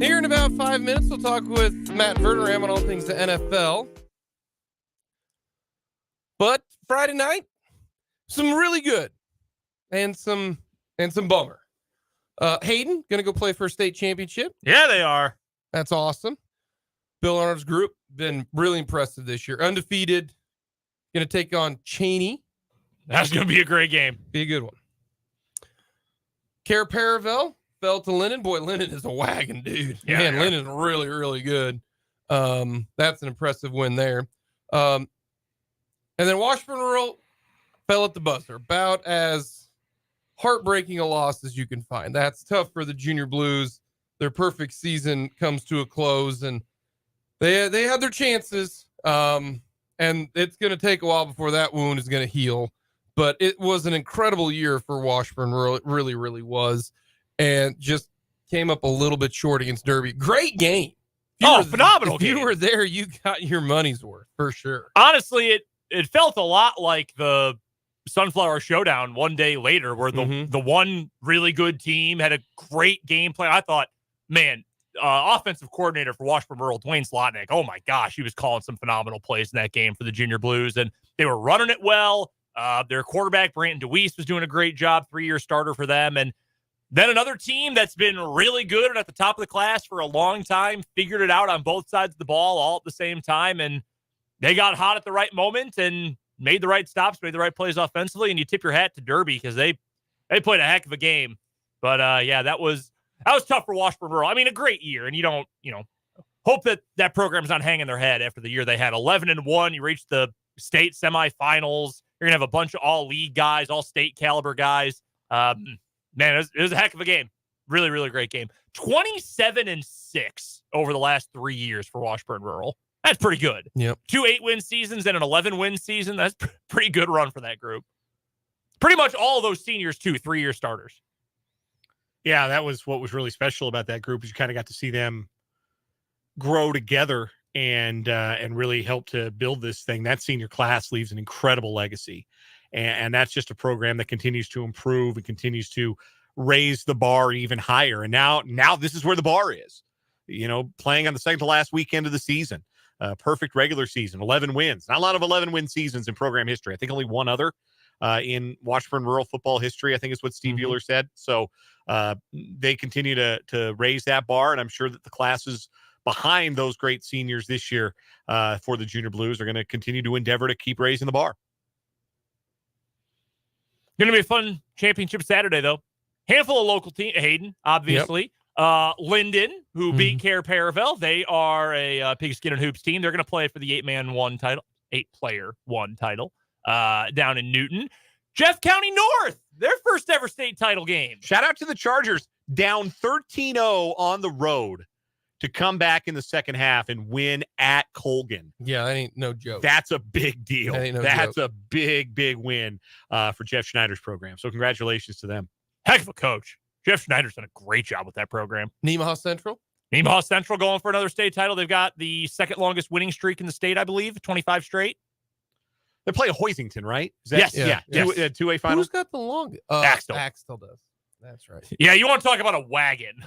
[SPEAKER 1] Here in about 5 minutes, we'll talk with Matt Verderame on all things the NFL. But Friday night, some really good and some bummer. Hayden gonna go play for a state championship.
[SPEAKER 2] Yeah, they are.
[SPEAKER 1] That's awesome. Bill Arnold's group been really impressive this year. Undefeated. Gonna take on Cheney.
[SPEAKER 2] That's going to be a great game.
[SPEAKER 1] Be a good one. Care Paravel fell to Lennon. Boy, Lennon is a wagon, dude.
[SPEAKER 2] Yeah,
[SPEAKER 1] Man, Lennon's really, really good. That's an impressive win there. And then Washburn Rural fell at the buzzer. About as heartbreaking a loss as you can find. That's tough for the Junior Blues. Their perfect season comes to a close, and they had their chances. And it's going to take a while before that wound is going to heal. But it was an incredible year for Washburn Rural. It really, really was. And just came up a little bit short against Derby. Great game.
[SPEAKER 2] Phenomenal game.
[SPEAKER 1] If you were there, you got your money's worth for sure.
[SPEAKER 2] Honestly, it felt a lot like the Sunflower Showdown one day later, where the one really good team had a great game plan. I thought, man, offensive coordinator for Washburn Rural, Dwayne Slotnick, oh my gosh, he was calling some phenomenal plays in that game for the Junior Blues, and they were running it well. Their quarterback, Brandon DeWeese, was doing a great job, 3-year starter for them. And then another team that's been really good and at the top of the class for a long time, figured it out on both sides of the ball all at the same time, and they got hot at the right moment and made the right stops, made the right plays offensively, and you tip your hat to Derby because they played a heck of a game. But, that was tough for Washburn Rural. I mean, a great year, and you don't, hope that program's not hanging their head after the year they had. 11-1, you reached the state semifinals. You're going to have a bunch of all-league guys, all-state caliber guys. Man, it was a heck of a game. Really, really great game. 27-6 over the last 3 years for Washburn Rural. That's pretty good.
[SPEAKER 1] Yep.
[SPEAKER 2] 2 8-win seasons and an 11-win season. That's pretty good run for that group. Pretty much all of those seniors, too, 3-year starters.
[SPEAKER 3] Yeah, that was what was really special about that group is you kind of got to see them grow together and really help to build this thing. That senior class leaves an incredible legacy. And that's just a program that continues to improve and continues to raise the bar even higher. And now this is where the bar is, playing on the second to last weekend of the season. Perfect regular season, 11 wins. Not a lot of 11-win seasons in program history. I think only one other in Washburn Rural football history, I think is what Steve Euler said. So they continue to raise that bar, and I'm sure that the classes behind those great seniors this year for the Junior Blues are going to continue to endeavor to keep raising the bar.
[SPEAKER 2] Going to be a fun championship Saturday, though. Handful of local team, Hayden, obviously. Yep. Linden, who beat Care Paravel. They are a Pigskin and Hoops team. They're going to play for the 8-player one title down in Newton. Jeff County North, their first ever state title game.
[SPEAKER 3] Shout out to the Chargers, down 13-0 on the road to come back in the second half and win at Colgan.
[SPEAKER 1] Yeah, that ain't no joke.
[SPEAKER 3] That's a big deal. That's
[SPEAKER 1] joke.
[SPEAKER 3] A big, big win for Jeff Schneider's program. So congratulations to them.
[SPEAKER 2] Heck of a coach. Jeff Schneider's done a great job with that program.
[SPEAKER 1] Nemaha Central
[SPEAKER 2] going for another state title. They've got the second longest winning streak in the state, I believe, 25 straight.
[SPEAKER 3] They play Hoisington, right?
[SPEAKER 2] Yes.
[SPEAKER 3] Yeah.
[SPEAKER 2] Yes.
[SPEAKER 3] Two-way final.
[SPEAKER 1] Who's got the longest? Axtell does. That's right.
[SPEAKER 2] Yeah, you want to talk about a wagon.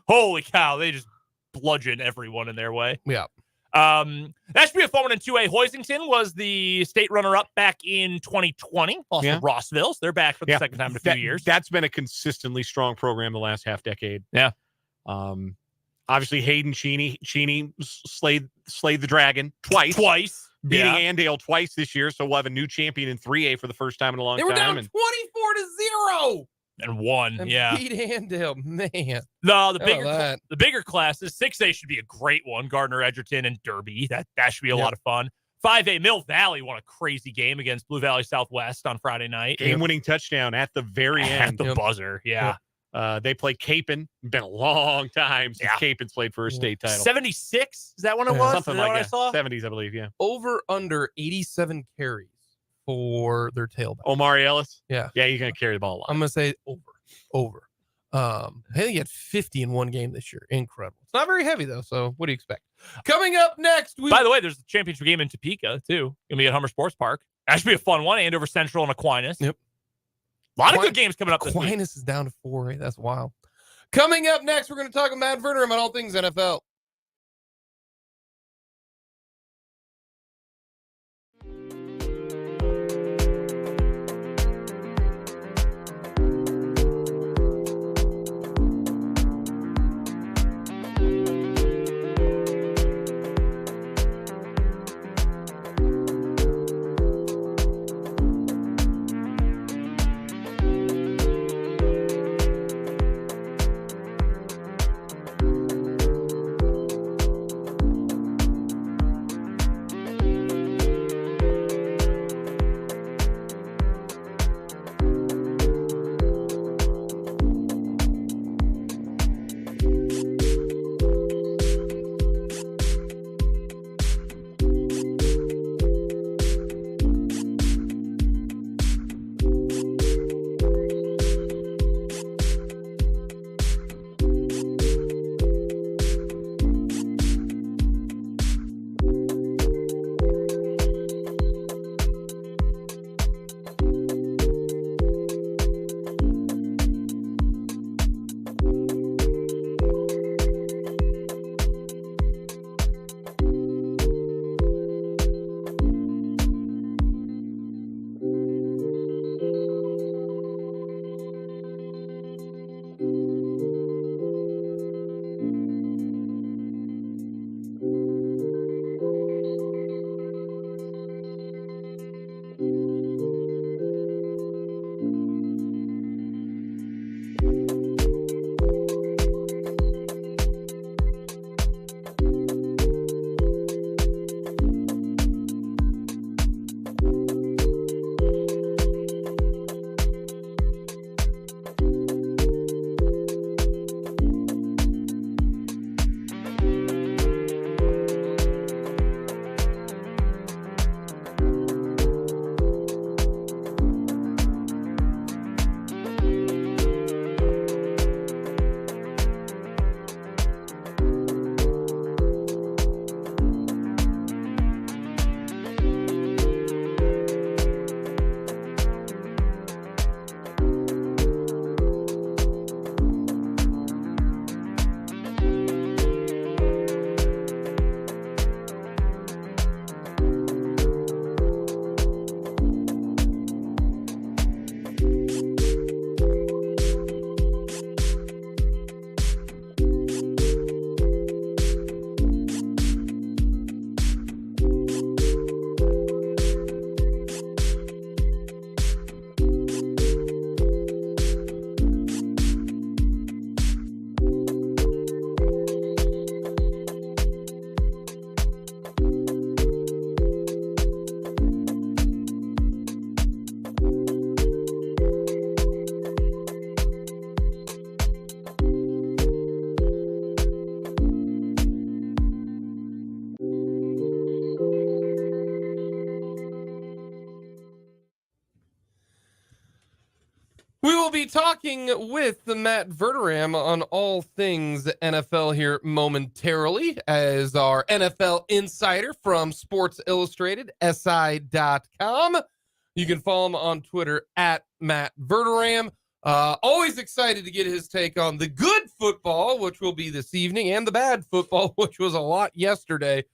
[SPEAKER 2] Holy cow. They just bludgeon everyone in their way.
[SPEAKER 1] Yeah.
[SPEAKER 2] That should be a fun one in 2A. Hoisington was the state runner-up back in 2020. Also, Rossville. So they're back for the second time in a few years.
[SPEAKER 3] That's been a consistently strong program the last half decade.
[SPEAKER 2] Yeah.
[SPEAKER 3] Obviously, Hayden Cheney slayed the dragon twice. Beating Andale twice this year. So we'll have a new champion in 3A for the first time in a long time.
[SPEAKER 1] They were down 24-0.
[SPEAKER 2] And won,
[SPEAKER 1] and
[SPEAKER 2] yeah.
[SPEAKER 1] Beat Andale, man.
[SPEAKER 2] No, the bigger classes, 6A should be a great one. Gardner, Edgerton, and Derby. That should be a lot of fun. 5A, Mill Valley won a crazy game against Blue Valley Southwest on Friday night.
[SPEAKER 3] Game-winning touchdown at the very end.
[SPEAKER 2] At the buzzer, yeah.
[SPEAKER 3] They play Capon. Been a long time since Capon's played for a state title.
[SPEAKER 2] 76? Is that when it was?
[SPEAKER 3] Something like that.
[SPEAKER 2] I saw?
[SPEAKER 3] 70s, I believe, yeah.
[SPEAKER 1] Over under 87 carries for their tailback.
[SPEAKER 3] Omari Ellis?
[SPEAKER 1] Yeah.
[SPEAKER 3] Yeah, he's going to carry the ball a lot.
[SPEAKER 1] I'm going to say over. I think he had 50 in one game this year. Incredible. It's not very heavy, though, so what do you expect? Coming up next.
[SPEAKER 2] By the way, there's a championship game in Topeka, too. Going to be at Hummer Sports Park. That should be a fun one. Andover Central and Aquinas.
[SPEAKER 1] Yep.
[SPEAKER 2] A lot of good games coming up this week.
[SPEAKER 1] Aquinas is down to 4A. That's wild. Coming up next, we're going to talk about Verderame on all things NFL. talking with the Matt Verderame on all things NFL here momentarily as our NFL insider from Sports Illustrated, SI.com. You can follow him on Twitter at Matt Verderame. Always excited to get his take on the good football, which will be this evening, and the bad football, which was a lot yesterday.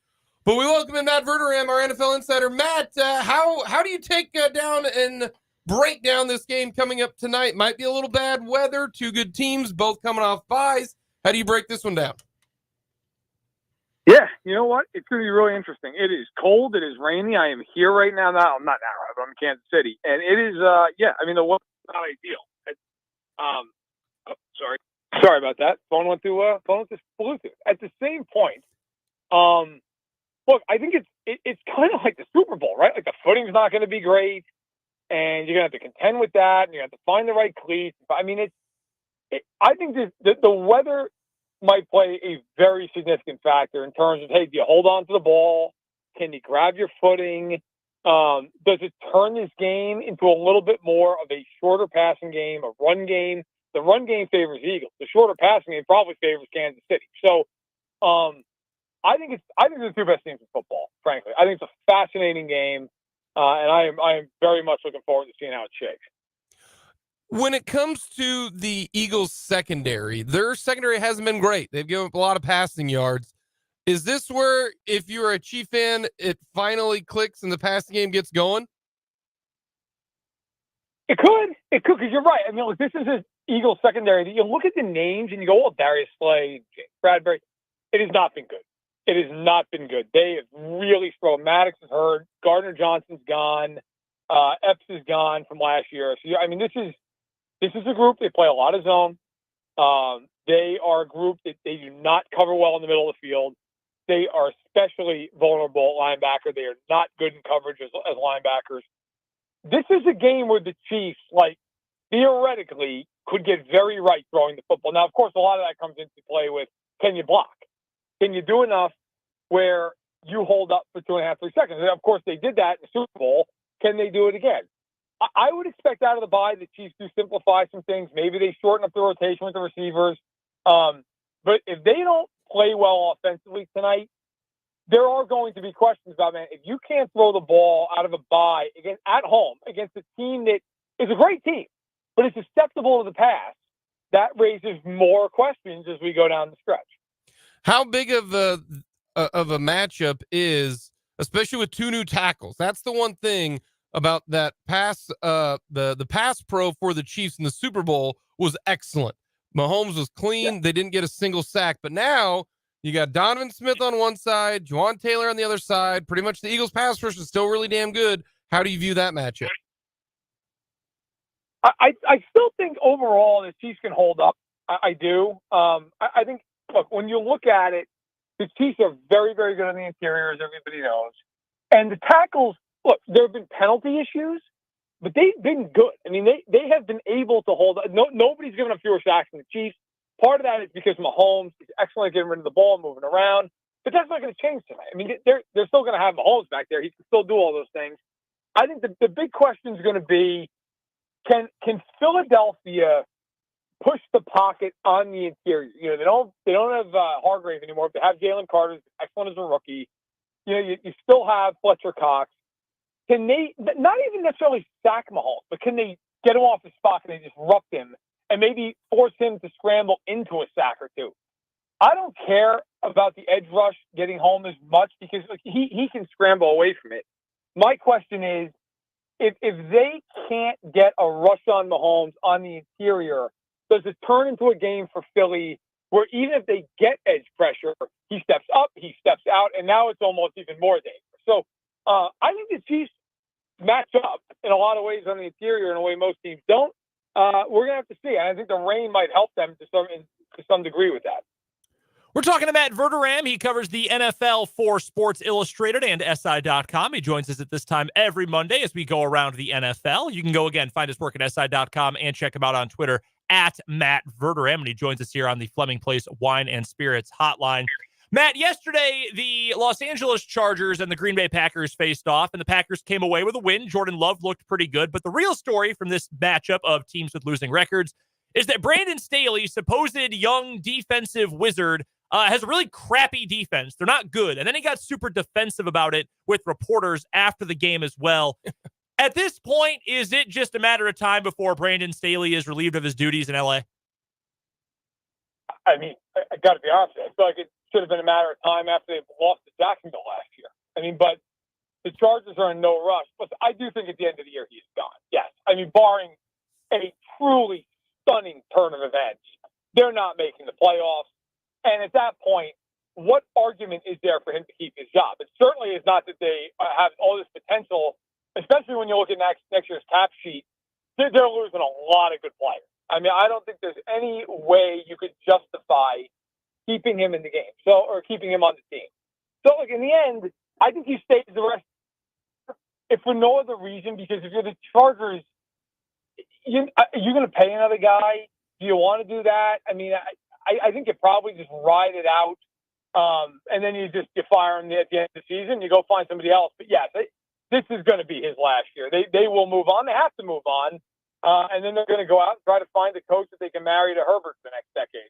[SPEAKER 1] But we welcome in Matt Verderame, our NFL insider. Matt, how do you take down and break down this game coming up tonight? Might be a little bad weather, two good teams, both coming off byes. How do you break this one down?
[SPEAKER 4] Yeah, you know what? It's going to be really interesting. It is cold. It is rainy. I am here right now. Now I'm not now. I'm in Kansas City, and it is. The weather's not ideal. Sorry about that. Phone went to Bluetooth. At the same point, look, I think it's kind of like the Super Bowl, right? Like the footing's not going to be great, and you're going to have to contend with that, and you have to find the right cleats. I mean, I think the weather might play a very significant factor in terms of, hey, do you hold on to the ball? Can you grab your footing? Does it turn this game into a little bit more of a shorter passing game, a run game? The run game favors the Eagles. The shorter passing game probably favors Kansas City. So, I think they're the two best teams in football. Frankly, I think it's a fascinating game, and I am very much looking forward to seeing how it shakes.
[SPEAKER 1] When it comes to the Eagles secondary, their secondary hasn't been great. They've given up a lot of passing yards. Is this where, if you're a Chief fan, it finally clicks and the passing game gets going?
[SPEAKER 4] It could, because you're right. I mean, look, this is an Eagles secondary that you look at the names and you go, well, Darius Slay, James Bradbury. It has not been good. It has not been good. They have really struggled. Maddox is hurt. Gardner Johnson's gone. Epps is gone from last year. So, I mean, this is a group. They play a lot of zone. They are a group that they do not cover well in the middle of the field. They are especially vulnerable at linebacker. They are not good in coverage as linebackers. This is a game where the Chiefs, theoretically, could get very right throwing the football. Now, of course, a lot of that comes into play with, can you block? Can you do enough where you hold up for 2.5, 3 seconds? And, of course, they did that in the Super Bowl. Can they do it again? I would expect out of the bye the Chiefs do simplify some things. Maybe they shorten up the rotation with the receivers. But if they don't play well offensively tonight, there are going to be questions about, man, if you can't throw the ball out of a bye at home against a team that is a great team, but it's susceptible to the pass, that raises more questions as we go down the stretch.
[SPEAKER 1] How big of a matchup is, especially with two new tackles? That's the one thing about that pass. The pass pro for the Chiefs in the Super Bowl was excellent. Mahomes was clean. Yeah. They didn't get a single sack, but now you got Donovan Smith on one side, Juwan Taylor on the other side. Pretty much the Eagles pass rush is still really damn good. How do you view that matchup?
[SPEAKER 4] I still think overall the Chiefs can hold up. I do. I think, look, when you look at it, the Chiefs are very, very good on the interior, as everybody knows. And the tackles, look, there have been penalty issues, but they've been good. I mean, they have been able to hold up. Nobody's given up fewer sacks than the Chiefs. Part of that is because Mahomes is excellent at getting rid of the ball, moving around. But that's not going to change tonight. I mean, they're still going to have Mahomes back there. He can still do all those things. I think the big question is going to be, can Philadelphia push the pocket on the interior? You know, they don't have Hargrave anymore. They have Jalen Carter, who's excellent as a rookie. You know, you still have Fletcher Cox. Can they not even necessarily sack Mahomes, but can they get him off his spot and they disrupt him and maybe force him to scramble into a sack or two? I don't care about the edge rush getting home as much because he can scramble away from it. My question is, if they can't get a rush on Mahomes on the interior, does it turn into a game for Philly where even if they get edge pressure, he steps up, he steps out, and now it's almost even more dangerous? So I think the Chiefs match up in a lot of ways on the interior in a way most teams don't. We're going to have to see. And I think the rain might help them to some degree with that.
[SPEAKER 2] We're talking to Matt Verderame. He covers the NFL for Sports Illustrated and SI.com. He joins us at this time every Monday as we go around the NFL. You can go again, find his work at SI.com and check him out on Twitter at Matt Verderame. And he joins us here on the Fleming Place Wine and Spirits Hotline. Matt, yesterday, the Los Angeles Chargers and the Green Bay Packers faced off, and the Packers came away with a win. Jordan Love looked pretty good, but the real story from this matchup of teams with losing records is that Brandon Staley, supposed young defensive wizard, has a really crappy defense. They're not good. And then he got super defensive about it with reporters after the game as well. At this point, is it just a matter of time before Brandon Staley is relieved of his duties in LA?
[SPEAKER 4] I mean, I got to be honest with you. I feel like it should have been a matter of time after they lost to Jacksonville last year. I mean, but the Chargers are in no rush. But I do think at the end of the year he's gone. Yes. I mean, barring a truly stunning turn of events, they're not making the playoffs. And at that point, what argument is there for him to keep his job? It certainly is not that they have all this potential, especially when you look at next year's cap sheet. They're losing a lot of good players. I mean, I don't think there's any way you could justify keeping him in the game, or keeping him on the team. So, look, in the end, I think he stays the rest. If for no other reason, because if you're the Chargers, you're going to pay another guy. Do you want to do that? I mean, I think you probably just ride it out, and then you fire him at the end of the season. You go find somebody else. But yes, this is going to be his last year. They will move on. They have to move on. And then they're going to go out and try to find a coach that they can marry to Herbert for the next decade.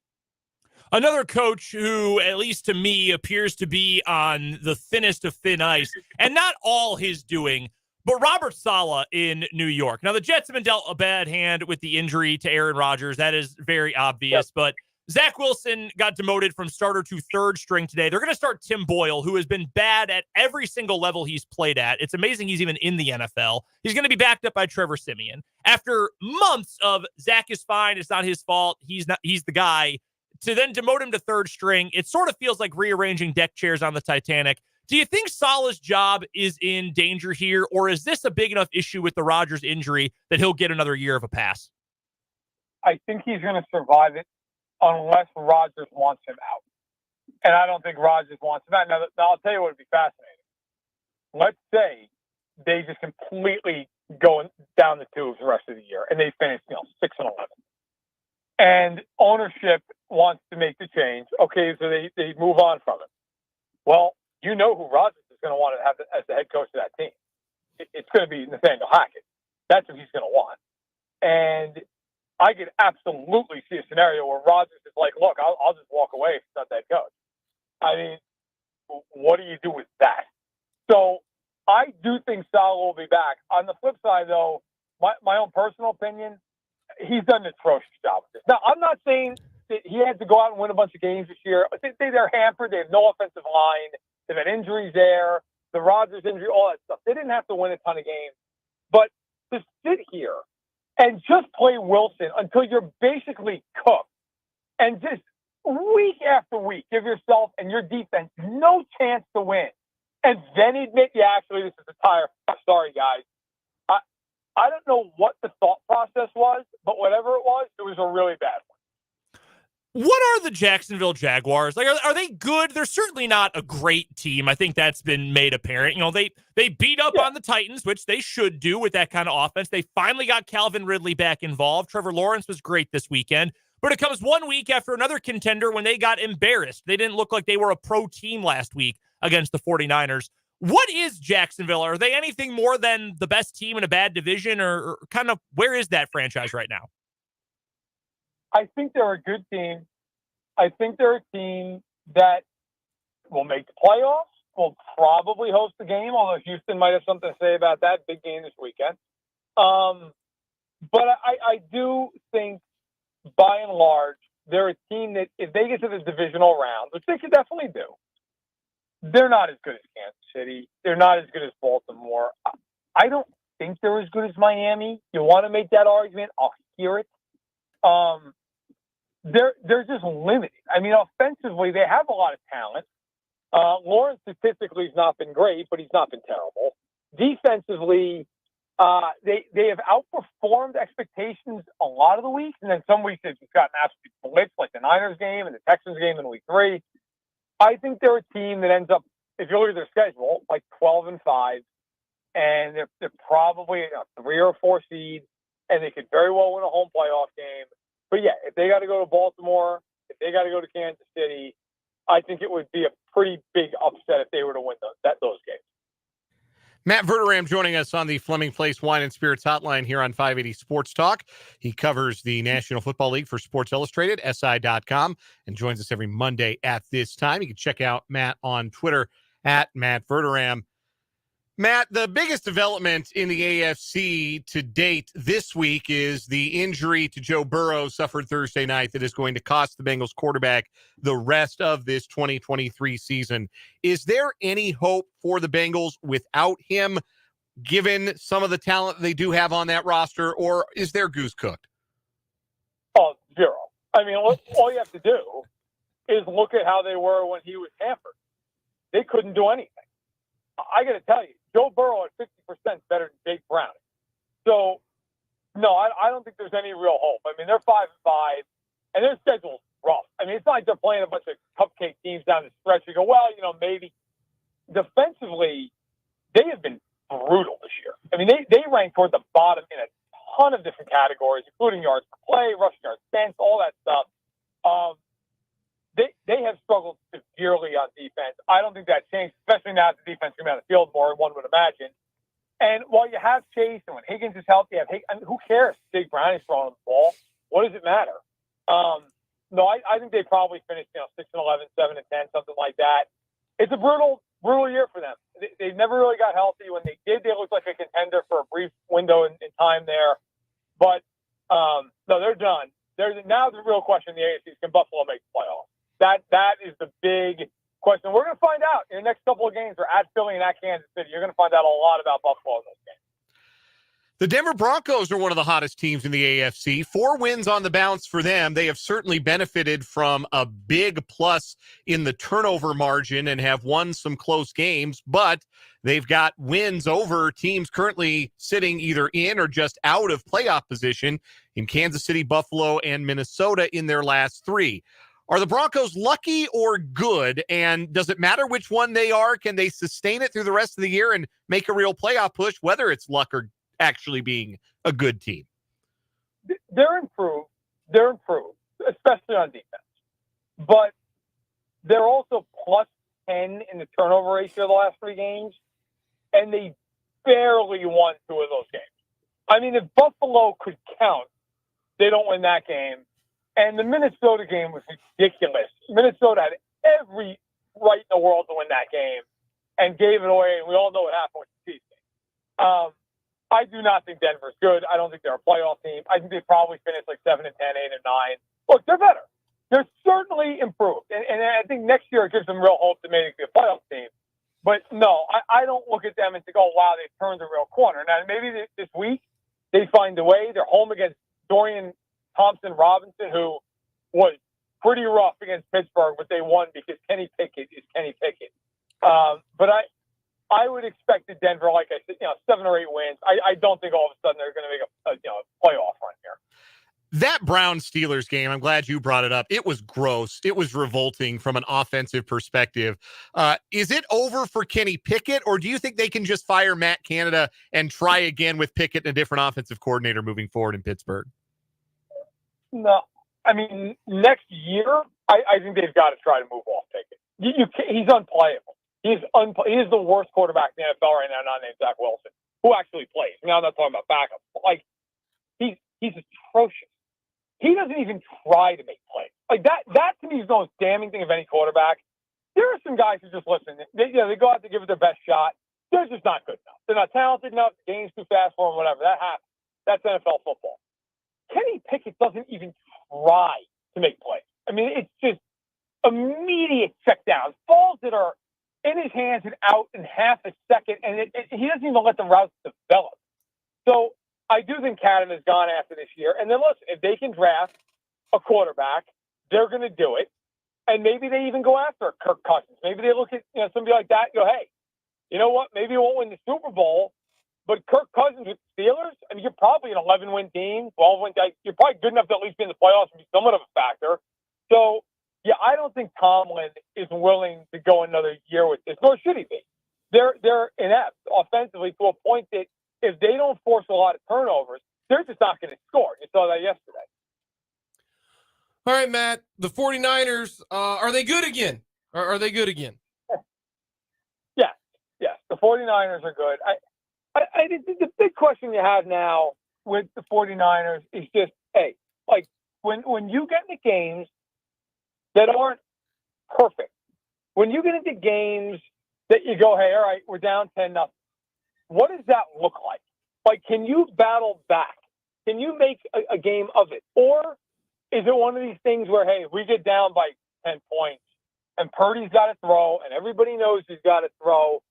[SPEAKER 2] Another coach who, at least to me, appears to be on the thinnest of thin ice, and not all his doing, but Robert Saleh in New York. Now, the Jets have been dealt a bad hand with the injury to Aaron Rodgers. That is very obvious,
[SPEAKER 4] Yep.
[SPEAKER 2] But Zach Wilson got demoted from starter to third string today. They're going to start Tim Boyle, who has been bad at every single level he's played at. It's amazing he's even in the NFL. He's going to be backed up by Trevor Siemian. After months of Zach is fine, it's not his fault, he's the guy, to then demote him to third string, it sort of feels like rearranging deck chairs on the Titanic. Do you think Saleh's job is in danger here, or is this a big enough issue with the Rodgers injury that he'll get another year of a pass?
[SPEAKER 4] I think he's going to survive it unless Rodgers wants him out. And I don't think Rodgers wants him out. Now I'll tell you what would be fascinating. Let's say they just completely go down the tubes the rest of the year, and they finish, 6-11. And ownership wants to make the change. Okay, so they move on from it. Well, you know who Rodgers is going to want to have as the head coach of that team. It's going to be Nathaniel Hackett. That's what he's going to want. And I could absolutely see a scenario where Rodgers is like, look, I'll just walk away if it's not that coach. I mean, what do you do with that? So I do think Saleh will be back. On the flip side, though, my own personal opinion, he's done an atrocious job with this. Now, I'm not saying that he had to go out and win a bunch of games this year. They're hampered. They have no offensive line. They've had injuries there, the Rodgers injury, all that stuff. They didn't have to win a ton of games. But to sit here and just play Wilson until you're basically cooked and just week after week give yourself and your defense no chance to win, and then admit, yeah, actually, this is a tire. Sorry, guys. I don't know what the thought process was, but whatever it was a really bad one.
[SPEAKER 2] What are the Jacksonville Jaguars? Like, are they good? They're certainly not a great team. I think that's been made apparent. They beat up on the Titans, which they should do with that kind of offense. They finally got Calvin Ridley back involved. Trevor Lawrence was great this weekend. But it comes 1 week after another contender when they got embarrassed. They didn't look like they were a pro team last week against the 49ers. What is Jacksonville? Are they anything more than the best team in a bad division, or kind of where is that franchise right now?
[SPEAKER 4] I think they're a good team. I think they're a team that will make the playoffs, will probably host the game, although Houston might have something to say about that big game this weekend. But I do think, by and large, they're a team that if they get to the divisional round, which they could definitely do, they're not as good as Kansas City. They're not as good as Baltimore. I don't think they're as good as Miami. You want to make that argument? I'll hear it. They're just limited. I mean, offensively, they have a lot of talent. Lawrence statistically has not been great, but he's not been terrible. Defensively, they have outperformed expectations a lot of the weeks, and then some weeks they've just gotten absolutely blitzed, like the Niners game and the Texans game in week 3. I think they're a team that ends up, if you look at their schedule, like 12-5, and they're probably a 3 or 4 seed, and they could very well win a home playoff game. But yeah, if they got to go to Baltimore, if they got to go to Kansas City, I think it would be a pretty big upset if they were to win those games.
[SPEAKER 3] Matt Verderame joining us on the Fleming Place Wine and Spirits Hotline here on 580 Sports Talk. He covers the National Football League for Sports Illustrated, SI.com, and joins us every Monday at this time. You can check out Matt on Twitter at Matt Verderame. Matt, the biggest development in the AFC to date this week is the injury to Joe Burrow suffered Thursday night that is going to cost the Bengals quarterback the rest of this 2023 season. Is there any hope for the Bengals without him, given some of the talent they do have on that roster, or is their goose cooked?
[SPEAKER 4] Oh, zero. I mean, all you have to do is look at how they were when he was hampered. They couldn't do anything. I got to tell you, Joe Burrow at 50% better than Jake Browning. So, no, I don't think there's any real hope. I mean, they're 5-5, and their schedule's rough. I mean, it's not like they're playing a bunch of cupcake teams down the stretch. You go, well, maybe. Defensively, they have been brutal this year. I mean, they rank toward the bottom in a ton of different categories, including yards per play, rushing yards spent, all that stuff. They have struggled severely on defense. I don't think that changed, especially now that the defense coming out of the field more, one would imagine. And while you have Chase and when Higgins is healthy, who cares? Jake Brown is throwing the ball. What does it matter? No, I think they probably finished 6-11, 7-10, something like that. It's a brutal year for them. They never really got healthy. When they did, they looked like a contender for a brief window in time there. But no, they're done. Now the real question in the AFC is, can Buffalo make the playoffs? That is the big question. We're going to find out in the next couple of games. We're at Philly and at Kansas City. You're going to find out a lot about Buffalo in those games.
[SPEAKER 3] The Denver Broncos are one of the hottest teams in the AFC. 4 wins on the bounce for them. They have certainly benefited from a big plus in the turnover margin and have won some close games, but they've got wins over teams currently sitting either in or just out of playoff position in Kansas City, Buffalo, and Minnesota in their last 3. Are the Broncos lucky or good? And does it matter which one they are? Can they sustain it through the rest of the year and make a real playoff push, whether it's luck or actually being a good team?
[SPEAKER 4] They're improved. They're improved, especially on defense. But they're also plus 10 in the turnover ratio the last 3 games, and they barely won 2 of those games. I mean, if Buffalo could count, they don't win that game. And the Minnesota game was ridiculous. Minnesota had every right in the world to win that game and gave it away, and we all know what happened with the Chiefs game. I do not think Denver's good. I don't think they're a playoff team. I think they probably finished like 7-10, 8-9. Look, they're better. They're certainly improved. And I think next year it gives them real hope to maybe be a playoff team. But no, I don't look at them and think, oh, wow, they've turned a real corner. Now, maybe this week they find a way. They're home against Dorian Thompson-Robinson, who was pretty rough against Pittsburgh, but they won because Kenny Pickett is Kenny Pickett. But I would expect the Denver, like I said, 7 or 8 wins. I don't think all of a sudden they're going to make a playoff run here.
[SPEAKER 3] That Browns-Steelers game, I'm glad you brought it up. It was gross. It was revolting from an offensive perspective. Is it over for Kenny Pickett, or do you think they can just fire Matt Canada and try again with Pickett and a different offensive coordinator moving forward in Pittsburgh?
[SPEAKER 4] No. I mean, next year, I think they've got to try to move off Pickett. He's unplayable. He is the worst quarterback in the NFL right now, not named Zach Wilson, who actually plays. Now I'm not talking about backups. But he's atrocious. He doesn't even try to make plays. That to me is the most damning thing of any quarterback. There are some guys who just listen. They go out to give it their best shot. They're just not good enough. They're not talented enough. The game's too fast for them, whatever. That happens. That's NFL football. Kenny Pickett doesn't even try to make plays. I mean, it's just immediate checkdowns, balls that are in his hands and out in half a second, and he doesn't even let the routes develop. So I do think Cadden has gone after this year. And then listen, if they can draft a quarterback, they're going to do it. And maybe they even go after Kirk Cousins. Maybe they look at somebody like that and go, hey, you know what? Maybe you won't win the Super Bowl, but Kirk Cousins with the Steelers, I mean, you're probably an 11-win team, 12-win team. You're probably good enough to at least be in the playoffs and be somewhat of a factor. So, yeah, I don't think Tomlin is willing to go another year with this, nor should he be. They're inept offensively to a point that if they don't force a lot of turnovers, they're just not going to score. You saw that yesterday.
[SPEAKER 1] All right, Matt, the 49ers, are they good again? Are they good again?
[SPEAKER 4] Yes, the 49ers are good. I think the big question you have now with the 49ers is just, hey, like when you get into games that aren't perfect, when you get into games that you go, hey, all right, we're down 10-0. What does that look like? Like, can you battle back? Can you make a game of it? Or is it one of these things where, hey, we get down by 10 points and Purdy's got to throw and everybody knows he's got to throw,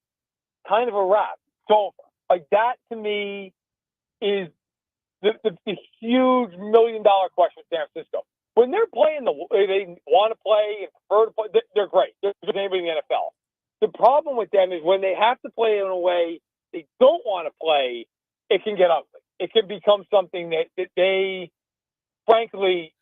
[SPEAKER 4] kind of a wrap. So, like, that to me is the huge $1 million question with San Francisco. When they're playing the way they want to play and prefer to play, they're great. They're good anybody in the NFL. The problem with them is when they have to play in a way they don't want to play, it can get ugly. It can become something that they, frankly,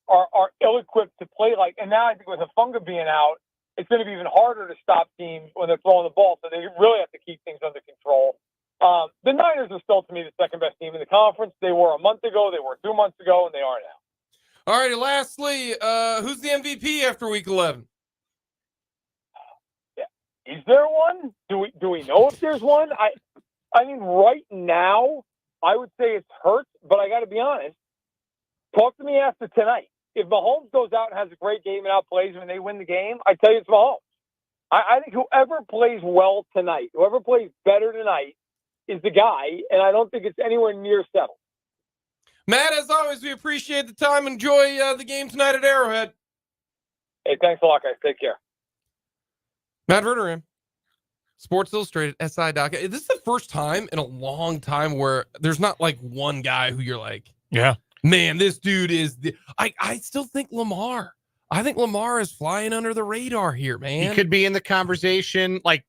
[SPEAKER 4] are ill-equipped to play like. And now I think with Hufanga being out, it's going to be even harder to stop teams when they're throwing the ball. So they really have to keep things under control. The Niners are still, to me, the second best team in the conference. They were a month ago, they were 2 months ago, and they are now.
[SPEAKER 1] All righty. Lastly, who's the MVP after Week 11?
[SPEAKER 4] Yeah. Is there one? Do we know if there's one? I mean, right now, I would say it's Hurts, but I got to be honest. Talk to me after tonight. If Mahomes goes out and has a great game and outplays them and they win the game, I tell you it's Mahomes. I think whoever plays well tonight, whoever plays better tonight, is the guy, and I don't think it's anywhere near settled.
[SPEAKER 1] Matt, as always, we appreciate the time. Enjoy the game tonight at Arrowhead.
[SPEAKER 4] Hey, thanks a lot, guys. Take care.
[SPEAKER 1] Matt Verderame, Sports Illustrated, SI.com. This is the first time in a long time where there's not like one guy who you're like,
[SPEAKER 2] yeah,
[SPEAKER 1] man, this dude is I still think Lamar. I think Lamar is flying under the radar here, man.
[SPEAKER 3] He could be in the conversation. Like,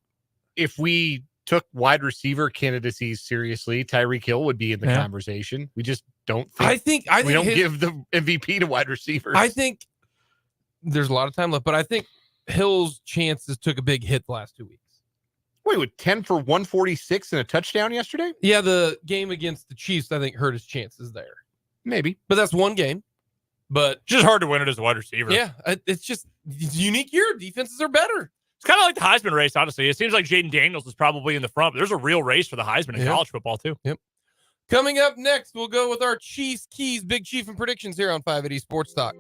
[SPEAKER 3] if we took wide receiver candidacies seriously, Tyreek Hill would be in the conversation. We just don't think. I think we don't give the MVP to wide receivers.
[SPEAKER 1] I think there's a lot of time left, but I think Hill's chances took a big hit the last 2 weeks.
[SPEAKER 3] Wait, with 10 for 146 and a touchdown yesterday?
[SPEAKER 1] Yeah, the game against the Chiefs, I think, hurt his chances there.
[SPEAKER 3] Maybe.
[SPEAKER 1] But that's one game. But
[SPEAKER 2] just hard to win it as a wide receiver.
[SPEAKER 1] Yeah, it's a unique year. Defenses are better.
[SPEAKER 2] It's kind of like the Heisman race, honestly. It seems like Jaden Daniels is probably in the front, but there's a real race for the Heisman in college football, too.
[SPEAKER 1] Yep. Coming up next, we'll go with our Chiefs Keys, Big Chief and predictions here on 580 Sports Talk.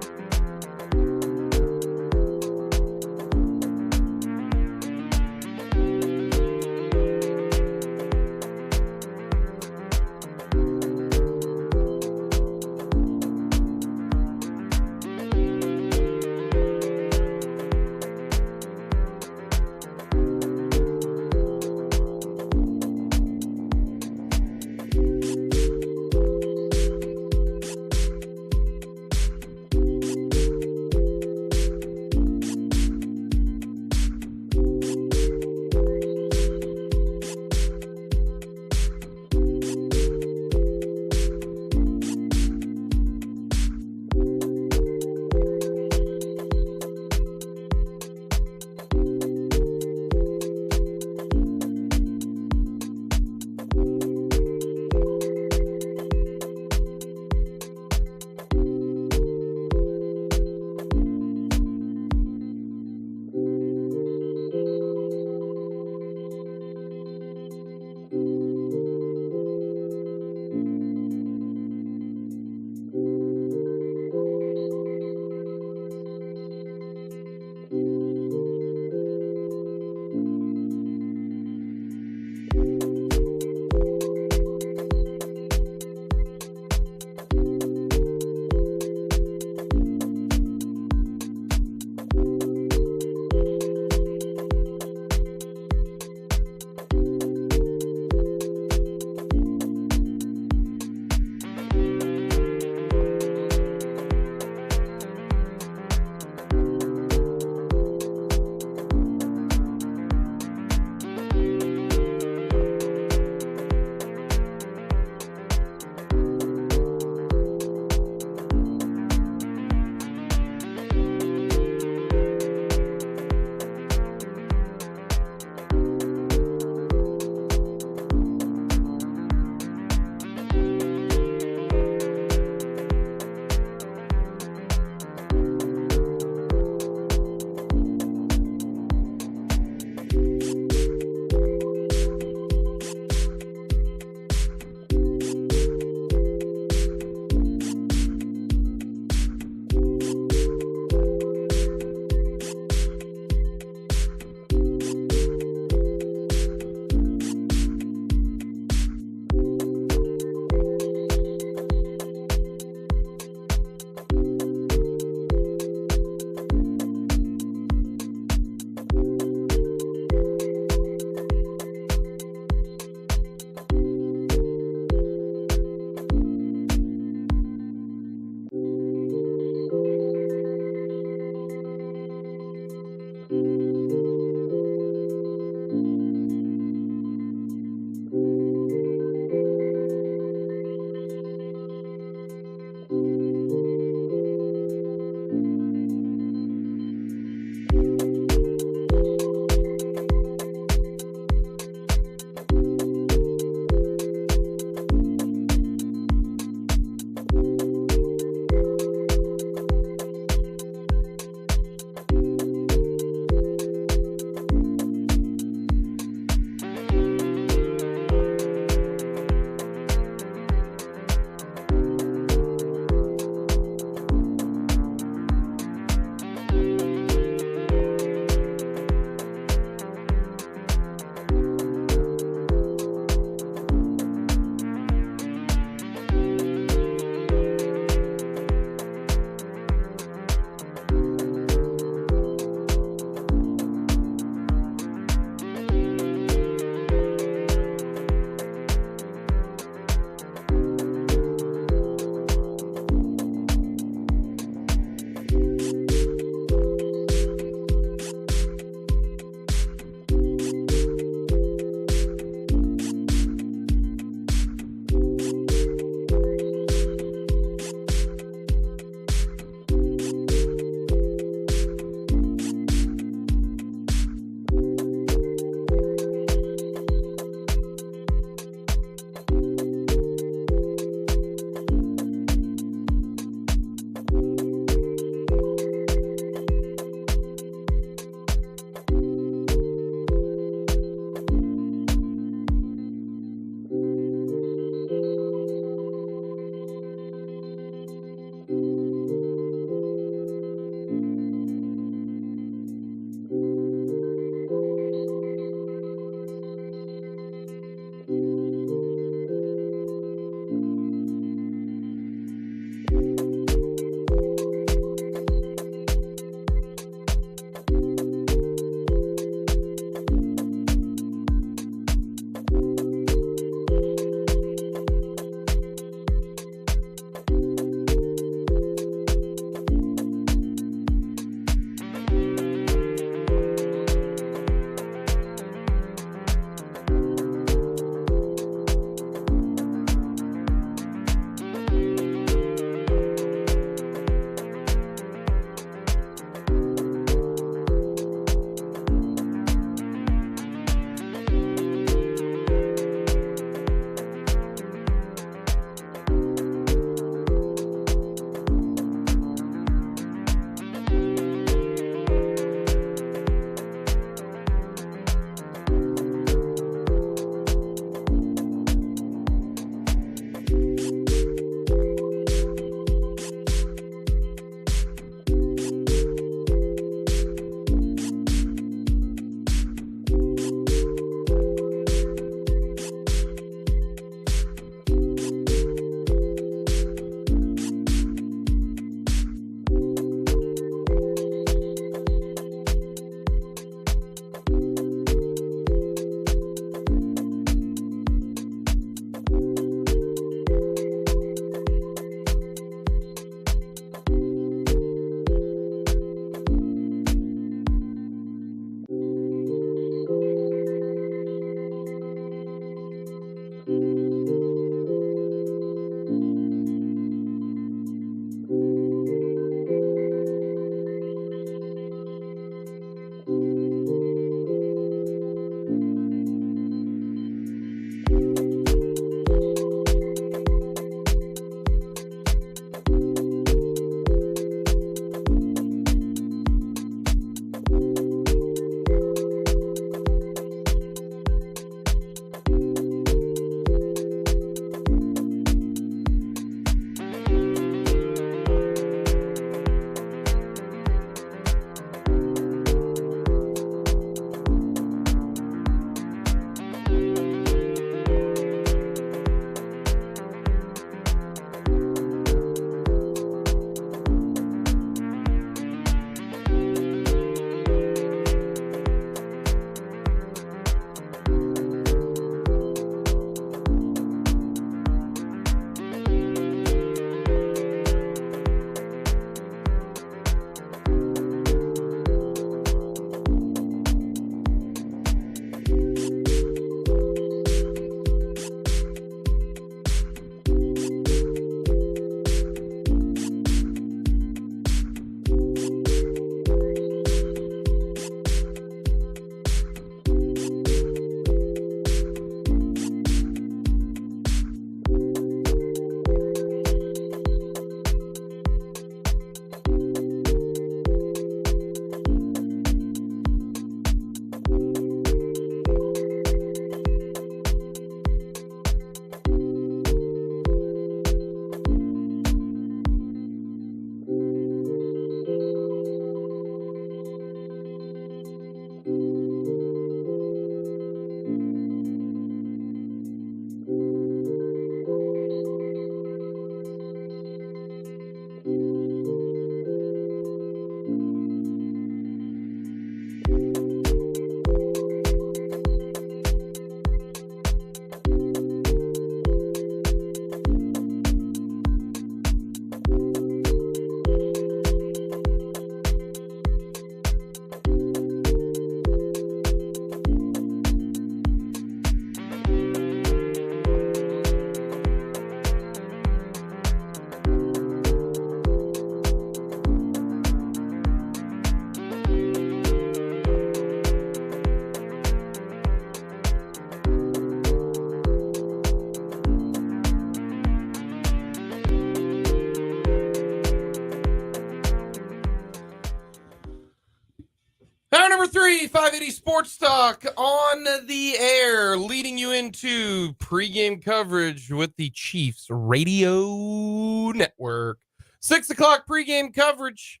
[SPEAKER 1] Hour number 3, 580 Sports Talk on the air, leading you into pregame coverage with the Chiefs Radio Network. 6 o'clock pregame coverage,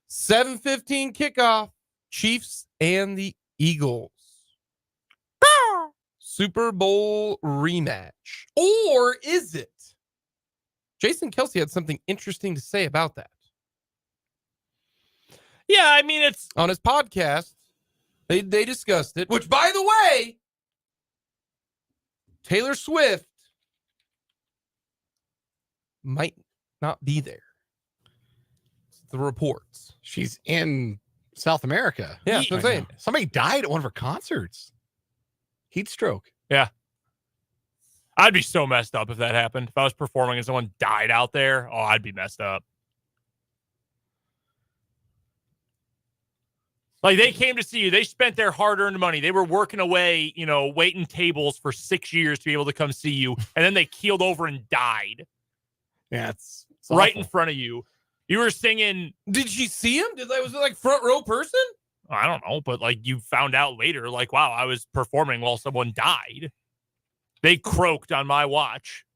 [SPEAKER 1] 7:15 kickoff, Chiefs and the Eagles. Super Bowl rematch. Or is it? Jason Kelsey had something interesting to say about that.
[SPEAKER 2] Yeah, I mean, it's
[SPEAKER 1] On his podcast, they discussed it, which, by the way, Taylor Swift might not be there. It's the reports.
[SPEAKER 3] She's in South America.
[SPEAKER 1] Yeah, that's what I'm saying.
[SPEAKER 3] Somebody died at one of her concerts. Heat stroke.
[SPEAKER 2] I'd be so messed up if that happened. If I was performing and someone died out there, I'd be messed up. Like, they came to see you. They spent their hard-earned money. They were working away, waiting tables for 6 years to be able to come see you. And then they keeled over and died.
[SPEAKER 3] Yeah, it's
[SPEAKER 2] right
[SPEAKER 3] awful.
[SPEAKER 2] in front of you. You were singing.
[SPEAKER 1] Did she see him? Was it like front row person?
[SPEAKER 2] I don't know, but like you found out later, like, wow, I was performing while someone died. They croaked on my watch.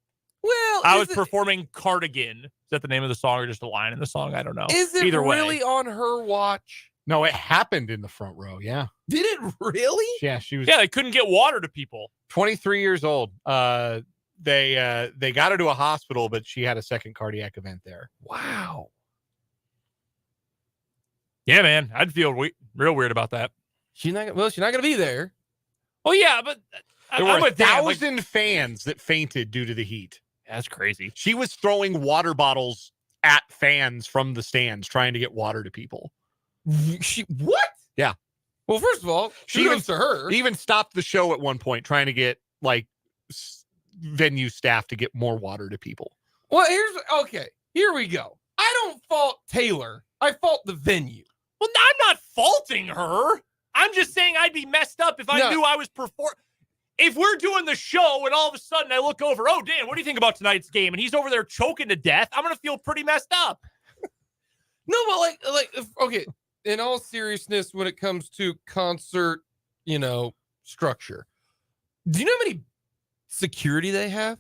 [SPEAKER 1] Well,
[SPEAKER 2] I was performing Cardigan. Is that the name of the song or just a line in the song? I don't know.
[SPEAKER 1] Is it
[SPEAKER 2] Either
[SPEAKER 1] really
[SPEAKER 2] way.
[SPEAKER 1] on her watch?
[SPEAKER 3] No, it happened in the front row. Yeah.
[SPEAKER 1] Did it really?
[SPEAKER 3] Yeah, she was
[SPEAKER 2] Yeah, they couldn't get water to people.
[SPEAKER 3] 23 years old. They got her to a hospital, but she had a second cardiac event there.
[SPEAKER 1] Wow.
[SPEAKER 2] Yeah, man. I'd feel real weird about that.
[SPEAKER 1] She's not going to be there.
[SPEAKER 2] Well, yeah, but
[SPEAKER 3] There
[SPEAKER 2] I'm
[SPEAKER 3] were
[SPEAKER 2] with Dan, like,
[SPEAKER 3] 1,000 fans that fainted due to the heat.
[SPEAKER 2] that's crazy.
[SPEAKER 3] She was throwing water bottles at fans from the stands trying to get water to people.
[SPEAKER 1] What?
[SPEAKER 3] Yeah.
[SPEAKER 1] Well, first of all,
[SPEAKER 3] She
[SPEAKER 1] kudos to her.
[SPEAKER 3] Even stopped the show at one point trying to get like venue staff to get more water to people.
[SPEAKER 1] Well, here we go. I don't fault Taylor. I fault the venue.
[SPEAKER 2] Well, I'm not faulting her. I'm just saying I'd be messed up if I knew I was performing. If we're doing the show and all of a sudden I look over, oh, Dan, what do you think about tonight's game? And he's over there choking to death. I'm going to feel pretty messed up.
[SPEAKER 1] No, but okay. In all seriousness, when it comes to concert, structure, do you know how many security they have?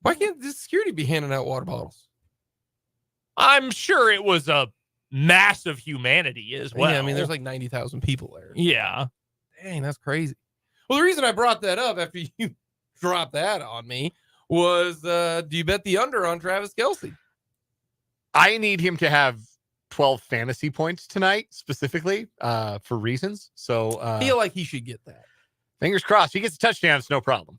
[SPEAKER 1] Why can't the security be handing out water bottles?
[SPEAKER 2] I'm sure it was a massive humanity as well.
[SPEAKER 1] Yeah, I mean, there's like 90,000 people there.
[SPEAKER 2] Yeah.
[SPEAKER 1] Dang, that's crazy. Well, the reason I brought that up after you dropped that on me was, do you bet the under on Travis Kelce?
[SPEAKER 3] I need him to have 12 fantasy points tonight, specifically, for reasons. So
[SPEAKER 1] I feel like he should get that.
[SPEAKER 3] Fingers crossed. He gets a touchdown. It's no problem.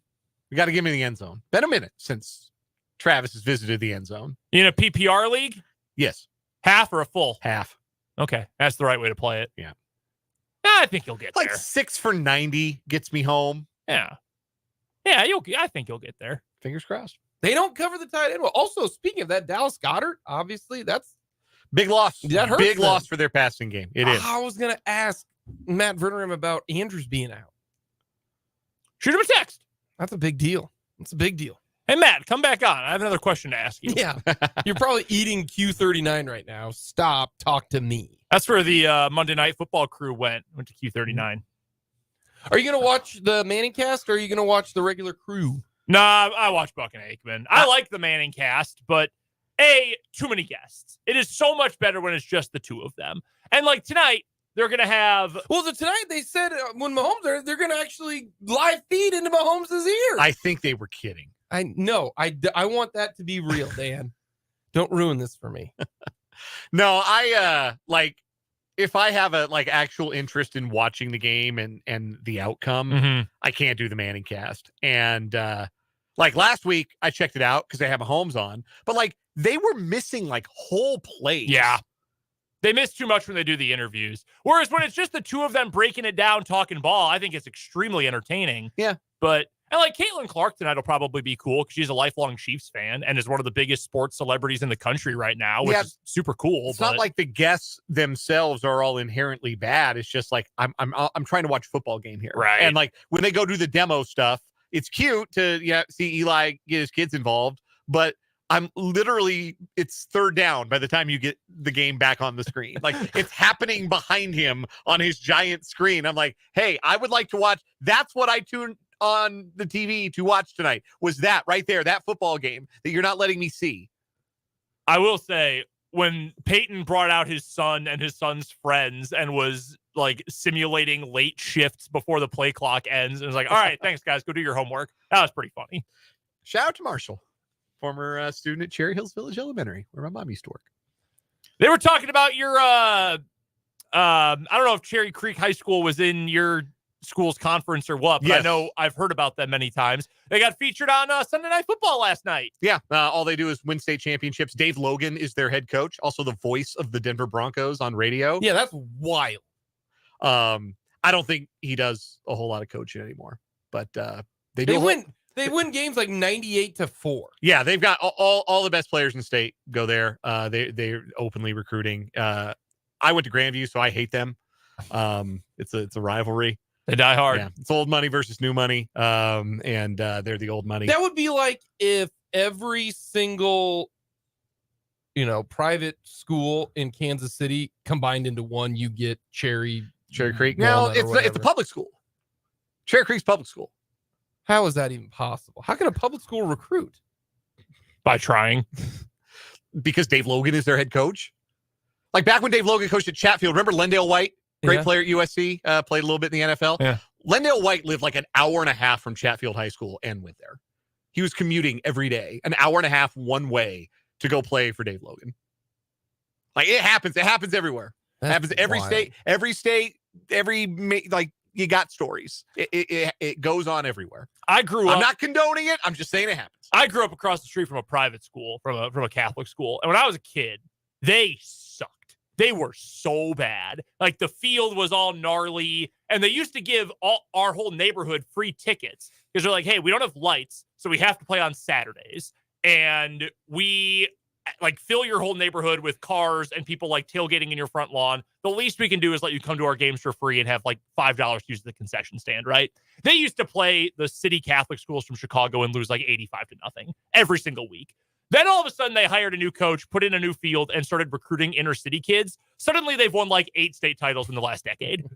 [SPEAKER 3] We got to get him in the end zone. Been a minute since Travis has visited the end zone.
[SPEAKER 2] You in a PPR league?
[SPEAKER 3] Yes.
[SPEAKER 2] Half or a full?
[SPEAKER 3] Half.
[SPEAKER 2] Okay. That's the right way to play it.
[SPEAKER 3] Yeah.
[SPEAKER 2] I think you'll get
[SPEAKER 3] Like
[SPEAKER 2] there.
[SPEAKER 3] 6 for 90 gets me home.
[SPEAKER 2] Yeah. Yeah, I think you'll get there.
[SPEAKER 3] Fingers crossed.
[SPEAKER 1] They don't cover the tight end. Well, also, speaking of that, Dallas Goedert, obviously, that's
[SPEAKER 3] Big loss.
[SPEAKER 1] That hurts
[SPEAKER 3] Big
[SPEAKER 1] them.
[SPEAKER 3] loss for their passing game. It is.
[SPEAKER 1] I was going to ask Matt Verderame about Andrews being out.
[SPEAKER 2] Shoot him a text.
[SPEAKER 1] That's a big deal. It's a big deal.
[SPEAKER 2] Hey, Matt, come back on. I have another question to ask you.
[SPEAKER 1] Yeah. You're probably eating Q39 right now. Stop. Talk to me.
[SPEAKER 2] That's where the Monday Night Football crew went to Q39.
[SPEAKER 1] Are you going to watch the Manning cast or are you going to watch the regular crew?
[SPEAKER 2] Nah, I watch Buck and Aikman. I like the Manning cast, but too many guests. It is so much better when it's just the two of them. And like tonight, they're going to have...
[SPEAKER 1] Well, tonight they said when Mahomes, they're going to actually live feed into Mahomes' ear.
[SPEAKER 3] I think they were kidding.
[SPEAKER 1] I know. I want that to be real, Dan. Don't ruin this for me.
[SPEAKER 3] No, I if I have a actual interest in watching the game and the outcome, I can't do the Manning cast. And last week I checked it out because they have Mahomes on, but they were missing whole plays.
[SPEAKER 2] Yeah. They miss too much when they do the interviews. Whereas when it's just the two of them breaking it down, talking ball, I think it's extremely entertaining.
[SPEAKER 3] Yeah.
[SPEAKER 2] But and Caitlin Clark tonight will probably be cool because she's a lifelong Chiefs fan and is one of the biggest sports celebrities in the country right now, which is super cool.
[SPEAKER 3] It's not like the guests themselves are all inherently bad. It's just I'm trying to watch a football game here.
[SPEAKER 2] Right.
[SPEAKER 3] And when they go do the demo stuff, it's cute to see Eli get his kids involved, but I'm literally, it's third down by the time you get the game back on the screen. Like, it's happening behind him on his giant screen. I'm like, hey, I would like to watch. That's what I tuned on the TV to watch tonight, was that right there, that football game that you're not letting me see.
[SPEAKER 2] I will say, when Peyton brought out his son and his son's friends and was like simulating late shifts before the play clock ends, and was like, all right, thanks guys, go do your homework. That was pretty funny.
[SPEAKER 3] Shout out to Marshall, former student at Cherry Hills Village Elementary, where my mom used to work.
[SPEAKER 2] They were talking about your, I don't know if Cherry Creek High School was in your school's conference or what, but
[SPEAKER 3] Yes.
[SPEAKER 2] I know I've heard about them many times. They got featured on Sunday Night Football last night.
[SPEAKER 3] Yeah, all they do is win state championships. Dave Logan is their head coach, also the voice of the Denver Broncos on radio.
[SPEAKER 1] Yeah, that's wild.
[SPEAKER 3] I don't think he does a whole lot of coaching anymore, but they do.
[SPEAKER 1] They win games like 98-4.
[SPEAKER 3] Yeah, they've got all the best players in the state go there. They're openly recruiting. I went to Grandview, so I hate them. It's a rivalry.
[SPEAKER 2] They die hard.
[SPEAKER 3] Yeah, it's old money versus new money. And they're the old money.
[SPEAKER 1] That would be like if every single, private school in Kansas City combined into one, you get Cherry
[SPEAKER 3] Creek. No,
[SPEAKER 1] Walnut or
[SPEAKER 3] it's a public school. Cherry Creek's public school.
[SPEAKER 1] How is that even possible? How can a public school recruit?
[SPEAKER 2] By trying.
[SPEAKER 3] Because Dave Logan is their head coach. Like back when Dave Logan coached at Chatfield, remember Lendale White? Great player at USC, played a little bit in the NFL.
[SPEAKER 2] Yeah.
[SPEAKER 3] Lendale White lived like an hour and a half from Chatfield High School and went there. He was commuting every day, an hour and a half one way to go play for Dave Logan. Like it happens. It happens everywhere. It happens every state, like you got stories. It goes on everywhere.
[SPEAKER 2] I'm
[SPEAKER 3] not condoning it. I'm just saying it happens.
[SPEAKER 2] I grew up across the street from a private school, from a Catholic school. And when I was a kid, they sucked. They were so bad. Like the field was all gnarly. And they used to give our whole neighborhood free tickets because they're like, hey, we don't have lights, so we have to play on Saturdays. And we like fill your whole neighborhood with cars and people like tailgating in your front lawn. The least we can do is let you come to our games for free and have like $5 to use the concession stand, right? They used to play the city Catholic schools from Chicago and lose like 85-0 every single week. Then all of a sudden they hired a new coach, put in a new field, and started recruiting inner city kids. Suddenly they've won like 8 state titles in the last decade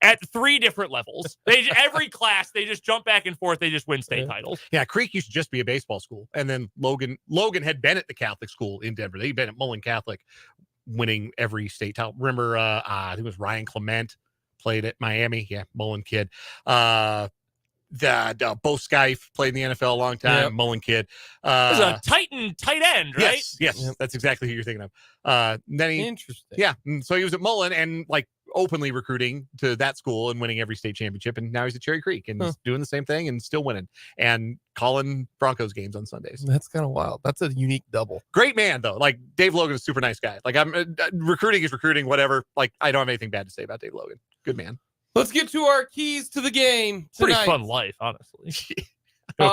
[SPEAKER 2] at 3 different levels. Every class, they just jump back and forth. They just win state titles.
[SPEAKER 3] Yeah, Creek used to just be a baseball school. And then Logan had been at the Catholic school in Denver. They'd been at Mullen Catholic, winning every state title. Remember, I think it was Ryan Clement played at Miami. Yeah, Mullen kid. Bo Skife played in the NFL a long time. Yep. Mullen kid.
[SPEAKER 2] He's a tight end, right?
[SPEAKER 3] Yes, yep. That's exactly who you're thinking of. Then
[SPEAKER 1] Interesting.
[SPEAKER 3] Yeah, so he was at Mullen and like openly recruiting to that school and winning every state championship. And now he's at Cherry Creek and he's doing the same thing and still winning and calling Broncos games on Sundays.
[SPEAKER 1] That's kind of wild. That's a unique double.
[SPEAKER 3] Great man, though. Like Dave Logan is a super nice guy. Like recruiting is recruiting, whatever. Like I don't have anything bad to say about Dave Logan. Good man.
[SPEAKER 1] Let's get to our keys to the game tonight.
[SPEAKER 2] Pretty fun life, honestly.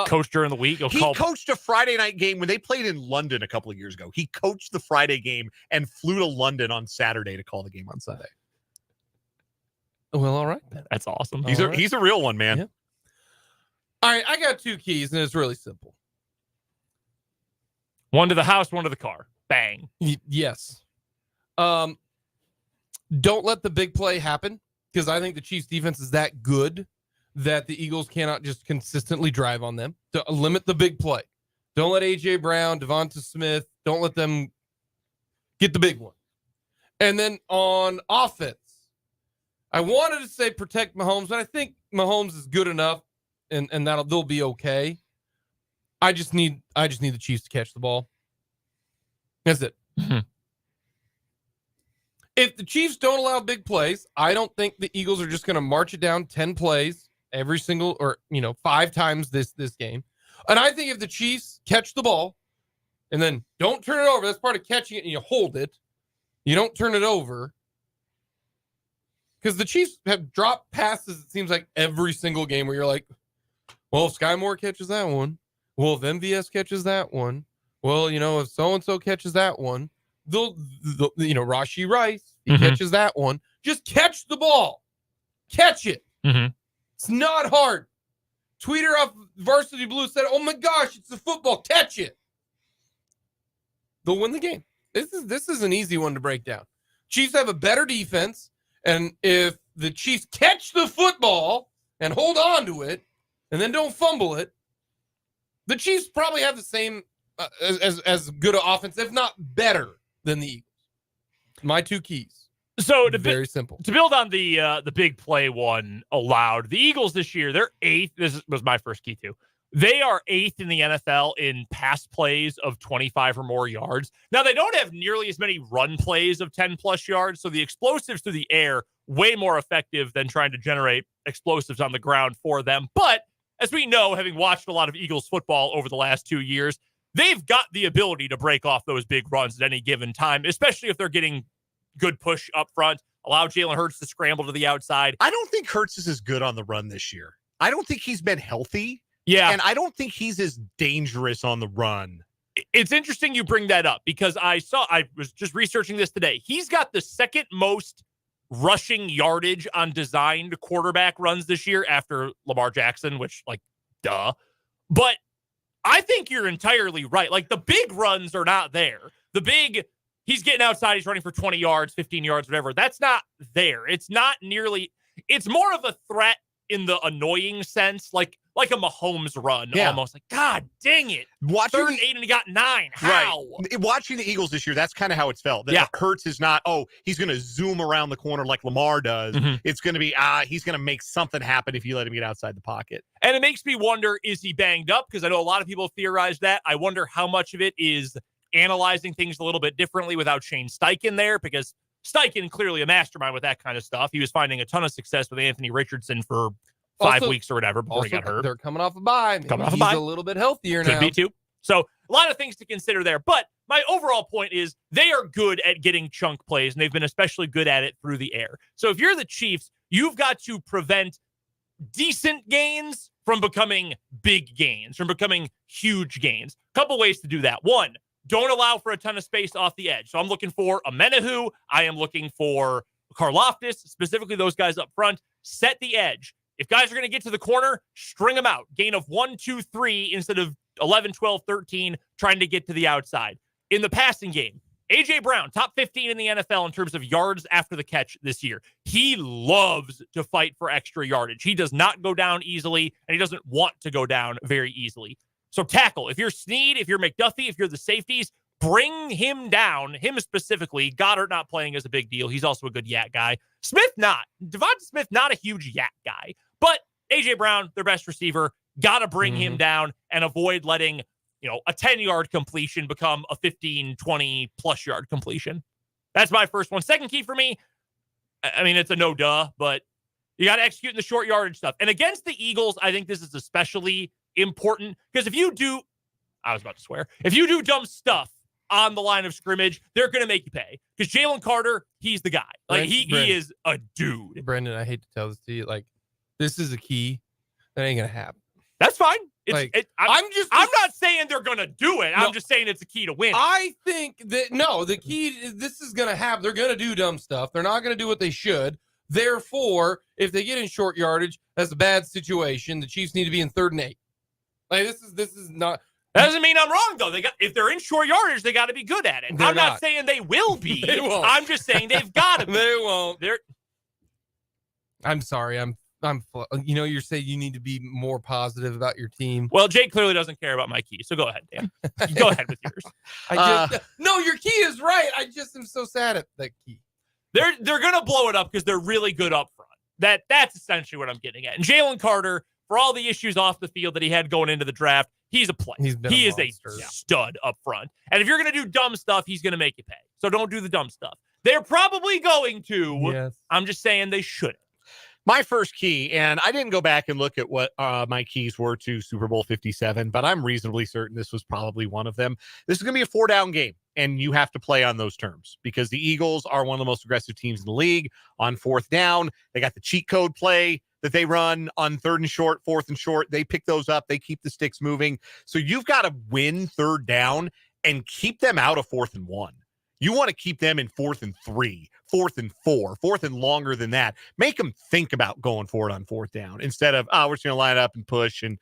[SPEAKER 2] Coach during the week.
[SPEAKER 3] He coached a Friday night game when they played in London a couple of years ago. He coached the Friday game and flew to London on Saturday to call the game on Sunday.
[SPEAKER 1] Well, all right.
[SPEAKER 2] That's awesome.
[SPEAKER 3] He's a real one, man.
[SPEAKER 1] Yeah. All right, I got 2 keys, and it's really simple.
[SPEAKER 2] One to the house, one to the car. Bang.
[SPEAKER 1] Yes. Don't let the big play happen, because I think the Chiefs defense is that good that the Eagles cannot just consistently drive on them. To limit the big play. Don't let A.J. Brown, Devonta Smith, don't let them get the big one. And then on offense, I wanted to say protect Mahomes, but I think Mahomes is good enough and they'll be okay. I just need the Chiefs to catch the ball. That's it.
[SPEAKER 2] Mm-hmm.
[SPEAKER 1] If the Chiefs don't allow big plays, I don't think the Eagles are just going to march it down 10 plays every single, or 5 times this game. And I think if the Chiefs catch the ball and then don't turn it over, that's part of catching it, and you hold it. You don't turn it over. Because the Chiefs have dropped passes, it seems like, every single game where you're like, well, if Sky Moore catches that one, well, if MVS catches that one, well, if so-and-so catches that one, they'll Rashee Rice, he catches that one. Just catch the ball. Catch it.
[SPEAKER 2] Mm-hmm.
[SPEAKER 1] It's not hard. Tweeter off Varsity Blue said, oh my gosh, it's a football. Catch it. they'll win the game. This is an easy one to break down. Chiefs have a better defense, and if the Chiefs catch the football and hold on to it, and then don't fumble it, the Chiefs probably have the same as good an offense, if not better than the Eagles. My two keys.
[SPEAKER 2] So
[SPEAKER 1] very simple.
[SPEAKER 2] To build on the big play one allowed, the Eagles this year, they're 8th. This was my first key too. They are 8th in the NFL in pass plays of 25 or more yards. Now, they don't have nearly as many run plays of 10 plus yards, so the explosives through the air, way more effective than trying to generate explosives on the ground for them. But as we know, having watched a lot of Eagles football over the last 2 years, they've got the ability to break off those big runs at any given time, especially if they're getting good push up front, allow Jalen Hurts to scramble to the outside.
[SPEAKER 3] I don't think Hurts is as good on the run this year. I don't think he's been healthy.
[SPEAKER 2] Yeah.
[SPEAKER 3] And I don't think he's as dangerous on the run.
[SPEAKER 2] It's interesting you bring that up because I was just researching this today. He's got the second most rushing yardage on designed quarterback runs this year after Lamar Jackson, which, like, duh. But I think you're entirely right. Like, the big runs are not there. He's getting outside, he's running for 20 yards, 15 yards, whatever. That's not there. It's not nearly, it's more of a threat in the annoying sense, like a Mahomes run, almost. Like, God dang it.
[SPEAKER 3] Watching
[SPEAKER 2] 3rd and 8 and he got 9. How?
[SPEAKER 3] Right. Watching the Eagles this year, that's kind of how it's felt. That Hurts is not, he's going to zoom around the corner like Lamar does. Mm-hmm. It's going to be, he's going to make something happen if you let him get outside the pocket.
[SPEAKER 2] And it makes me wonder, is he banged up? Because I know a lot of people theorize that. I wonder how much of it is analyzing things a little bit differently without Shane Steichen there, because Steichen, clearly a mastermind with that kind of stuff. He was finding a ton of success with Anthony Richardson for 5 weeks or whatever before he got hurt.
[SPEAKER 1] They're coming off a bye. He's a little bit healthier now.
[SPEAKER 2] Could be too. So a lot of things to consider there. But my overall point is they are good at getting chunk plays, and they've been especially good at it through the air. So if you're the Chiefs, you've got to prevent decent gains from becoming big gains, from becoming huge gains. Couple ways to do that. One, don't allow for a ton of space off the edge. So I'm looking for a Menahu. I am looking for Karlaftis, specifically those guys up front. Set the edge. If guys are going to get to the corner, string them out. Gain of 1, 2, 3 instead of 11, 12, 13, trying to get to the outside. In the passing game, A.J. Brown, top 15 in the NFL in terms of yards after the catch this year. He loves to fight for extra yardage. He does not go down easily, and he doesn't want to go down very easily. So tackle. If you're Snead, if you're McDuffie, if you're the safeties, bring him down, him specifically. Goddard not playing is a big deal. He's also a good yak guy. Smith not. Devonta Smith not a huge yak guy. But A.J. Brown, their best receiver, got to bring him down and avoid letting, a 10-yard completion become a 15, 20-plus yard completion. That's my first one. Second key for me, I mean, it's a no-duh, but you got to execute in the short yardage stuff. And against the Eagles, I think this is especially important because if you do dumb stuff on the line of scrimmage, they're going to make you pay. Because Jalen Carter, he's the guy. Like, he is a dude.
[SPEAKER 1] Brendan, I hate to tell this to you. Like, this is a key that ain't going to happen.
[SPEAKER 2] That's fine.
[SPEAKER 1] I'm
[SPEAKER 2] not saying they're going to do it. No, I'm just saying it's a key to win.
[SPEAKER 1] I think that, the key is this is going to happen. They're going to do dumb stuff. They're not going to do what they should. Therefore, if they get in short yardage, that's a bad situation. The Chiefs need to be in 3rd and 8. Like, this is not.
[SPEAKER 2] That doesn't mean I'm wrong, though. If they're in short yardage, they got to be good at it. I'm not saying they will be.
[SPEAKER 1] They won't.
[SPEAKER 2] I'm just saying they've got to be.
[SPEAKER 1] They won't. I'm sorry. You're saying you need to be more positive about your team.
[SPEAKER 2] Well, Jake clearly doesn't care about my key, so go ahead, Dan. Go ahead with yours.
[SPEAKER 1] No, your key is right. I just am so sad at that key.
[SPEAKER 2] They're gonna blow it up because they're really good up front. That's essentially what I'm getting at. And Jalen Carter, for all the issues off the field that he had going into the draft, he's a player. He is a stud up front. And if you're gonna do dumb stuff, he's gonna make you pay. So don't do the dumb stuff. They're probably going to.
[SPEAKER 1] Yes.
[SPEAKER 2] I'm just saying they shouldn't.
[SPEAKER 3] My first key, and I didn't go back and look at what my keys were to Super Bowl 57, but I'm reasonably certain this was probably one of them. This is going to be a 4-down game, and you have to play on those terms because the Eagles are one of the most aggressive teams in the league on 4th down. They got the cheat code play that they run on 3rd and short, 4th and short. They pick those up. They keep the sticks moving. So you've got to win 3rd down and keep them out of 4th and 1. You want to keep them in 4th and 3, 4th and 4, 4th and longer than that. Make them think about going for it on 4th down instead of, we're just going to line up and push and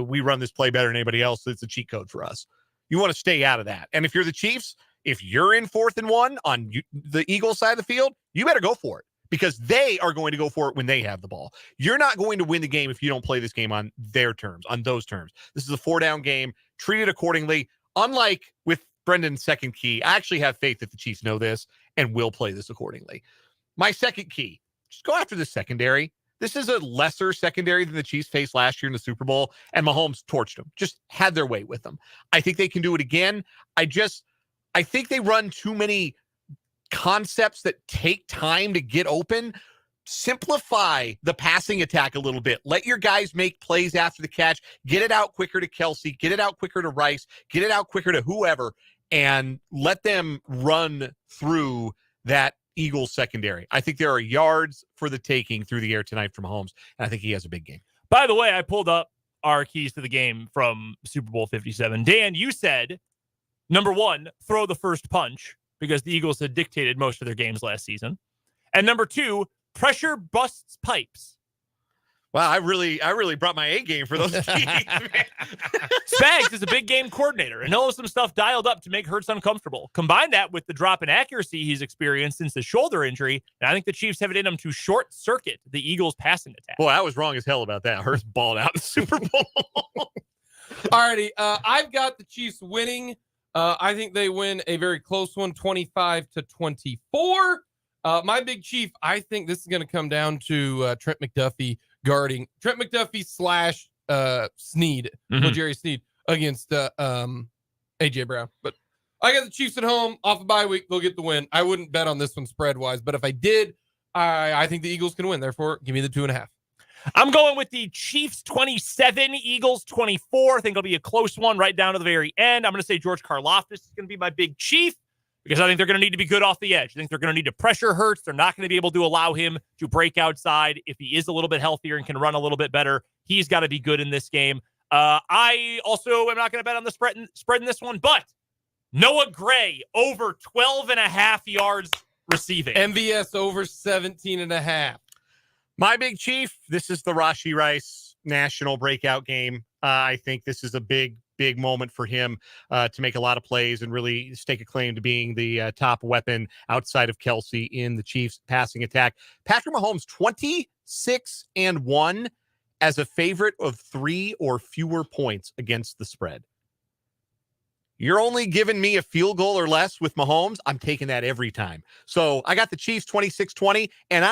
[SPEAKER 3] we run this play better than anybody else. So it's a cheat code for us. You want to stay out of that. And if you're the Chiefs, if you're in 4th and 1 on the Eagles side of the field, you better go for it because they are going to go for it when they have the ball. You're not going to win the game if you don't play this game on their terms, on those terms. This is a 4-down game. Treat it accordingly. Unlike with Brendan's second key, I actually have faith that the Chiefs know this and will play this accordingly. My second key, just go after the secondary. This is a lesser secondary than the Chiefs faced last year in the Super Bowl, and Mahomes torched them, just had their way with them. I think they can do it again. I think they run too many concepts that take time to get open. Simplify the passing attack a little bit. Let your guys make plays after the catch. Get it out quicker to Kelsey. Get it out quicker to Rice. Get it out quicker to whoever, and let them run through that Eagles secondary. I think there are yards for the taking through the air tonight from Mahomes, and I think he has a big game.
[SPEAKER 2] By the way, I pulled up our keys to the game from Super Bowl 57. Dan, you said, number 1, throw the first punch because the Eagles had dictated most of their games last season. And number 2, pressure busts pipes.
[SPEAKER 3] Wow, I really brought my A game for those keys.
[SPEAKER 2] Spags is a big game coordinator, and he'll have some stuff dialed up to make Hurts uncomfortable. Combine that with the drop in accuracy he's experienced since the shoulder injury, and I think the Chiefs have it in them to short circuit the Eagles' passing attack.
[SPEAKER 3] Boy, I was wrong as hell about that. Hurts balled out in the Super Bowl.
[SPEAKER 1] Alrighty, I've got the Chiefs winning. I think they win a very close one, 25-24. My big chief, I think this is going to come down to Trent McDuffie guarding Trent McDuffie / Sneed, Jerry Sneed against AJ Brown. But I got the Chiefs at home off a bye week. They'll get the win. I wouldn't bet on this one spread wise, but if I did, I think the Eagles can win. Therefore, give me the 2.5.
[SPEAKER 2] I'm going with the Chiefs 27, Eagles 24. I think it'll be a close one right down to the very end. I'm going to say George Karlaftis is going to be my big chief because I think they're going to need to be good off the edge. I think they're going to need to pressure Hurts. They're not going to be able to allow him to break outside. If he is a little bit healthier and can run a little bit better, he's got to be good in this game. I also am not going to bet on the spread in this one, but Noah Gray over 12.5 yards receiving.
[SPEAKER 1] MVS over 17.5.
[SPEAKER 3] My big chief, this is the Rashee Rice national breakout game. I think this is a big moment for him to make a lot of plays and really stake a claim to being the top weapon outside of Kelsey in the Chiefs passing attack. Patrick Mahomes, 26-1 as a favorite of 3 or fewer points against the spread. You're only giving me a field goal or less with Mahomes. I'm taking that every time. So I got the Chiefs 26-20, and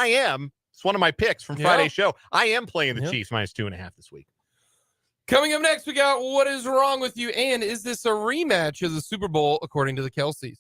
[SPEAKER 3] it's one of my picks from Friday's show. I am playing the Chiefs minus 2.5 this week.
[SPEAKER 1] Coming up next, we got What Is Wrong With You? And is this a rematch of the Super Bowl according to the Kelseys?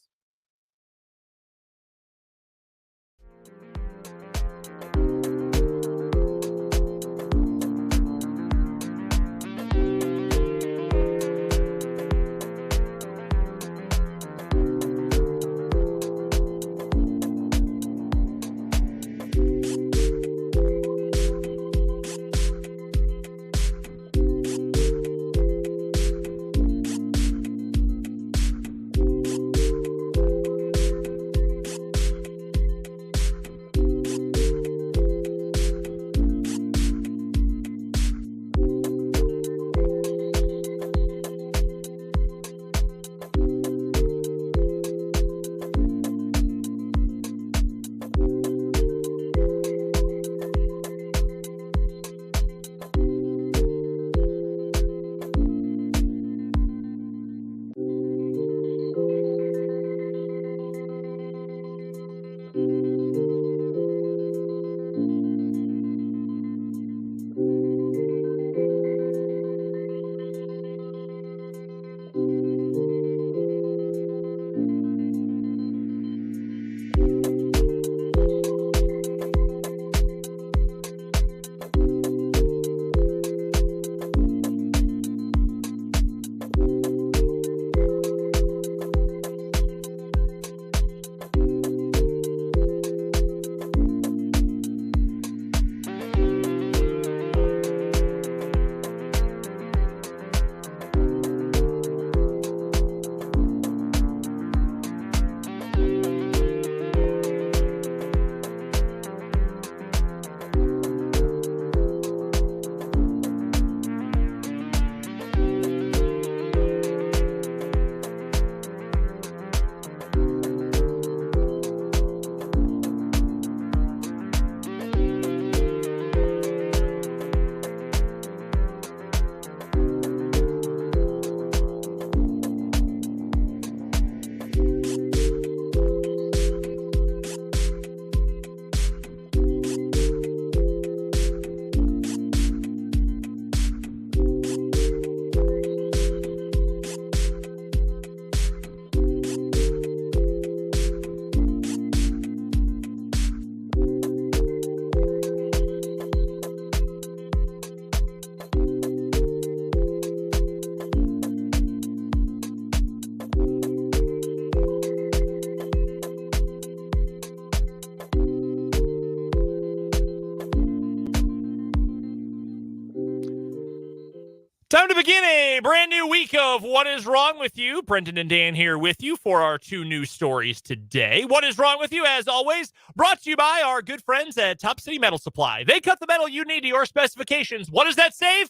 [SPEAKER 2] Time to begin a brand new week of What Is Wrong With You. Brendan and Dan here with you for our 2 news stories today. What is wrong with you, as always, brought to you by our good friends at Top City Metal Supply. They cut the metal you need to your specifications. What does that save?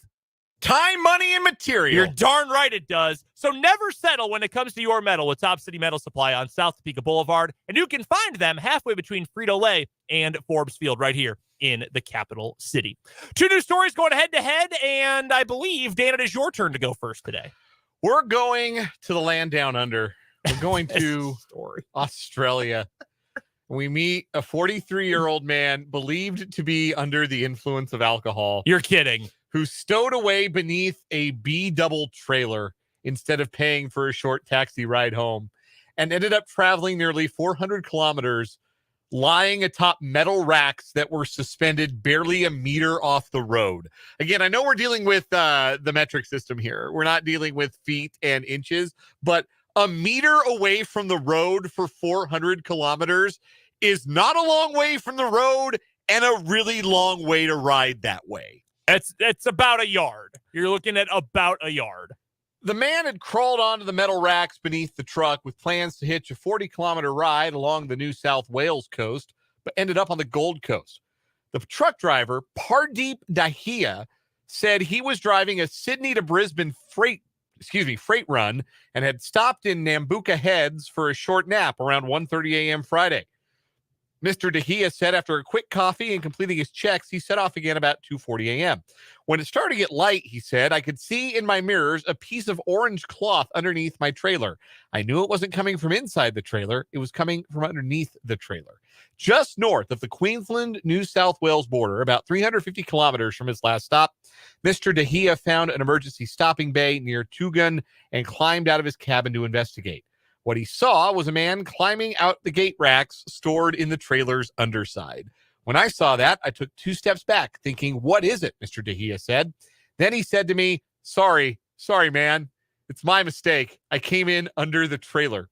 [SPEAKER 3] Time, money, and material.
[SPEAKER 2] You're darn right it does. So never settle when it comes to your metal with Top City Metal Supply on South Topeka Boulevard. And you can find them halfway between Frito-Lay and Forbes Field right here in the capital city. 2 new stories going head-to-head, and I believe, Dan, it is your turn to go first today.
[SPEAKER 3] We're going to the land down under. We're going to Australia. We meet a 43-year-old man believed to be under the influence of alcohol.
[SPEAKER 2] You're kidding.
[SPEAKER 3] Who stowed away beneath a B-double trailer instead of paying for a short taxi ride home, and ended up traveling nearly 400 kilometers lying atop metal racks that were suspended barely a meter off the road. Again, I know we're dealing with the metric system here. We're not dealing with feet and inches, but a meter away from the road for 400 kilometers is not a long way from the road and a really long way to ride that way.
[SPEAKER 2] It's about a yard. You're looking at about a yard.
[SPEAKER 3] The man had crawled onto the metal racks beneath the truck with plans to hitch a 40-kilometer ride along the New South Wales coast, but ended up on the Gold Coast. The truck driver, Pardeep Dahia, said he was driving a Sydney to Brisbane freight run and had stopped in Nambucca Heads for a short nap around 1:30 a.m. Friday. Mr. Dahia said after a quick coffee and completing his checks, he set off again about 2:40 a.m. When it started to get light, he said, I could see in my mirrors a piece of orange cloth underneath my trailer. I knew it wasn't coming from inside the trailer. It was coming from underneath the trailer. Just north of the Queensland-New South Wales border, about 350 kilometers from his last stop, Mr. Dahia found an emergency stopping bay near Tugun and climbed out of his cabin to investigate. What he saw was a man climbing out the gate racks stored in the trailer's underside. When I saw that, I took 2 steps back, thinking, what is it? Mr. Dahia said. Then he said to me, sorry, man. It's my mistake. I came in under the trailer.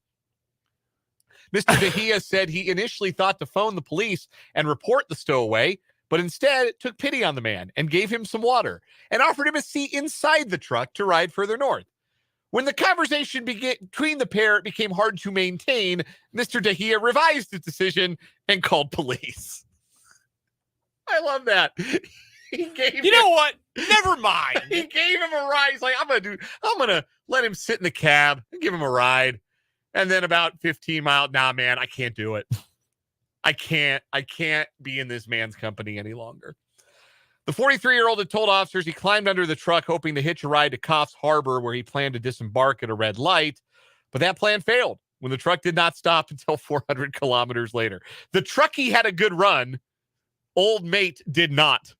[SPEAKER 3] Mr. Dahia said he initially thought to phone the police and report the stowaway, but instead took pity on the man and gave him some water and offered him a seat inside the truck to ride further north. When the conversation between the pair became hard to maintain, Mr. Dahia revised his decision and called police. I love that. You
[SPEAKER 2] know what? Never mind.
[SPEAKER 3] He gave him a ride. He's like, I'm gonna let him sit in the cab and give him a ride. And then about 15 miles, nah, man, I can't do it. I can't be in this man's company any longer. The 43-year-old had told officers he climbed under the truck hoping to hitch a ride to Coffs Harbor, where he planned to disembark at a red light, but that plan failed when the truck did not stop until 400 kilometers later. The truckie had a good run. Old mate did not,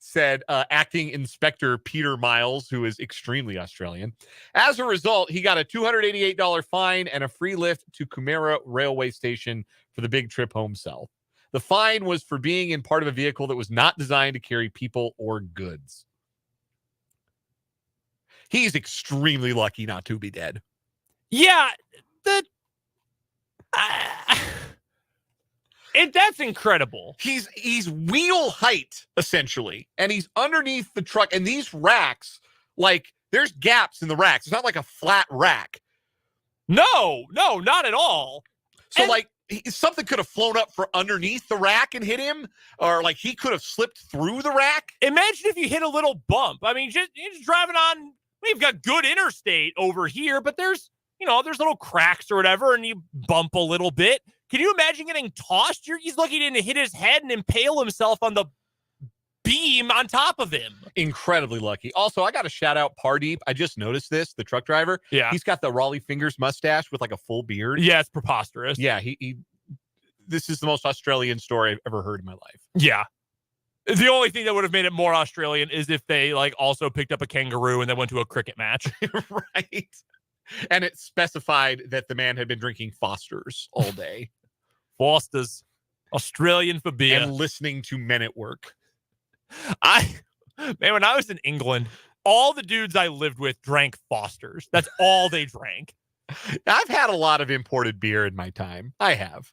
[SPEAKER 3] said acting inspector Peter Miles, who is extremely Australian. As a result, he got a $288 fine and a free lift to Kumara railway station for the big trip home south. The fine was for being in part of a vehicle that was not designed to carry people or goods. He's extremely lucky not to be dead.
[SPEAKER 2] Yeah, that's incredible.
[SPEAKER 3] He's wheel height, essentially, and he's underneath the truck. And these racks, like, there's gaps in the racks. It's not like a flat rack.
[SPEAKER 2] No, not at all.
[SPEAKER 3] So, something could have flown up for underneath the rack and hit him, or like he could have slipped through the rack.
[SPEAKER 2] Imagine if you hit a little bump. I mean, you're just driving on. We've got good interstate over here, but there's little cracks or whatever, and you bump a little bit. Can you imagine getting tossed? He's looking to hit his head and impale himself on the beam on top of him.
[SPEAKER 3] Incredibly lucky. Also, I got to shout out Pardeep. I just noticed this, the truck driver.
[SPEAKER 2] Yeah.
[SPEAKER 3] He's got the Raleigh Fingers mustache with like a full beard.
[SPEAKER 2] Yeah, it's preposterous.
[SPEAKER 3] Yeah, this is the most Australian story I've ever heard in my life.
[SPEAKER 2] Yeah. The only thing that would have made it more Australian is if they also picked up a kangaroo and then went to a cricket match.
[SPEAKER 3] Right. And it specified that the man had been drinking Foster's all day.
[SPEAKER 2] Foster's. Australian for beer.
[SPEAKER 3] And listening to Men at Work.
[SPEAKER 2] When I was in England, all the dudes I lived with drank Foster's. That's all they drank.
[SPEAKER 3] I've had a lot of imported beer in my time. I have.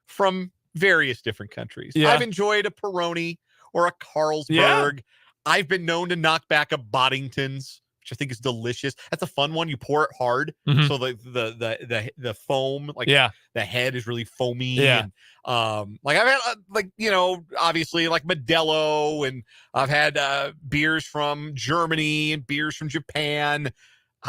[SPEAKER 3] From various different countries.
[SPEAKER 2] Yeah.
[SPEAKER 3] I've enjoyed a Peroni or a Carlsberg.
[SPEAKER 2] Yeah.
[SPEAKER 3] I've been known to knock back a Boddington's which I think is delicious. That's a fun one. You pour it hard,
[SPEAKER 2] Mhm.
[SPEAKER 3] so the foam, like
[SPEAKER 2] Yeah.
[SPEAKER 3] the head is really foamy.
[SPEAKER 2] Yeah.
[SPEAKER 3] And like I've had obviously like Modelo, and I've had beers from Germany and beers from Japan.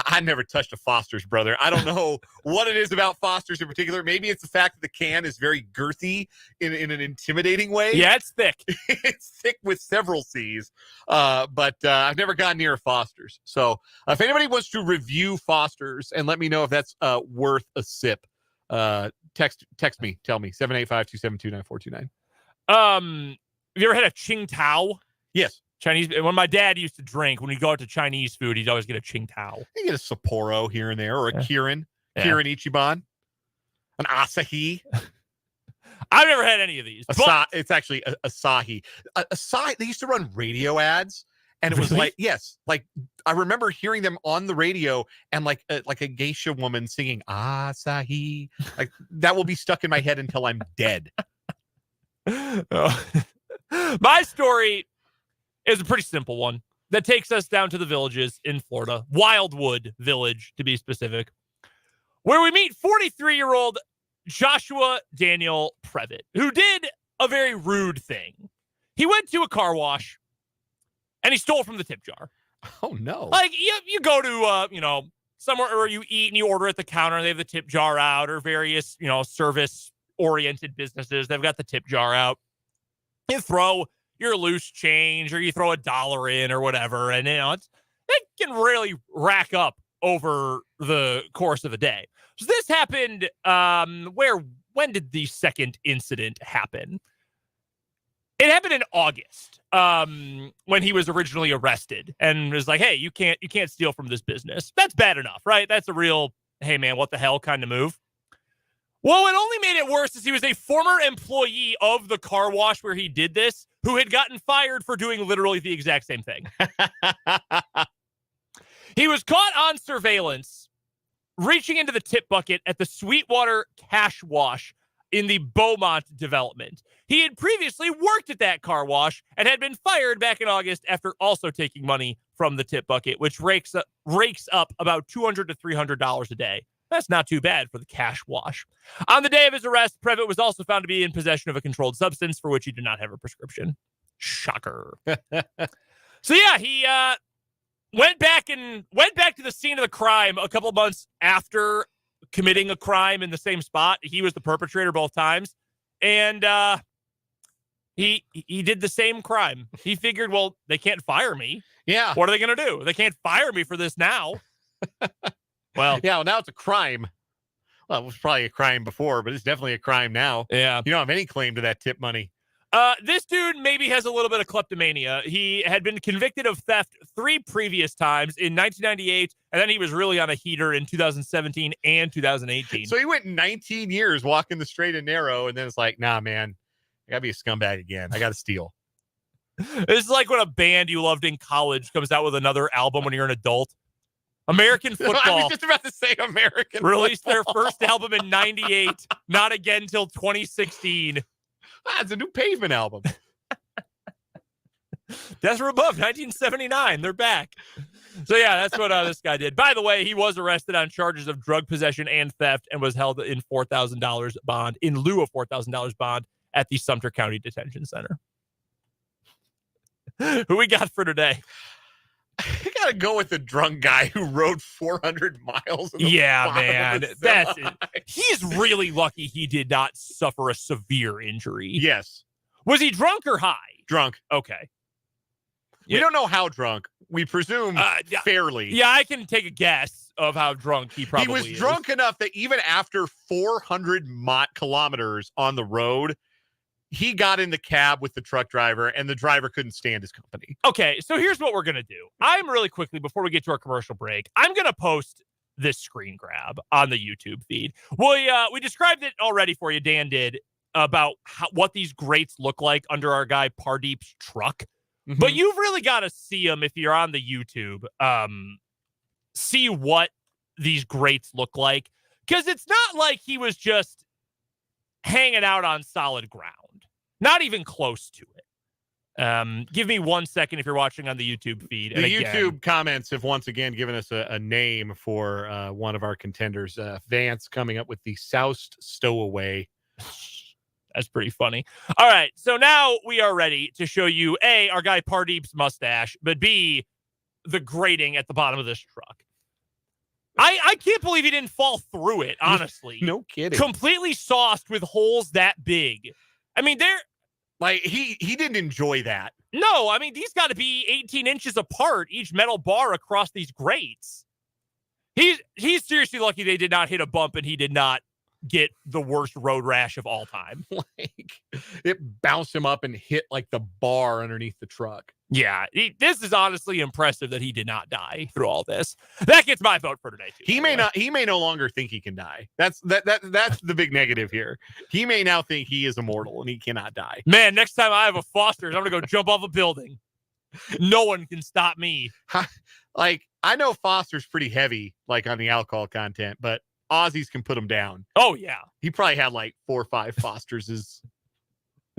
[SPEAKER 3] I never touched a Foster's, brother. I don't know what it is about Foster's in particular. Maybe it's the fact that the can is very girthy in an intimidating way.
[SPEAKER 2] Yeah, it's thick.
[SPEAKER 3] It's thick with several C's. But I've never gone near a Foster's. So if anybody wants to review Foster's and let me know if that's worth a sip, text me. Tell me. 785-272-9429.
[SPEAKER 2] Have you ever had a Qingtao?
[SPEAKER 3] Yes.
[SPEAKER 2] Chinese. When my dad used to drink, when he'd go out to Chinese food, he'd always get a Qingtao.
[SPEAKER 3] You get a Sapporo here and there, or a Kirin.
[SPEAKER 2] Yeah.
[SPEAKER 3] Kirin Ichiban. An Asahi.
[SPEAKER 2] I've never had any of these.
[SPEAKER 3] It's actually Asahi. Asahi, they used to run radio ads, and it was
[SPEAKER 2] Really?
[SPEAKER 3] like, yes, like I remember hearing them on the radio, and like a geisha woman singing Asahi. Like that will be stuck in my head until I'm dead.
[SPEAKER 2] My story is a pretty simple one that takes us down to the villages in Florida, Wildwood Village to be specific, where we meet 43-year-old Joshua Daniel Previtt, who did a very rude thing. He went to a car wash and he stole from the tip jar.
[SPEAKER 3] Oh no!
[SPEAKER 2] Like you go to somewhere where you eat and you order at the counter and they have the tip jar out, or various service oriented businesses, they've got the tip jar out. You throw your loose change, or you throw $1 in, or whatever, and it can really rack up over the course of a day. So this happened. When did the second incident happen? It happened in August, when he was originally arrested, and was like, "Hey, you can't steal from this business." That's bad enough, right? That's a real, "Hey man, what the hell" kind of move. Well, it only made it worse as he was a former employee of the car wash where he did this, who had gotten fired for doing literally the exact same thing. He was caught on surveillance reaching into the tip bucket at the Sweetwater Cash Wash in the Beaumont development. He had previously worked at that car wash and had been fired back in August after also taking money from the tip bucket, which rakes up about $200 to $300 a day. That's not too bad for the cash wash. On the day of his arrest, Previtt was also found to be in possession of a controlled substance for which he did not have a prescription. Shocker. So yeah, he went back to the scene of the crime a couple months after committing a crime in the same spot. He was the perpetrator both times, and he did the same crime. He figured, well, they can't fire me.
[SPEAKER 3] Yeah.
[SPEAKER 2] What are they going to do? They can't fire me for this now. Well,
[SPEAKER 3] yeah. Well, now it's a crime. Well, it was probably a crime before, but it's definitely a crime now.
[SPEAKER 2] yeah.
[SPEAKER 3] You don't have any claim to that tip money.
[SPEAKER 2] This dude maybe has a little bit of kleptomania. He had been convicted of theft 3 previous times in 1998, and then he was really on a heater in 2017 and 2018.
[SPEAKER 3] So he went 19 years walking the straight and narrow, and then it's like, nah, man, I gotta be a scumbag again. I gotta steal.
[SPEAKER 2] It's like when a band you loved in college comes out with another album when you're an adult. American
[SPEAKER 3] I
[SPEAKER 2] Football
[SPEAKER 3] was just about to say American
[SPEAKER 2] released their
[SPEAKER 3] Football.
[SPEAKER 2] first album in 98, not again till 2016.
[SPEAKER 3] It's a new Pavement album.
[SPEAKER 2] Death Row Above, 1979. They're back. So yeah, that's what this guy did. By the way, he was arrested on charges of drug possession and theft and was held in $4,000 bond, in lieu of $4,000 bond, at the Sumter County Detention Center. Who we got for today?
[SPEAKER 3] I gotta go with the drunk guy who rode 400 miles.
[SPEAKER 2] Yeah, man. That's it. He's really lucky he did not suffer a severe injury.
[SPEAKER 3] Yes.
[SPEAKER 2] Was he drunk or high?
[SPEAKER 3] Drunk.
[SPEAKER 2] Okay.
[SPEAKER 3] We don't know how drunk. We presume fairly.
[SPEAKER 2] Yeah, I can take a guess of how drunk he probably is.
[SPEAKER 3] He was drunk enough that even after 400 kilometers on the road, he got in the cab with the truck driver, and the driver couldn't stand his company.
[SPEAKER 2] Okay, so here's what we're going to do. I'm really quickly, before we get to our commercial break, I'm going to post this screen grab on the YouTube feed. We described it already for you, Dan did, about what these grates look like under our guy Pardeep's truck. Mm-hmm. But you've really got to see them if you're on the YouTube. See what these grates look like. Because it's not like he was just hanging out on solid ground. Not even close to it. Give me 1 second if you're watching on the YouTube feed.
[SPEAKER 3] The YouTube comments have once again given us a name for one of our contenders. Vance coming up with the Soused Stowaway.
[SPEAKER 2] That's pretty funny. All right, so now we are ready to show you, A, our guy Pardeep's mustache, but B, the grating at the bottom of this truck. I can't believe he didn't fall through it, honestly.
[SPEAKER 3] No kidding.
[SPEAKER 2] Completely sauced with holes that big. I mean, they're...
[SPEAKER 3] Like, he didn't enjoy that.
[SPEAKER 2] No, I mean, these got to be 18 inches apart, each metal bar across these grates. He's seriously lucky they did not hit a bump and he did not get the worst road rash of all time.
[SPEAKER 3] Like, it bounced him up and hit, like, the bar underneath the truck.
[SPEAKER 2] Yeah, this is honestly impressive that he did not die through all this. That gets my vote for today, too.
[SPEAKER 3] He may no longer think he can die. That's the big negative here. He may now think he is immortal and he cannot die.
[SPEAKER 2] Man, next time I have a Foster's, I'm going to go jump off a building. No one can stop me.
[SPEAKER 3] Like, I know Foster's pretty heavy, like, on the alcohol content, but Aussies can put him down.
[SPEAKER 2] Oh, yeah.
[SPEAKER 3] He probably had, like, 4 or 5 Foster's.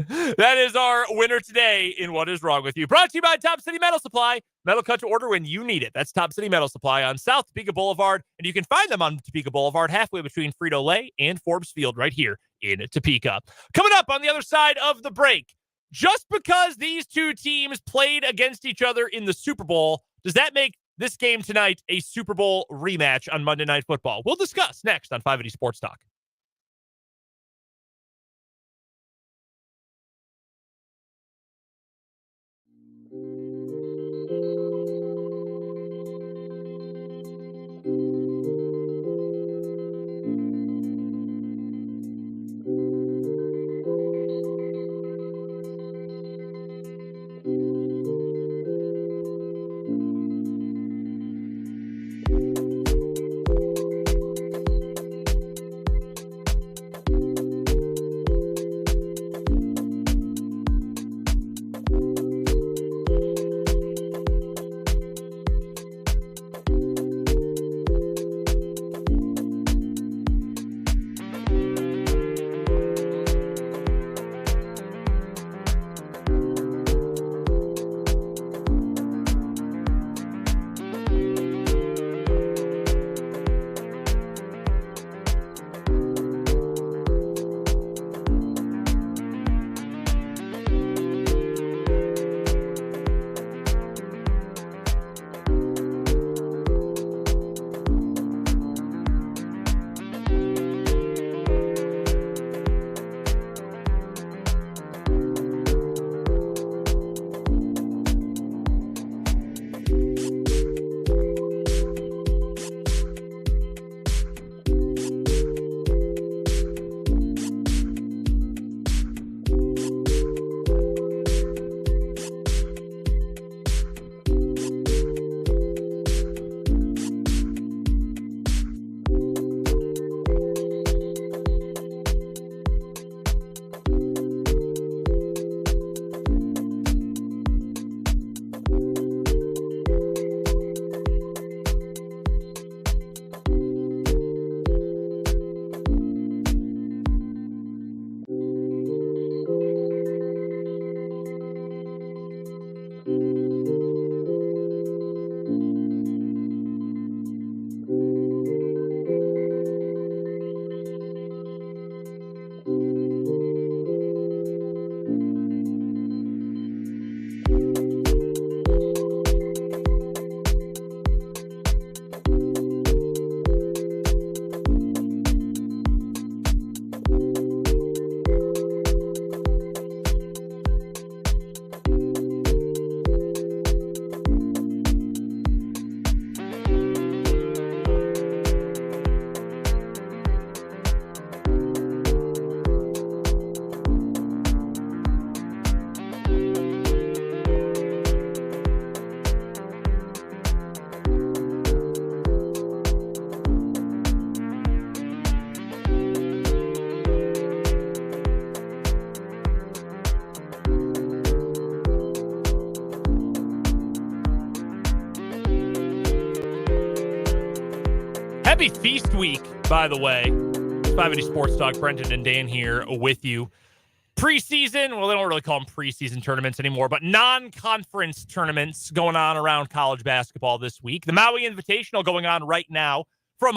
[SPEAKER 2] That is our winner today in What Is Wrong With You. Brought to you by Top City Metal Supply. Metal cut to order when you need it. That's Top City Metal Supply on South Topeka Boulevard. And you can find them on Topeka Boulevard, halfway between Frito-Lay and Forbes Field, right here in Topeka. Coming up on the other side of the break, just because these two teams played against each other in the Super Bowl, does that make this game tonight a Super Bowl rematch on Monday Night Football? We'll discuss next on 580 Sports Talk. Happy Feast Week, by the way. 580 Sports Talk, Brendan and Dan here with you. preseason, well, they don't really call them preseason tournaments anymore, but non-conference tournaments going on around college basketball this week. The Maui Invitational going on right now from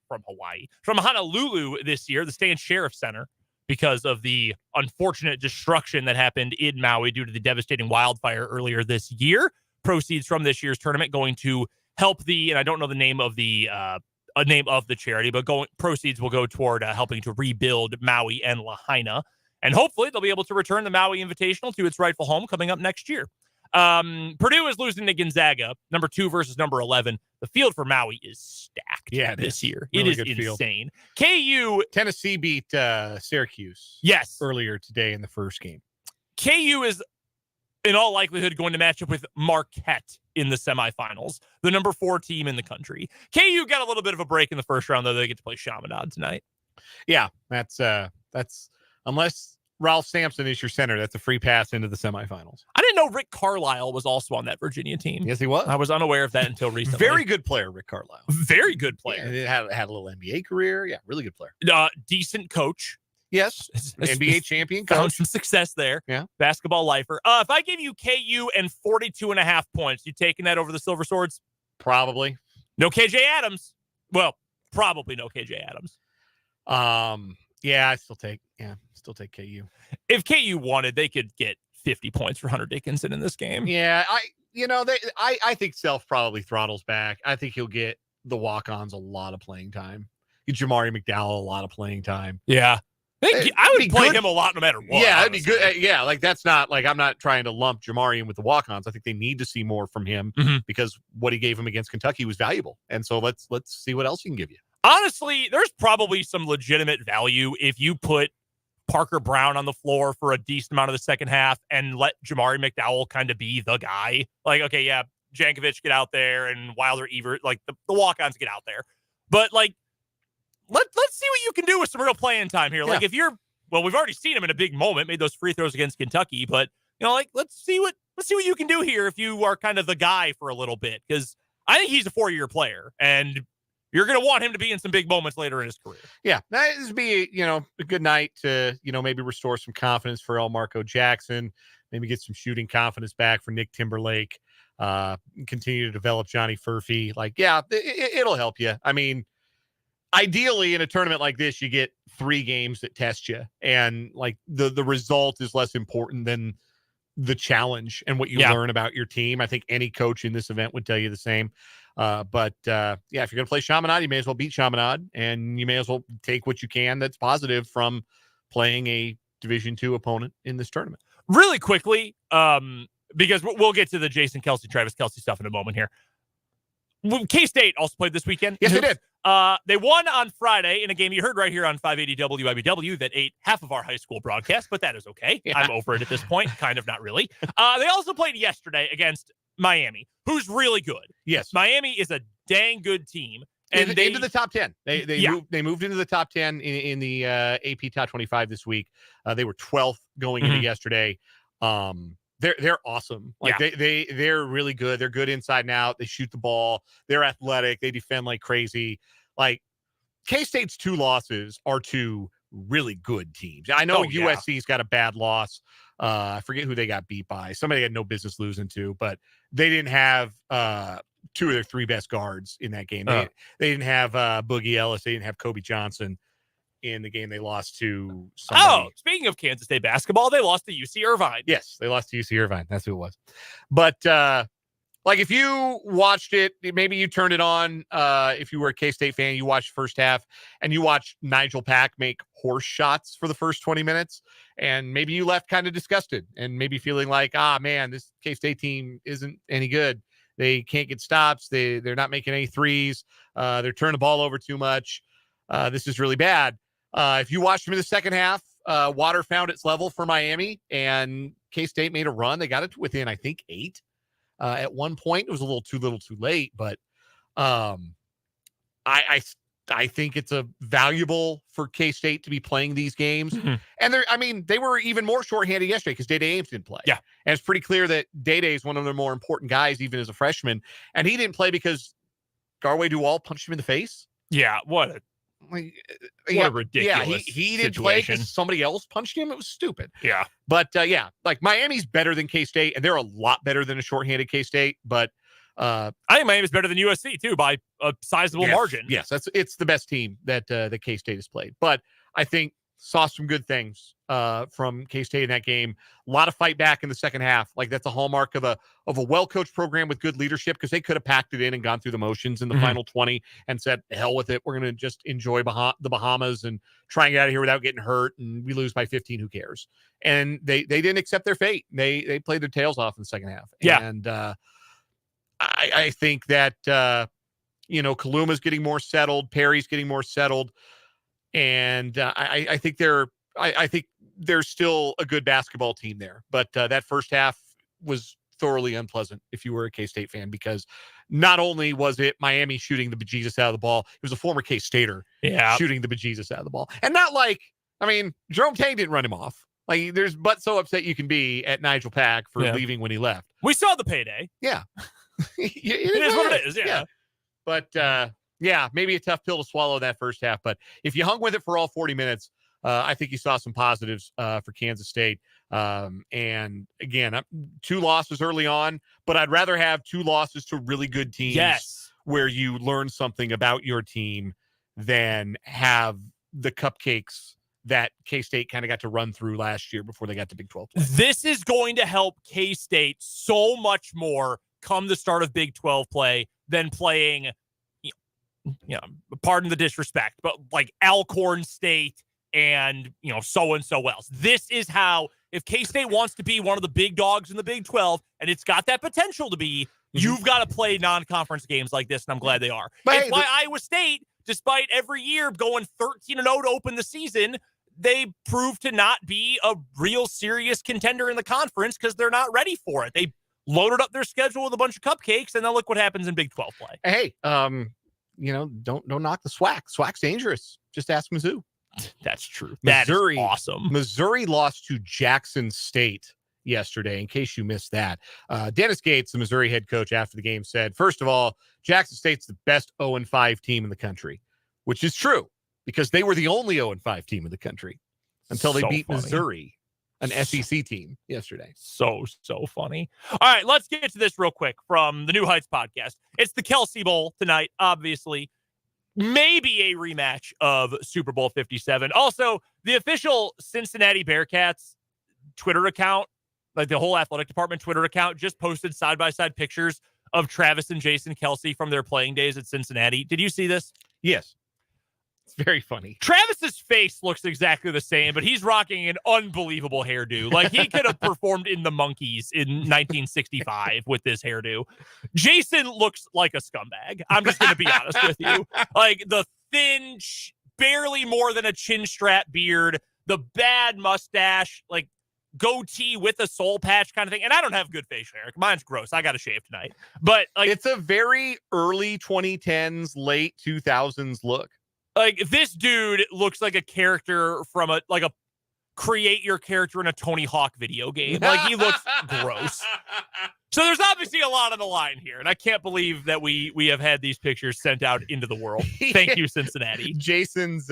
[SPEAKER 2] Honolulu this year, the Stan Sheriff Center, because of the unfortunate destruction that happened in Maui due to the devastating wildfire earlier this year. Proceeds from this year's tournament going to help and I don't know the name of the charity, but proceeds will go toward helping to rebuild Maui and Lahaina. And hopefully they'll be able to return the Maui Invitational to its rightful home coming up next year. Purdue is losing to Gonzaga, number 2 versus number 11. The field for Maui is stacked this year. Really it is insane. KU.
[SPEAKER 3] Tennessee beat Syracuse.
[SPEAKER 2] Yes.
[SPEAKER 3] Earlier today in the first game.
[SPEAKER 2] KU is in all likelihood going to match up with Marquette in the semifinals, the number 4 team in the country. KU got a little bit of a break in the first round, though. They get to play Chaminade tonight.
[SPEAKER 3] Yeah, that's unless Ralph Sampson is your center, that's a free pass into the semifinals.
[SPEAKER 2] I didn't know Rick Carlisle was also on that Virginia team.
[SPEAKER 3] Yes, he was.
[SPEAKER 2] I was unaware of that until recently.
[SPEAKER 3] Very good player, Rick Carlisle.
[SPEAKER 2] Very good player.
[SPEAKER 3] Yeah, had a little NBA career. Yeah, really good player.
[SPEAKER 2] Decent coach.
[SPEAKER 3] Yes, NBA champion.
[SPEAKER 2] Found some success there.
[SPEAKER 3] Yeah.
[SPEAKER 2] Basketball lifer. If I gave you KU and 42.5 points, you taking that over the Silver Swords?
[SPEAKER 3] Probably.
[SPEAKER 2] No KJ Adams. Well, probably no KJ Adams.
[SPEAKER 3] Yeah, still take KU.
[SPEAKER 2] If KU wanted, they could get 50 points for Hunter Dickinson in this game.
[SPEAKER 3] Yeah, I think Self probably throttles back. I think he'll get the walk-ons a lot of playing time. Get Jamari McDowell a lot of playing time.
[SPEAKER 2] Yeah. I would play him a lot no matter what.
[SPEAKER 3] Yeah, that'd be good. Yeah, like that's not like I'm not trying to lump Jamari in with the walk-ons. I think they need to see more from him because what he gave him against Kentucky was valuable. And so let's see what else he can give you.
[SPEAKER 2] Honestly, there's probably some legitimate value if you put Parker Brown on the floor for a decent amount of the second half and let Jamari McDowell kind of be the guy. Like, okay, yeah, Jankovic get out there and Wilder Evert, like the walk-ons get out there. But like, let's see what you can do with some real playing time here. Like if we've already seen him in a big moment, made those free throws against Kentucky, but let's see what you can do here if you are kind of the guy for a little bit, because I think he's a 4-year player and you're going to want him to be in some big moments later in his career. Yeah,
[SPEAKER 3] this would be a good night to maybe restore some confidence for El Marco Jackson, maybe get some shooting confidence back for Nick Timberlake, continue to develop Johnny Furphy. Like, yeah, it'll help you. I mean, ideally in a tournament like this, you get 3 games that test you, and like the result is less important than the challenge and what you learn about your team. I think any coach in this event would tell you the same. But if you're going to play Chaminade, you may as well beat Chaminade, and you may as well take what you can that's positive from playing a Division II opponent in this tournament.
[SPEAKER 2] Really quickly, because we'll get to the Jason Kelsey, Travis Kelsey stuff in a moment here. K-State also played this weekend.
[SPEAKER 3] Yes, they did.
[SPEAKER 2] They won on Friday in a game you heard right here on 580 WIBW that ate half of our high school broadcast, but that is okay. Yeah. I'm over it at this point. Kind of, not really. They also played yesterday against Miami, who's really good.
[SPEAKER 3] Yes.
[SPEAKER 2] Miami is a dang good team. And
[SPEAKER 3] they into the top 10. They moved into the top 10 in the AP Top 25 this week. They were 12th going into yesterday. They're awesome. Like they're really good. They're good inside and out. They shoot the ball. They're athletic. They defend like crazy. Like K-State's 2 losses are 2 really good teams. I know USC's got a bad loss. I forget who they got beat by. Somebody had no business losing to, but they didn't have 2 of their 3 best guards in that game. They didn't have Boogie Ellis. They didn't have Kobe Johnson in the game they lost to somebody.
[SPEAKER 2] Speaking of Kansas State basketball, they lost to UC Irvine.
[SPEAKER 3] Yes, they lost to UC Irvine. That's who it was. But like if you watched it, maybe you turned it on. If you were a K-State fan, you watched the first half and you watched Nigel Pack make horse shots for the first 20 minutes. And maybe you left kind of disgusted and maybe feeling like, man, this K-State team isn't any good. They can't get stops. They're not making any threes. They're turning the ball over too much. This is really bad. If you watched them in the second half, water found its level for Miami, and K-State made a run. They got it to within, I think, 8 at one point. It was a little too late, but I think it's a valuable for K-State to be playing these games. And they were even more shorthanded yesterday because Day Ames didn't play.
[SPEAKER 2] Yeah.
[SPEAKER 3] And it's pretty clear that Day is one of their more important guys, even as a freshman. And he didn't play because Garway Dual punched him in the face.
[SPEAKER 2] Yeah, what a
[SPEAKER 3] Like,
[SPEAKER 2] What a ridiculous
[SPEAKER 3] he didn't play
[SPEAKER 2] situation.
[SPEAKER 3] because somebody else punched him. It was stupid.
[SPEAKER 2] Yeah.
[SPEAKER 3] But like Miami's better than K-State, and they're a lot better than a shorthanded K-State. But
[SPEAKER 2] I think Miami's better than USC too by a sizable margin.
[SPEAKER 3] Yes, it's the best team that K-State has played. But I think saw some good things from K-State in that game. A lot of fight back in the second half. Like that's a hallmark of a well-coached program with good leadership, because they could have packed it in and gone through the motions in the final 20 and said, hell with it. We're going to just enjoy the Bahamas and try and get out of here without getting hurt. And we lose by 15. Who cares? And they didn't accept their fate. They played their tails off in the second half.
[SPEAKER 2] Yeah.
[SPEAKER 3] And I think that, Kaluma's getting more settled. Perry's getting more settled. And I think they're still a good basketball team there. But that first half was thoroughly unpleasant if you were a K-State fan, because not only was it Miami shooting the bejesus out of the ball, it was a former K-Stater shooting the bejesus out of the ball. And not like, Jerome Tang didn't run him off. Like, there's but so upset you can be at Nigel Pack for leaving when he left.
[SPEAKER 2] We saw the payday.
[SPEAKER 3] Yeah.
[SPEAKER 2] it is what it is. Yeah.
[SPEAKER 3] But maybe a tough pill to swallow that first half. But if you hung with it for all 40 minutes, I think you saw some positives for Kansas State. And again, 2 losses early on, but I'd rather have 2 losses to really good teams where you learn something about your team than have the cupcakes that K-State kind of got to run through last year before they got to Big 12 play.
[SPEAKER 2] This is going to help K-State so much more come the start of Big 12 play than playing, pardon the disrespect, but like Alcorn State and, so-and-so else. This is how, if K-State wants to be one of the big dogs in the Big 12, and it's got that potential to be, you've got to play non-conference games like this, and I'm glad they are. It's why Iowa State, despite every year going 13-0 to open the season, they proved to not be a real serious contender in the conference because they're not ready for it. They loaded up their schedule with a bunch of cupcakes, and then look what happens in Big 12 play.
[SPEAKER 3] Hey, don't knock the SWAC. SWAC's dangerous. Just ask Mizzou.
[SPEAKER 2] That's true.
[SPEAKER 3] Missouri,
[SPEAKER 2] that is awesome.
[SPEAKER 3] Missouri lost to Jackson State yesterday, in case you missed that. Dennis Gates, the Missouri head coach, after the game said, first of all, Jackson State's the best 0-5 team in the country, which is true because they were the only 0-5 team in the country until they beat Missouri, an SEC team, yesterday.
[SPEAKER 2] So funny. All right, let's get to this real quick from the New Heights podcast. It's the Kelsey Bowl tonight, obviously. Maybe a rematch of Super Bowl 57. Also, the official Cincinnati Bearcats Twitter account, like the whole athletic department Twitter account, just posted side-by-side pictures of Travis and Jason Kelsey from their playing days at Cincinnati. Did you see this?
[SPEAKER 3] Yes. It's very funny.
[SPEAKER 2] Travis's face looks exactly the same, but he's rocking an unbelievable hairdo. Like, he could have performed in the Monkees in 1965 with this hairdo. Jason looks like a scumbag. I'm just going to be honest with you. Like, the thin, barely more than a chin strap beard, the bad mustache, like goatee with a soul patch kind of thing. And I don't have good facial hair. Mine's gross. I got to shave tonight. But like,
[SPEAKER 3] it's a very early 2010s, late 2000s look.
[SPEAKER 2] Like, this dude looks like a character from a create your character in a Tony Hawk video game. Like, he looks gross. So there's obviously a lot on the line here, and I can't believe that we have had these pictures sent out into the world. Thank you, Cincinnati.
[SPEAKER 3] Jason's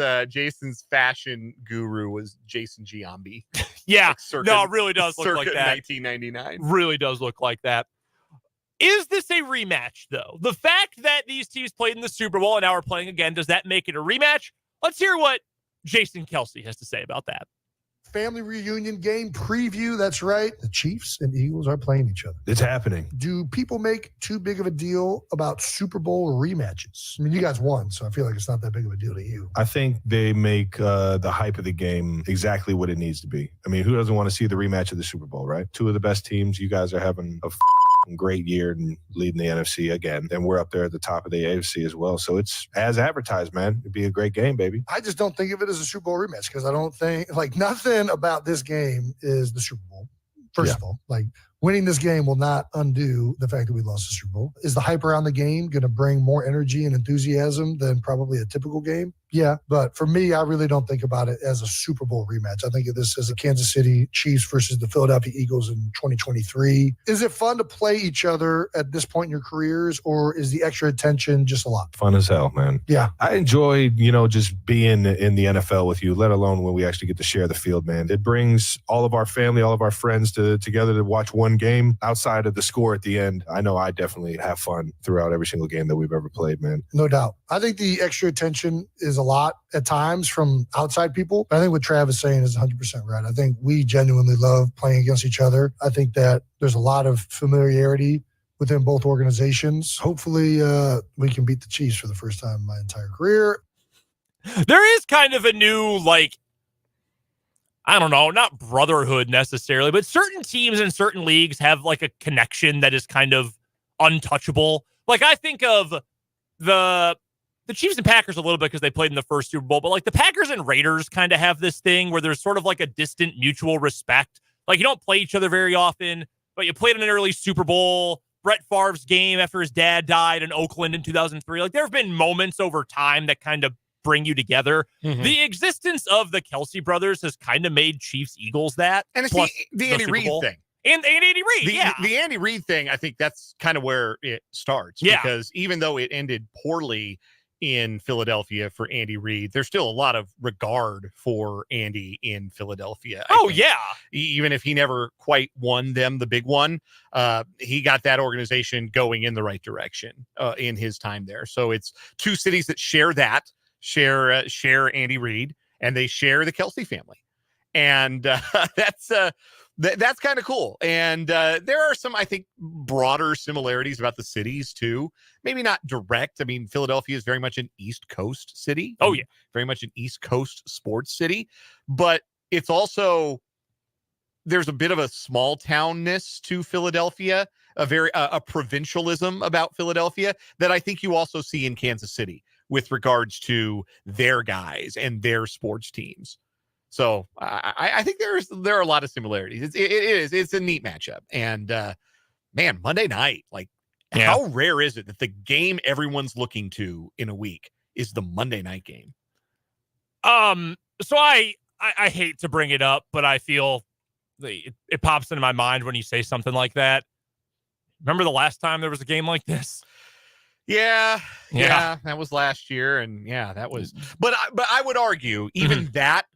[SPEAKER 3] fashion guru was Jason Giambi.
[SPEAKER 2] Yeah,
[SPEAKER 3] like circa,
[SPEAKER 2] no, it really does look like that.
[SPEAKER 3] 1999.
[SPEAKER 2] Really does look like that. Is this a rematch, though? The fact that these teams played in the Super Bowl and now are playing again, does that make it a rematch? Let's hear what Jason Kelsey has to say about that.
[SPEAKER 5] Family reunion game preview. That's right. The Chiefs and Eagles are playing each other.
[SPEAKER 6] It's happening.
[SPEAKER 5] Do people make too big of a deal about Super Bowl rematches? I mean, you guys won, so I feel like it's not that big of a deal to you.
[SPEAKER 6] I think they make the hype of the game exactly what it needs to be. I mean, who doesn't want to see the rematch of the Super Bowl, right? 2 of the best teams. You guys are having a great year and leading the NFC again. And we're up there at the top of the AFC as well. So it's as advertised, man. It'd be a great game, baby.
[SPEAKER 5] I just don't think of it as a Super Bowl rematch because I don't think, nothing about this game is the Super Bowl. First of all, winning this game will not undo the fact that we lost the Super Bowl. Is the hype around the game going to bring more energy and enthusiasm than probably a typical game? Yeah, but for me, I really don't think about it as a Super Bowl rematch. I think of this as a Kansas City Chiefs versus the Philadelphia Eagles in 2023. Is it fun to play each other at this point in your careers, or is the extra attention just a lot?
[SPEAKER 6] Fun as hell, man.
[SPEAKER 5] Yeah.
[SPEAKER 6] I enjoy, just being in the NFL with you, let alone when we actually get to share the field, man. It brings all of our family, all of our friends together to watch one game outside of the score at the end. I know I definitely have fun throughout every single game that we've ever played, man.
[SPEAKER 5] No doubt. I think the extra attention is a lot at times from outside people. But I think what Trav is saying is 100% right. I think we genuinely love playing against each other. I think that there's a lot of familiarity within both organizations. Hopefully, we can beat the Chiefs for the first time in my entire career.
[SPEAKER 2] There is kind of a new, I don't know, not brotherhood necessarily, but certain teams in certain leagues have like a connection that is kind of untouchable. Like I think of the Chiefs and Packers a little bit because they played in the first Super Bowl, but like the Packers and Raiders kind of have this thing where there's sort of like a distant mutual respect. Like you don't play each other very often, but you played in an early Super Bowl. Brett Favre's game after his dad died in Oakland in 2003. Like there have been moments over time that kind of bring you together.
[SPEAKER 3] Mhm.
[SPEAKER 2] The existence of the Kelsey brothers has kind of made Chiefs Eagles that.
[SPEAKER 3] And it's
[SPEAKER 2] plus
[SPEAKER 3] the Andy
[SPEAKER 2] Super
[SPEAKER 3] Reid
[SPEAKER 2] Bowl.
[SPEAKER 3] thing.
[SPEAKER 2] And Andy Reid,
[SPEAKER 3] The Andy Reid thing, I think that's kind of where it starts.
[SPEAKER 2] Yeah.
[SPEAKER 3] Because even though it ended poorly in Philadelphia for Andy Reid, there's still a lot of regard for Andy in Philadelphia. I think.
[SPEAKER 2] yeah.
[SPEAKER 3] Even if he never quite won them the big one, he got that organization going in the right direction in his time there. So it's two cities that share Andy Reid, and they share the Kelsey family. And that's kind of cool. And there are some, I think, broader similarities about the cities too. Maybe not direct. I mean, Philadelphia is very much an East Coast city.
[SPEAKER 2] Oh, yeah.
[SPEAKER 3] Very much an East Coast sports city. But it's also, there's a bit of a small townness to Philadelphia, a provincialism about Philadelphia that I think you also see in Kansas City with regards to their guys and their sports teams. So I think there are a lot of similarities. It's a neat matchup. And man, Monday night, how rare is it that the game everyone's looking to in a week is the Monday night game?
[SPEAKER 2] So I hate to bring it up, but I feel it pops into my mind when you say something like that. Remember the last time there was a game like this?
[SPEAKER 3] Yeah, that was last year, and that was. But I would argue even that,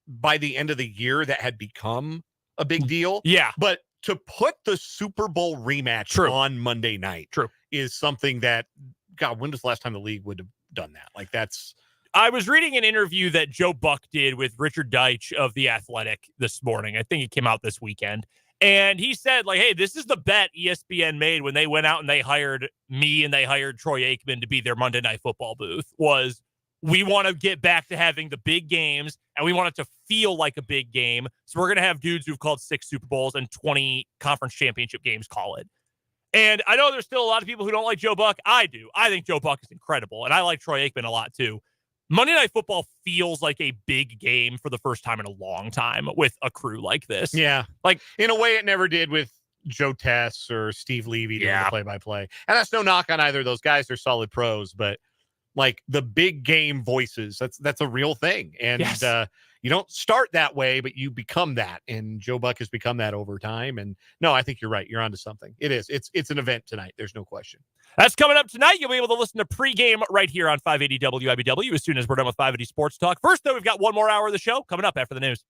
[SPEAKER 3] by the end of the year, that had become a big deal.
[SPEAKER 2] Yeah,
[SPEAKER 3] but to put the Super Bowl rematch on Monday night, is something that, God, when was the last time the league would have done that? That's.
[SPEAKER 2] I was reading an interview that Joe Buck did with Richard Deitch of The Athletic this morning. I think it came out this weekend. And he said, hey, this is the bet ESPN made when they went out and they hired me and they hired Troy Aikman to be their Monday Night Football booth, was we want to get back to having the big games and we want it to feel like a big game. So we're going to have dudes who've called 6 Super Bowls and 20 conference championship games call it. And I know there's still a lot of people who don't like Joe Buck. I do. I think Joe Buck is incredible. And I like Troy Aikman a lot too. Monday Night Football feels like a big game for the first time in a long time with a crew like this.
[SPEAKER 3] Yeah. In a way it never did with Joe Tess or Steve Levy doing the play-by-play. And that's no knock on either of those guys. They're solid pros, but the big game voices, that's a real thing. And you don't start that way, but you become that. And Joe Buck has become that over time. And no, I think you're right. You're onto something. It is. It's an event tonight. There's no question.
[SPEAKER 2] That's coming up tonight. You'll be able to listen to pregame right here on 580 WIBW as soon as we're done with 580 Sports Talk. First, though, we've got one more hour of the show coming up after the news.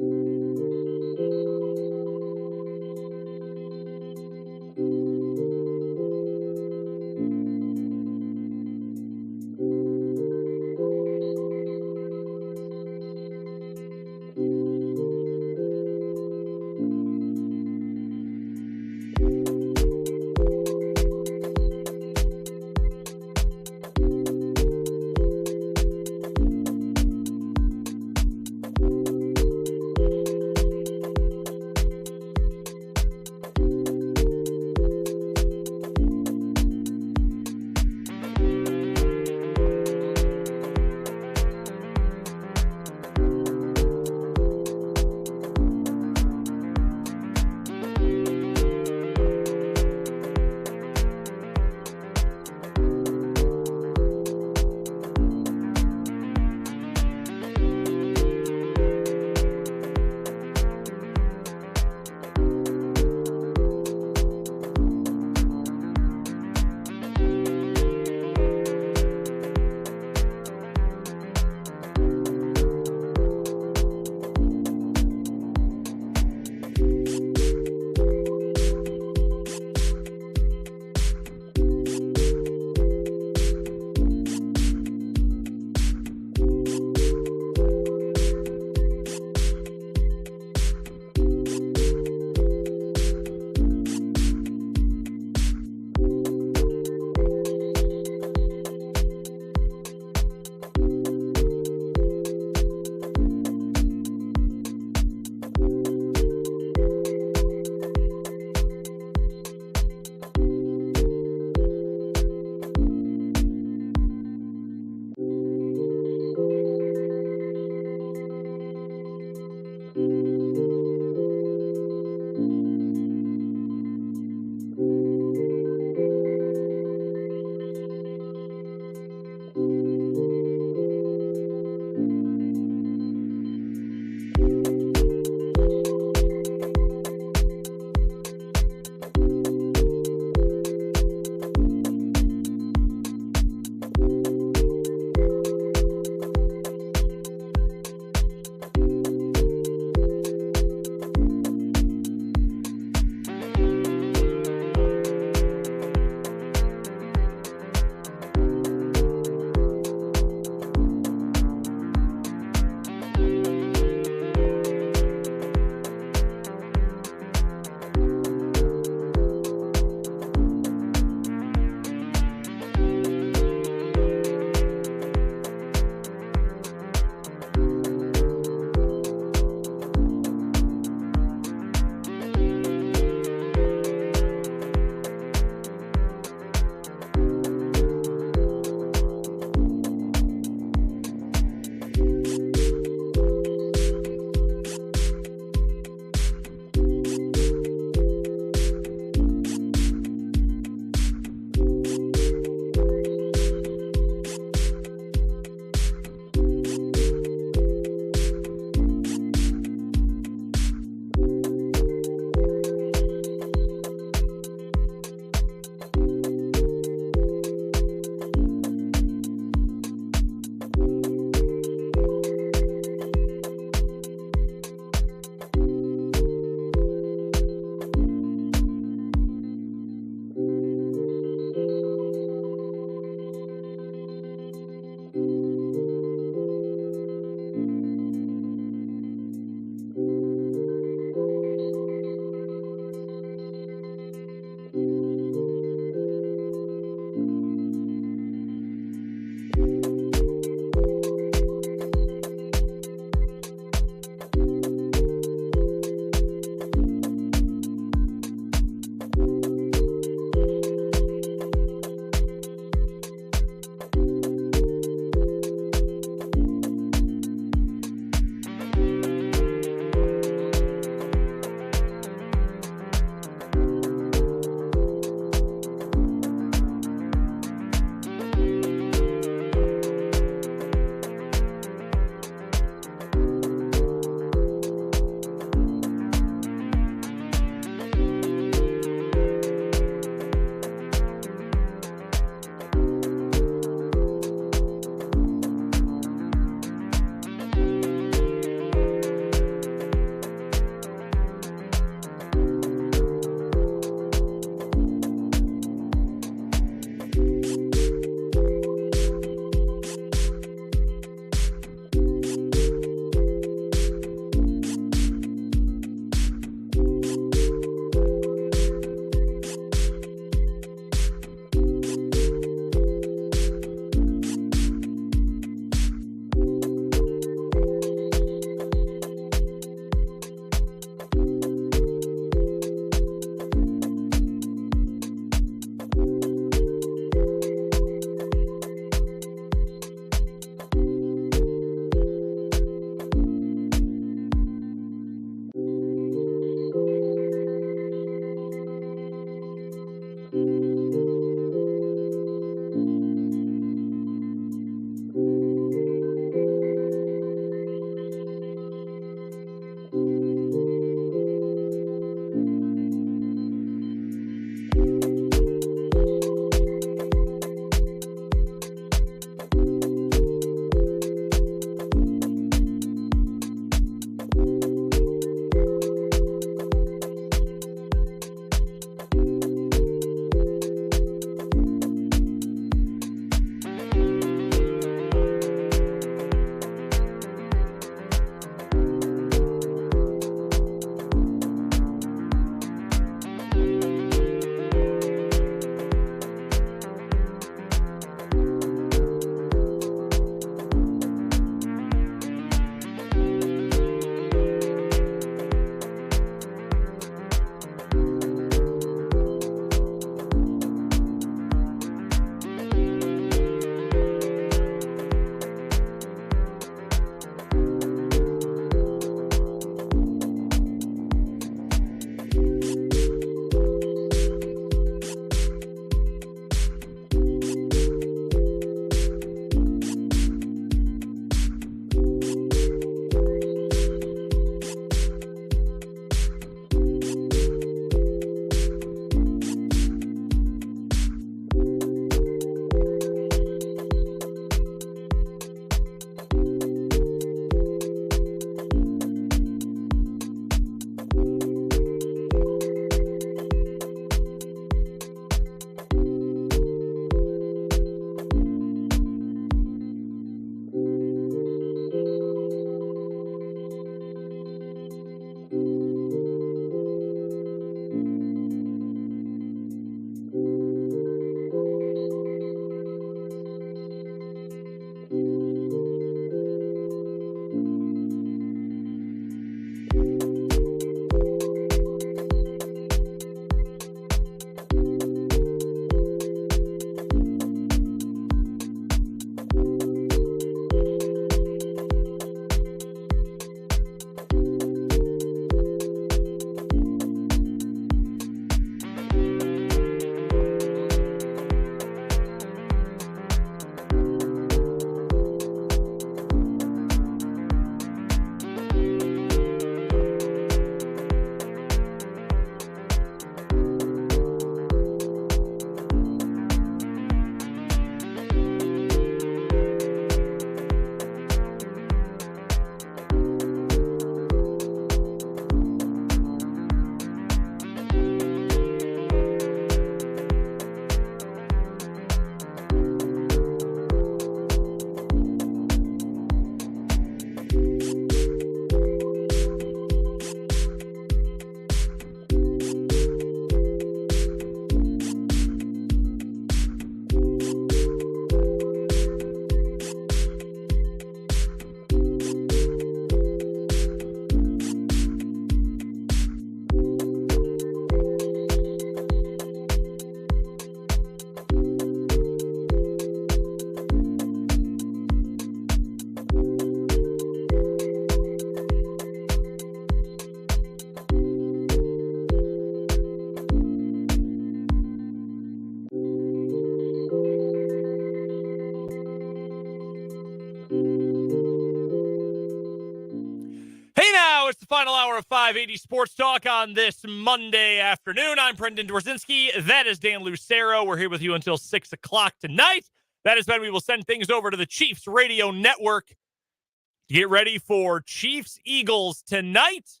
[SPEAKER 2] go. It's the final hour of 580 Sports Talk on this Monday afternoon. I'm Brendan Dworzinski. That is Dan Lucero. We're here with you until 6 o'clock tonight. That is when we will send things over to the Chiefs Radio Network to get ready for Chiefs-Eagles tonight.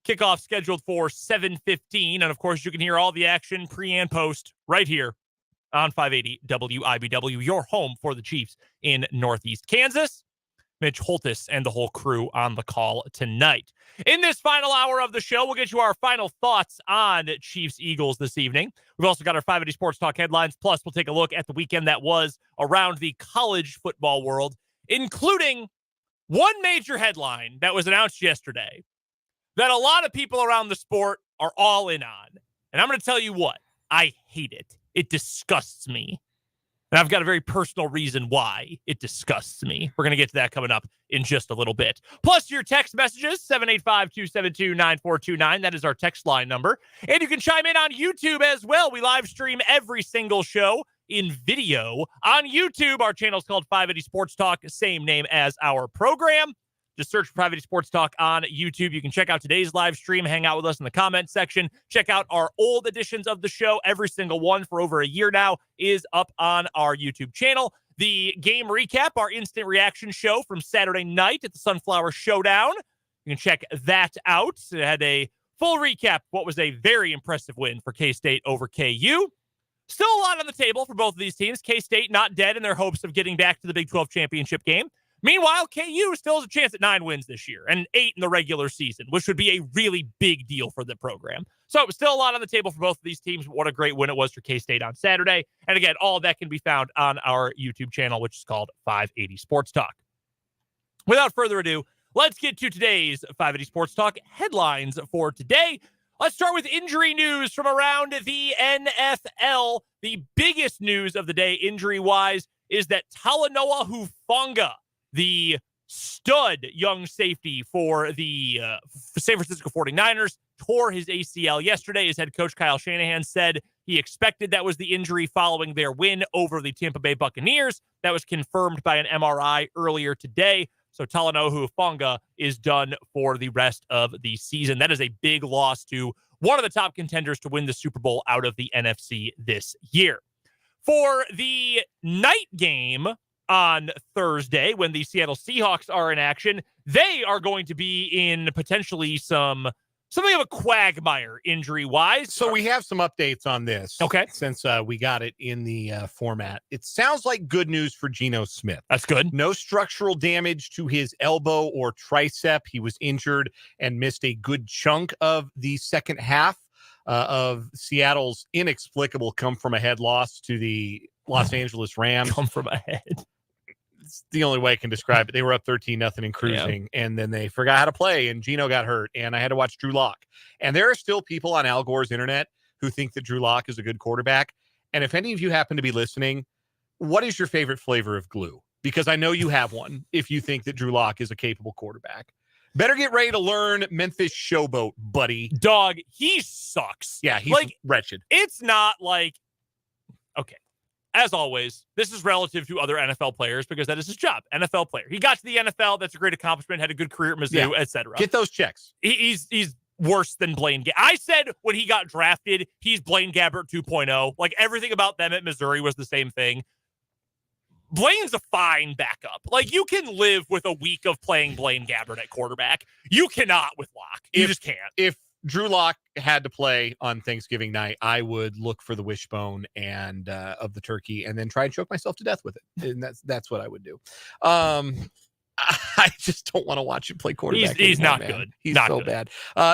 [SPEAKER 2] Kickoff scheduled for 7:15. And, of course, you can hear all the action pre and post right here on 580 WIBW, your home for the Chiefs in Northeast Kansas. Mitch Holtis and the whole crew on the call tonight. In this final hour of the show, we'll get you our final thoughts on Chiefs-Eagles this evening. We've also got our 580 Sports Talk headlines. Plus, we'll take a look at the weekend that was around the college football world, including one major headline that was announced yesterday that a lot of people around the sport are all in on. And I'm going to tell you what, I hate it. It disgusts me. And I've got a very personal reason why it disgusts me. We're going to get to that coming up in just a little bit. Plus your text messages, 785-272-9429. That is our text line number. And you can chime in on YouTube as well. We live stream every single show in video on YouTube. Our channel is called 580 Sports Talk, same name as our program. Just search for 580 Sports Talk on YouTube. You can check out today's live stream, hang out with us in the comment section. Check out our old editions of the show. Every single one for over a year now is up on our YouTube channel. The game recap, our instant reaction show from Saturday night at the Sunflower Showdown. You can check that out. It had a full recap of what was a very impressive win for K-State over KU. Still a lot on the table for both of these teams. K-State not dead in their hopes of getting back to the Big 12 championship game. Meanwhile, KU still has a chance at 9 wins this year and 8 in the regular season, which would be a really big deal for the program. So it was still a lot on the table for both of these teams. What a great win it was for K-State on Saturday. And again, all of that can be found on our YouTube channel, which is called 580 Sports Talk. Without further ado, let's get to today's 580 Sports Talk headlines for today. Let's start with injury news from around the NFL. The biggest news of the day, injury-wise, is that Talanoa Hufanga, the stud young safety for the San Francisco 49ers, tore his ACL yesterday. His head coach, Kyle Shanahan, said he expected that was the injury following their win over the Tampa Bay Buccaneers. That was confirmed by an MRI earlier today. So Talanoa Hufanga is done for the rest of the season. That is a big loss to one of the top contenders to win the Super Bowl out of the NFC this year. For the night game on Thursday, when the Seattle Seahawks are in action, they are going to be in potentially something of a quagmire injury-wise.
[SPEAKER 3] So we have some updates on this.
[SPEAKER 2] Okay.
[SPEAKER 3] Since we got it in the format. It sounds like good news for Geno Smith.
[SPEAKER 2] That's good.
[SPEAKER 3] No structural damage to his elbow or tricep. He was injured and missed a good chunk of the second half of Seattle's inexplicable come-from-ahead loss to the Los Angeles Rams.
[SPEAKER 2] Come from ahead.
[SPEAKER 3] It's the only way I can describe it. They were up 13-0 and cruising, and then they forgot how to play, and Geno got hurt, and I had to watch Drew Lock. And there are still people on Al Gore's internet who think that Drew Lock is a good quarterback. And if any of you happen to be listening, what is your favorite flavor of glue? Because I know you have one if you think that Drew Lock is a capable quarterback. Better get ready to learn Memphis Showboat, buddy.
[SPEAKER 2] Dog, he sucks.
[SPEAKER 3] Yeah, he's
[SPEAKER 2] like
[SPEAKER 3] wretched.
[SPEAKER 2] It's not like, okay. As always, this is relative to other NFL players because that is his job. NFL player. He got to the NFL. That's a great accomplishment. Had a good career at Mizzou, etc.
[SPEAKER 3] Get those checks.
[SPEAKER 2] He's worse than Blaine. I said when he got drafted, he's Blaine Gabbert 2.0. Like everything about them at Missouri was the same thing. Blaine's a fine backup. Like you can live with a week of playing Blaine Gabbert at quarterback. You cannot with Locke. You just can't.
[SPEAKER 3] If Drew Lock had to play on Thanksgiving night, I would look for the wishbone and of the turkey and then try and choke myself to death with it. And that's what I would do. I just don't want to watch him play quarterback.
[SPEAKER 2] He's
[SPEAKER 3] anymore,
[SPEAKER 2] not
[SPEAKER 3] man.
[SPEAKER 2] good.
[SPEAKER 3] He's
[SPEAKER 2] not
[SPEAKER 3] so
[SPEAKER 2] good.
[SPEAKER 3] bad.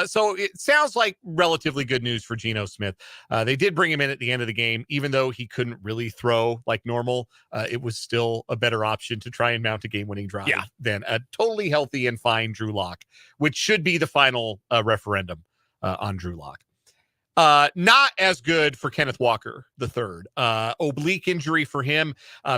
[SPEAKER 3] So it sounds like relatively good news for Geno Smith. They did bring him in at the end of the game, even though he couldn't really throw like normal. It was still a better option to try and mount a game-winning drive than a totally healthy and fine Drew Lock, which should be the final referendum on Drew Lock. Not as good for Kenneth Walker III. Oblique injury for him.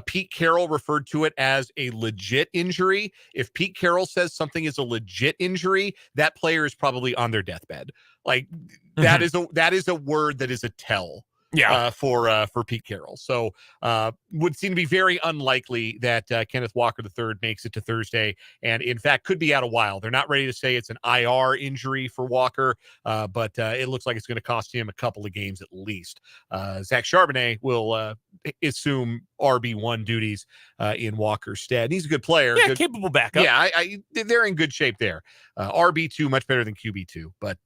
[SPEAKER 3] Pete Carroll referred to it as a legit injury. If Pete Carroll says something is a legit injury, that player is probably on their deathbed. Like that is a word that is a tell for Pete Carroll. So would seem to be very unlikely that Kenneth Walker III makes it to Thursday, and in fact could be out a while. They're not ready to say it's an IR injury for Walker, but it looks like it's going to cost him a couple of games at least. Zach Charbonnet will assume RB1 duties in Walker's stead. He's a good player.
[SPEAKER 2] Yeah,
[SPEAKER 3] good,
[SPEAKER 2] capable backup.
[SPEAKER 3] Yeah, they're in good shape there. RB2 much better than QB2, but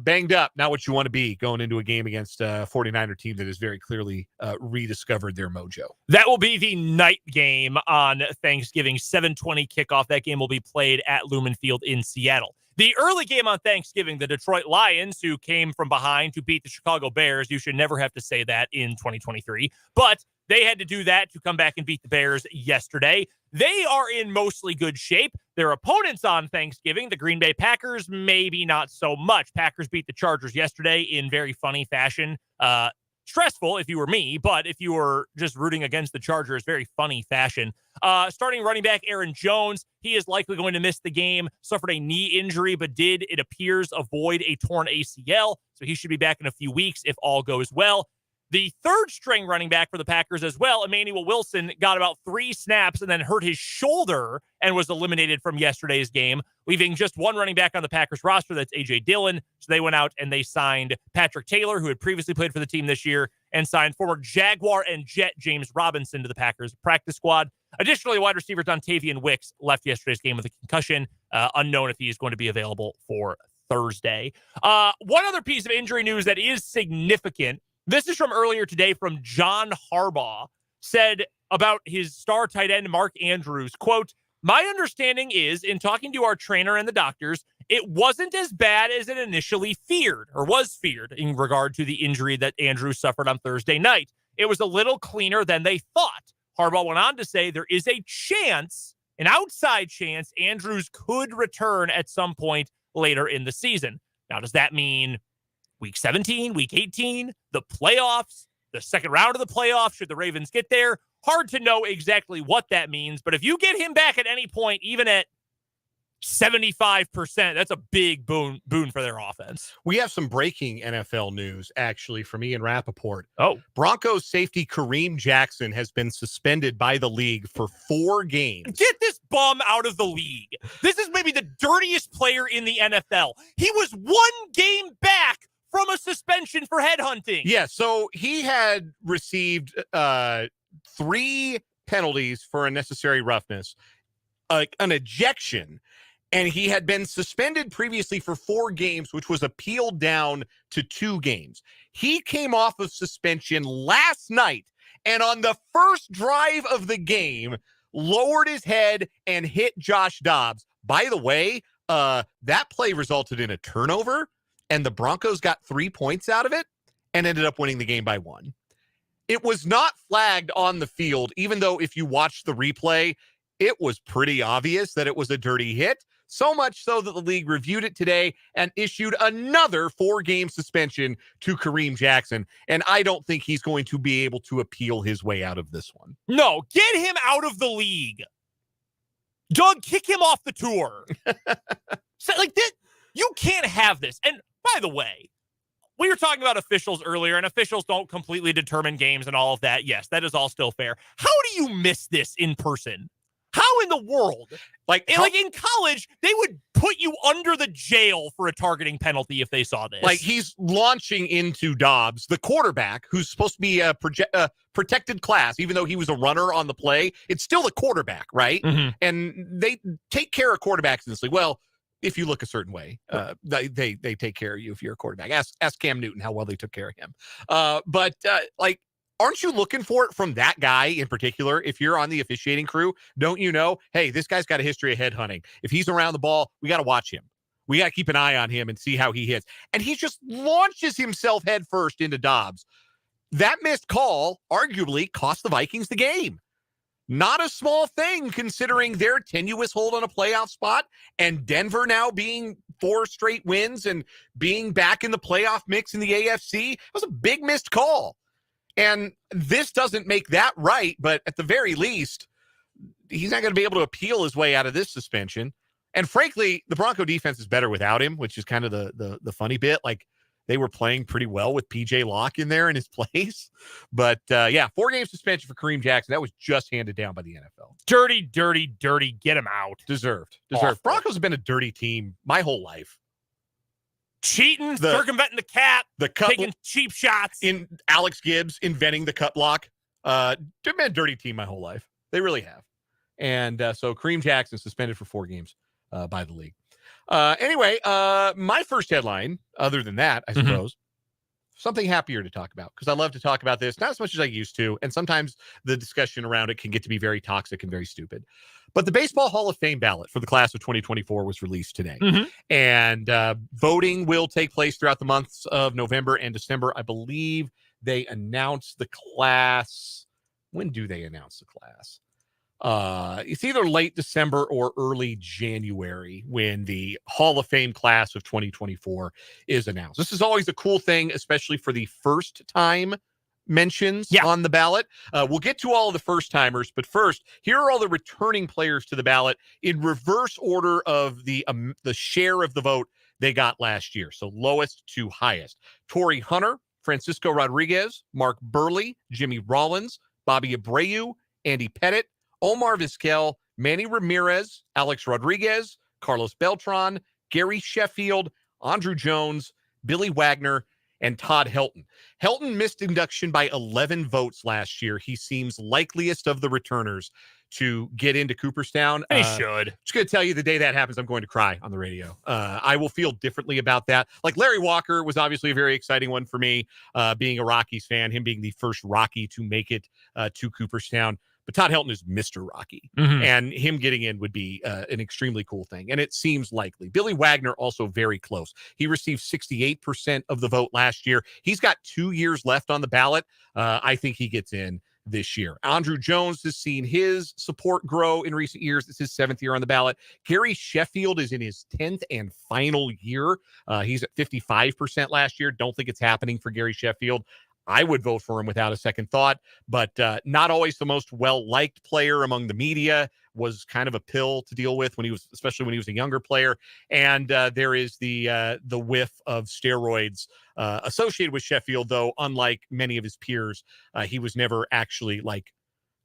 [SPEAKER 3] banged up, not what you want to be going into a game against a 49er team that has very clearly rediscovered their mojo.
[SPEAKER 2] That will be the night game on Thanksgiving, 7:20 kickoff. That game will be played at Lumen Field in Seattle. The early game on Thanksgiving, the Detroit Lions, who came from behind to beat the Chicago Bears. You should never have to say that in 2023, but they had to do that to come back and beat the Bears yesterday. They are in mostly good shape. Their opponents on Thanksgiving, the Green Bay Packers, maybe not so much. Packers beat the Chargers yesterday in very funny fashion. Stressful if you were me, but if you were just rooting against the Chargers, very funny fashion. Starting running back Aaron Jones, he is likely going to miss the game, suffered a knee injury, but did, it appears, avoid a torn ACL. So he should be back in a few weeks if all goes well. The third string running back for the Packers as well, Emmanuel Wilson, got about 3 snaps and then hurt his shoulder and was eliminated from yesterday's game, leaving just one running back on the Packers roster. That's A.J. Dillon. So they went out and they signed Patrick Taylor, who had previously played for the team this year, and signed former Jaguar and Jet James Robinson to the Packers practice squad. Additionally, wide receiver Dontavian Wicks left yesterday's game with a concussion. Unknown if he is going to be available for Thursday. One other piece of injury news that is significant. This is from earlier today from John Harbaugh, said about his star tight end, Mark Andrews, quote, "My understanding is, in talking to our trainer and the doctors, it wasn't as bad as it initially feared or was feared in regard to the injury that Andrews suffered on Thursday night. It was a little cleaner than they thought." Harbaugh went on to say there is a chance, an outside chance, Andrews could return at some point later in the season. Now, does that mean Week 17, Week 18, the playoffs, the second round of the playoffs, should the Ravens get there? Hard to know exactly what that means, but if you get him back at any point, even at 75%, that's a big boon for their offense.
[SPEAKER 3] We have some breaking NFL news, actually, from Ian Rappaport.
[SPEAKER 2] Oh.
[SPEAKER 3] Broncos safety Kareem Jackson has been suspended by the league for 4 games.
[SPEAKER 2] Get this bum out of the league. This is maybe the dirtiest player in the NFL. He was 1 game back from a suspension for headhunting.
[SPEAKER 3] Yeah, so he had received 3 penalties for unnecessary roughness, an ejection, and he had been suspended previously for 4 games, which was appealed down to 2 games. He came off of suspension last night, and on the first drive of the game, lowered his head and hit Josh Dobbs. By the way, that play resulted in a turnover, and the Broncos got 3 points out of it and ended up winning the game by 1. It was not flagged on the field, even though if you watch the replay, it was pretty obvious that it was a dirty hit. So much so that the league reviewed it today and issued another 4-game suspension to Kareem Jackson. And I don't think he's going to be able to appeal his way out of this one.
[SPEAKER 2] No, get him out of the league. Doug, kick him off the tour. So, like this, you can't have this. And by the way, we were talking about officials earlier, and officials don't completely determine games and all of that. Yes, that is all still fair. How do you miss this in person? How in the world? Like in college, they would put you under the jail for a targeting penalty if they saw this.
[SPEAKER 3] Like he's launching into Dobbs, the quarterback, who's supposed to be a protected class, even though he was a runner on the play. It's still the quarterback, right?
[SPEAKER 2] Mm-hmm.
[SPEAKER 3] And they take care of quarterbacks in this league. Well, if you look a certain way, they take care of you if you're a quarterback. Ask Cam Newton how well they took care of him. But aren't you looking for it from that guy in particular? If you're on the officiating crew, don't you know, hey, this guy's got a history of headhunting. If he's around the ball, we got to watch him. We got to keep an eye on him and see how he hits. And he just launches himself headfirst into Dobbs. That missed call arguably cost the Vikings the game. Not a small thing considering their tenuous hold on a playoff spot and Denver now being 4 straight wins and being back in the playoff mix in the AFC. It was a big missed call. And this doesn't make that right, but at the very least, he's not going to be able to appeal his way out of this suspension. And frankly, the Bronco defense is better without him, which is kind of the funny bit. Like they were playing pretty well with PJ Locke in there in his place. But 4-game suspension for Kareem Jackson. That was just handed down by the NFL.
[SPEAKER 2] Dirty, dirty, dirty. Get him out.
[SPEAKER 3] Deserved.
[SPEAKER 2] Awful.
[SPEAKER 3] Broncos have been a dirty team my whole life.
[SPEAKER 2] Cheating, circumventing the cap, taking cheap shots.
[SPEAKER 3] In Alex Gibbs inventing the cut block. They've been a dirty team my whole life. They really have. And so Kareem Jackson suspended for 4 games by the league. Anyway, my first headline, other than that, I suppose, something happier to talk about, because I love to talk about this, not as much as I used to. And sometimes the discussion around it can get to be very toxic and very stupid. But the Baseball Hall of Fame ballot for the class of 2024 was released today. And voting will take place throughout the months of November and December. I believe they announced the class. When do they announce the class? It's either late December or early January when the Hall of Fame class of 2024 is announced. This is always a cool thing, especially for the first time mentions on the ballot. We'll get to all of the first timers, but first, here are all the returning players to the ballot in reverse order of the share of the vote they got last year. So lowest to highest. Torrey Hunter, Francisco Rodriguez, Mark Burley, Jimmy Rollins, Bobby Abreu, Andy Pettit, Omar Vizquel, Manny Ramirez, Alex Rodriguez, Carlos Beltran, Gary Sheffield, Andrew Jones, Billy Wagner, and Todd Helton. Helton missed induction by 11 votes last year. He seems likeliest of the returners to get into Cooperstown.
[SPEAKER 2] He should.
[SPEAKER 3] Just going to tell you, the day that happens, I'm going to cry on the radio. I will feel differently about that. Like Larry Walker was obviously a very exciting one for me, being a Rockies fan, him being the first Rocky to make it to Cooperstown. But Todd Helton is Mr. Rocky, and him getting in would be an extremely cool thing, and it seems likely. Billy Wagner also very close. He received 68% of the vote last year. He's got 2 years left on the ballot. I think he gets in this year. Andrew Jones has seen his support grow in recent years. It's his 7th year on the ballot. Gary Sheffield is in his 10th and final year. He's at 55% last year. Don't think it's happening for Gary Sheffield. I would vote for him without a second thought, but not always the most well-liked player among the media. Was kind of a pill to deal with especially when he was a younger player. And there is the whiff of steroids associated with Sheffield, though, unlike many of his peers, he was never actually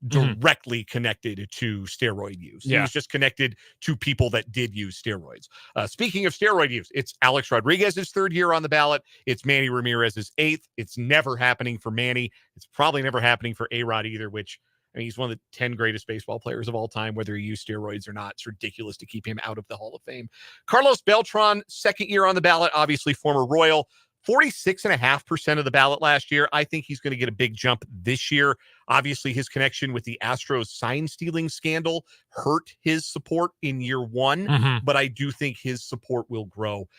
[SPEAKER 3] directly connected to steroid use. He was just connected to people that did use steroids. Speaking of steroid use, it's Alex Rodriguez's 3rd year on the ballot. It's Manny Ramirez's 8th. It's never happening for Manny. It's probably never happening for A-Rod either, which, I mean, he's one of the 10 greatest baseball players of all time, whether he used steroids or not. It's ridiculous to keep him out of the Hall of Fame. Carlos Beltran, 2nd year on the ballot, obviously former Royal. 46.5% of the ballot last year. I think he's going to get a big jump this year. Obviously, his connection with the Astros sign stealing scandal hurt his support in year 1, but I do think his support will grow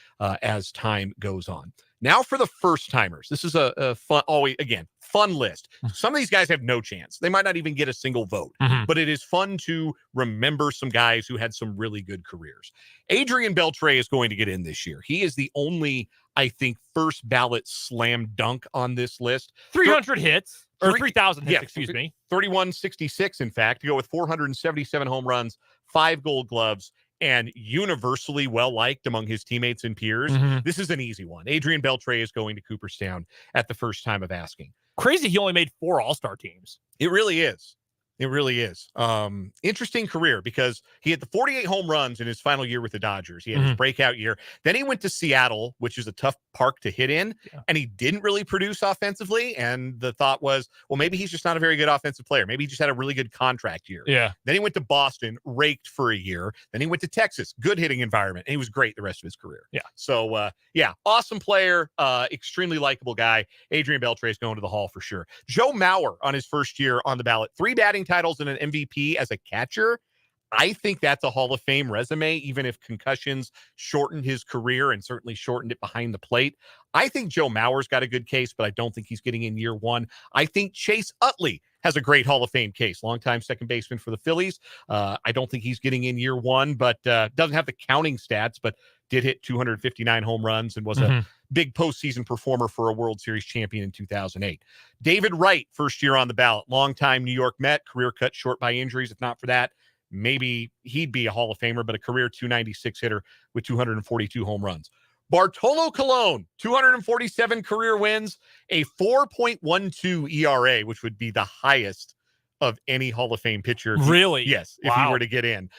[SPEAKER 3] as time goes on. Now for the first timers. This is a fun list. Some of these guys have no chance. They might not even get a single vote, but it is fun to remember some guys who had some really good careers. Adrian Beltre is going to get in this year. He is the only, I think, first ballot slam dunk on this list.
[SPEAKER 2] 300 hits, or 3,000 hits, excuse me.
[SPEAKER 3] 3166, in fact, to go with 477 home runs, 5 Gold Gloves, and universally well-liked among his teammates and peers. This is an easy one. Adrian Beltre is going to Cooperstown at the first time of asking.
[SPEAKER 2] Crazy he only made 4 All-Star teams.
[SPEAKER 3] It really is. It really is. Interesting career, because he had the 48 home runs in his final year with the Dodgers. He had his breakout year. Then he went to Seattle, which is a tough park to hit in, and he didn't really produce offensively. And the thought was, well, maybe he's just not a very good offensive player. Maybe he just had a really good contract year.
[SPEAKER 2] Yeah.
[SPEAKER 3] Then he went to Boston, raked for a year. Then he went to Texas, good hitting environment, and he was great the rest of his career.
[SPEAKER 2] Yeah.
[SPEAKER 3] So, awesome player, extremely likable guy. Adrian Beltre is going to the Hall for sure. Joe Mauer on his first year on the ballot, 3 batting titles and an MVP as a catcher. I think that's a Hall of Fame resume, even if concussions shortened his career and certainly shortened it behind the plate. I think Joe Mauer's got a good case, but I don't think he's getting in year 1. I think Chase Utley has a great Hall of Fame case, longtime second baseman for the Phillies. I don't think he's getting in year 1, but doesn't have the counting stats, but did hit 259 home runs and was a big postseason performer for a World Series champion in 2008. David Wright, first year on the ballot, longtime New York Met, career cut short by injuries. If not for that, maybe he'd be a Hall of Famer, but a career 296 hitter with 242 home runs. Bartolo Colon, 247 career wins, a 4.12 ERA, which would be the highest of any Hall of Fame pitcher.
[SPEAKER 2] Really?
[SPEAKER 3] Yes, if he were to get in.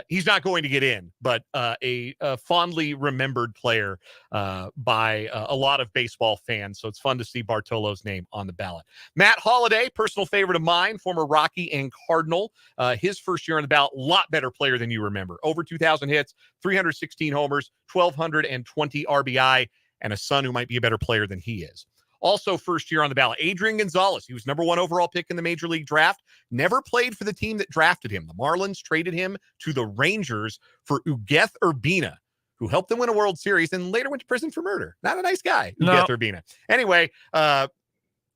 [SPEAKER 3] He's not going to get in, but a fondly remembered player by a lot of baseball fans. So it's fun to see Bartolo's name on the ballot. Matt Holliday, personal favorite of mine, former Rocky and Cardinal. His first year on the ballot, a lot better player than you remember. Over 2,000 hits, 316 homers, 1,220 RBI, and a son who might be a better player than he is. Also, first year on the ballot, Adrian Gonzalez. He was number 1 overall pick in the Major League draft. Never played for the team that drafted him. The Marlins traded him to the Rangers for Ugeth Urbina, who helped them win a World Series and later went to prison for murder. Not a nice guy, Ugeth Urbina. Anyway.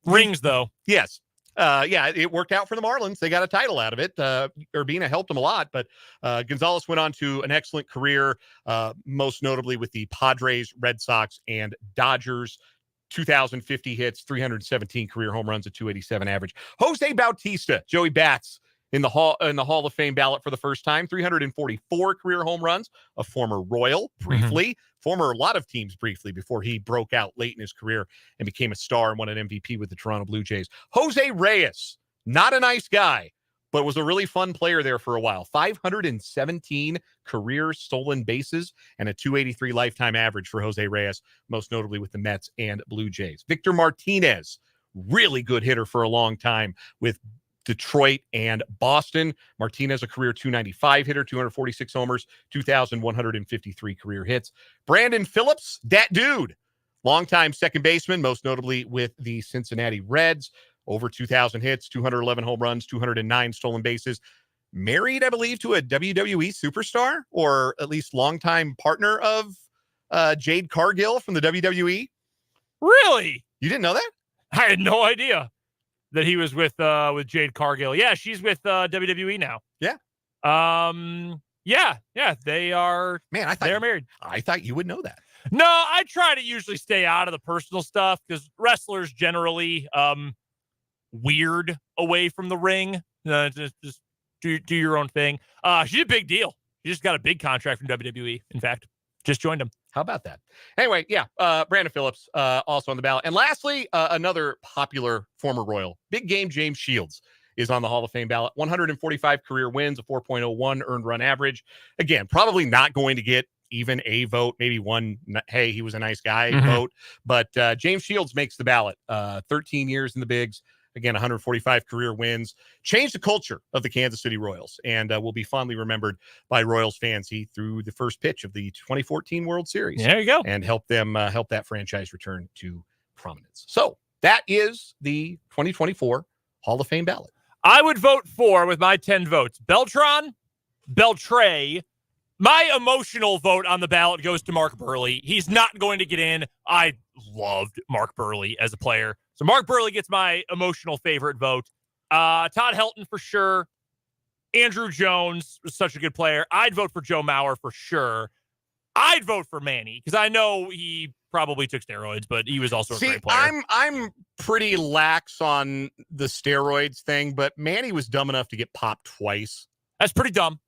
[SPEAKER 2] Rings, though.
[SPEAKER 3] Yes. Yeah, it worked out for the Marlins. They got a title out of it. Urbina helped them a lot, but Gonzalez went on to an excellent career, most notably with the Padres, Red Sox, and Dodgers. 2,050 hits, 317 career home runs, a 287 average. Jose Bautista, Joey Bats, in the Hall of Fame ballot for the first time. 344 career home runs, a former Royal, briefly, former a lot of teams briefly before he broke out late in his career and became a star and won an MVP with the Toronto Blue Jays. Jose Reyes, not a nice guy, but was a really fun player there for a while. 517 career stolen bases and a 283 lifetime average for Jose Reyes, most notably with the Mets and Blue Jays. Victor Martinez, really good hitter for a long time with Detroit and Boston. Martinez, a career 295 hitter, 246 homers, 2,153 career hits. Brandon Phillips, that dude, longtime second baseman, most notably with the Cincinnati Reds. Over 2,000 hits, 211 home runs, 209 stolen bases. Married, I believe, to a WWE superstar, or at least longtime partner of Jade Cargill from the WWE.
[SPEAKER 2] Really?
[SPEAKER 3] You didn't know that?
[SPEAKER 2] I had no idea that he was with Jade Cargill. Yeah, she's with WWE now.
[SPEAKER 3] Yeah.
[SPEAKER 2] Yeah, they are.
[SPEAKER 3] Man,
[SPEAKER 2] they're married.
[SPEAKER 3] I thought you would know that.
[SPEAKER 2] No, I try to usually stay out of the personal stuff because wrestlers generally weird away from the ring. Just do your own thing. She's a big deal. She just got a big contract from WWE. In fact, just joined them.
[SPEAKER 3] How about that? Anyway, yeah, Brandon Phillips also on the ballot. And lastly, another popular former Royal, big game James Shields, is on the Hall of Fame ballot. 145 career wins, a 4.01 earned run average. Again, probably not going to get even a vote, maybe one, hey, he was a nice guy vote. But James Shields makes the ballot. 13 years in the bigs. Again, 145 career wins, changed the culture of the Kansas City Royals, and will be fondly remembered by Royals fans. He threw the first pitch of the 2014 World Series.
[SPEAKER 2] There you go.
[SPEAKER 3] And help that franchise return to prominence. So that is the 2024 Hall of Fame ballot.
[SPEAKER 2] I would vote for, with my 10 votes, Beltran, Beltre. My emotional vote on the ballot goes to Mark Burley. He's not going to get in. I loved Mark Burley as a player. So Mark Burley gets my emotional favorite vote. Todd Helton for sure. Andrew Jones was such a good player. I'd vote for Joe Mauer for sure. I'd vote for Manny because I know he probably took steroids, but he was also a great player.
[SPEAKER 3] I'm pretty lax on the steroids thing, but Manny was dumb enough to get popped twice.
[SPEAKER 2] That's pretty dumb.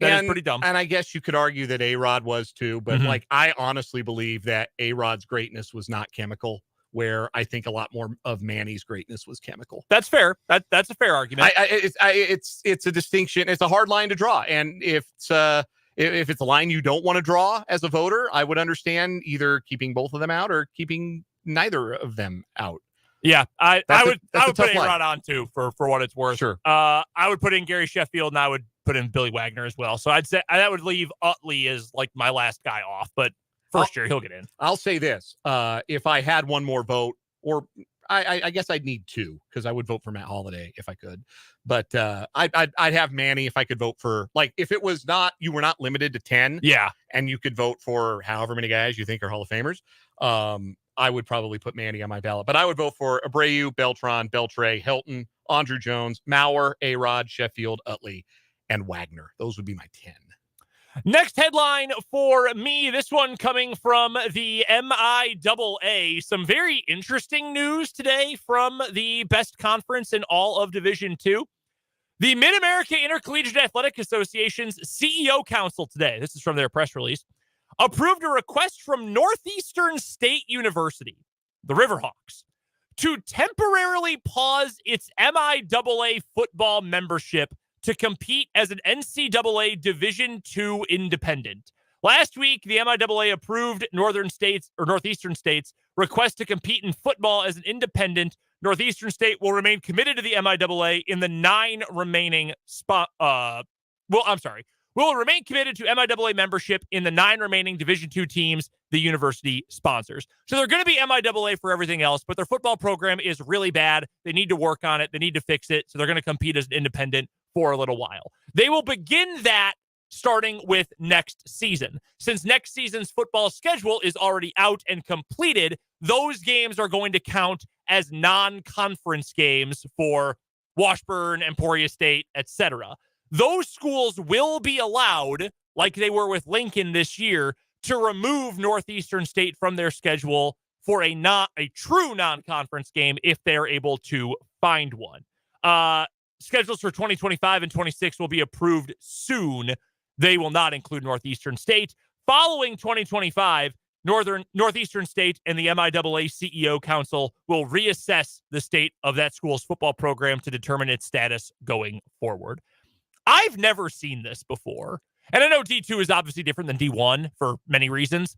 [SPEAKER 2] That is pretty dumb.
[SPEAKER 3] And I guess you could argue that A-Rod was too, but I honestly believe that A-Rod's greatness was not chemical, where I think a lot more of Manny's greatness was chemical.
[SPEAKER 2] That's fair. That's a fair argument.
[SPEAKER 3] It's a distinction. It's a hard line to draw. And if it's a line you don't want to draw as a voter, I would understand either keeping both of them out or keeping neither of them out.
[SPEAKER 2] Yeah, I would put
[SPEAKER 3] line.
[SPEAKER 2] A-Rod on too for what it's worth.
[SPEAKER 3] Sure.
[SPEAKER 2] I would put in Gary Sheffield and I would put in Billy Wagner as well. So I'd say that would leave Utley as like my last guy off, but first year he'll get in.
[SPEAKER 3] I'll say this: if I had one more vote, or I guess I'd need two because I would vote for Matt Holliday if I could. But I'd have Manny if I could vote for, like, if it was not, you were not limited to 10.
[SPEAKER 2] Yeah,
[SPEAKER 3] and you could vote for however many guys you think are Hall of Famers. I would probably put Manny on my ballot, but I would vote for Abreu, Beltran, Beltre, Helton, Andrew Jones, Mauer, A-Rod, Sheffield, Utley, and Wagner. Those would be my 10.
[SPEAKER 2] Next headline for me, this one coming from the MIAA. Some very interesting news today from the best conference in all of Division II. The Mid-America Intercollegiate Athletic Association's CEO Council today, this is from their press release, approved a request from Northeastern State University, the Riverhawks, to temporarily pause its MIAA football membership to compete as an NCAA Division II independent. Last week, the MIAA approved Northeastern State's request to compete in football as an independent. Northeastern State will remain committed to the MIAA in the 9 remaining will remain committed to MIAA membership in the 9 remaining Division II teams the university sponsors. So they're going to be MIAA for everything else, but their football program is really bad. They need to work on it. They need to fix it. So they're going to compete as an independent for a little while. They will begin that starting with next season. Since next season's football schedule is already out and completed, those games are going to count as non-conference games for Washburn, Emporia State, etc. Those schools will be allowed, like they were with Lincoln this year, to remove Northeastern State from their schedule for a true non-conference game if they're able to find one. Schedules for 2025 and 26 will be approved soon. They will not include Northeastern State. Following 2025, Northeastern State and the MIAA CEO Council will reassess the state of that school's football program to determine its status going forward. I've never seen this before. And I know D2 is obviously different than D1 for many reasons.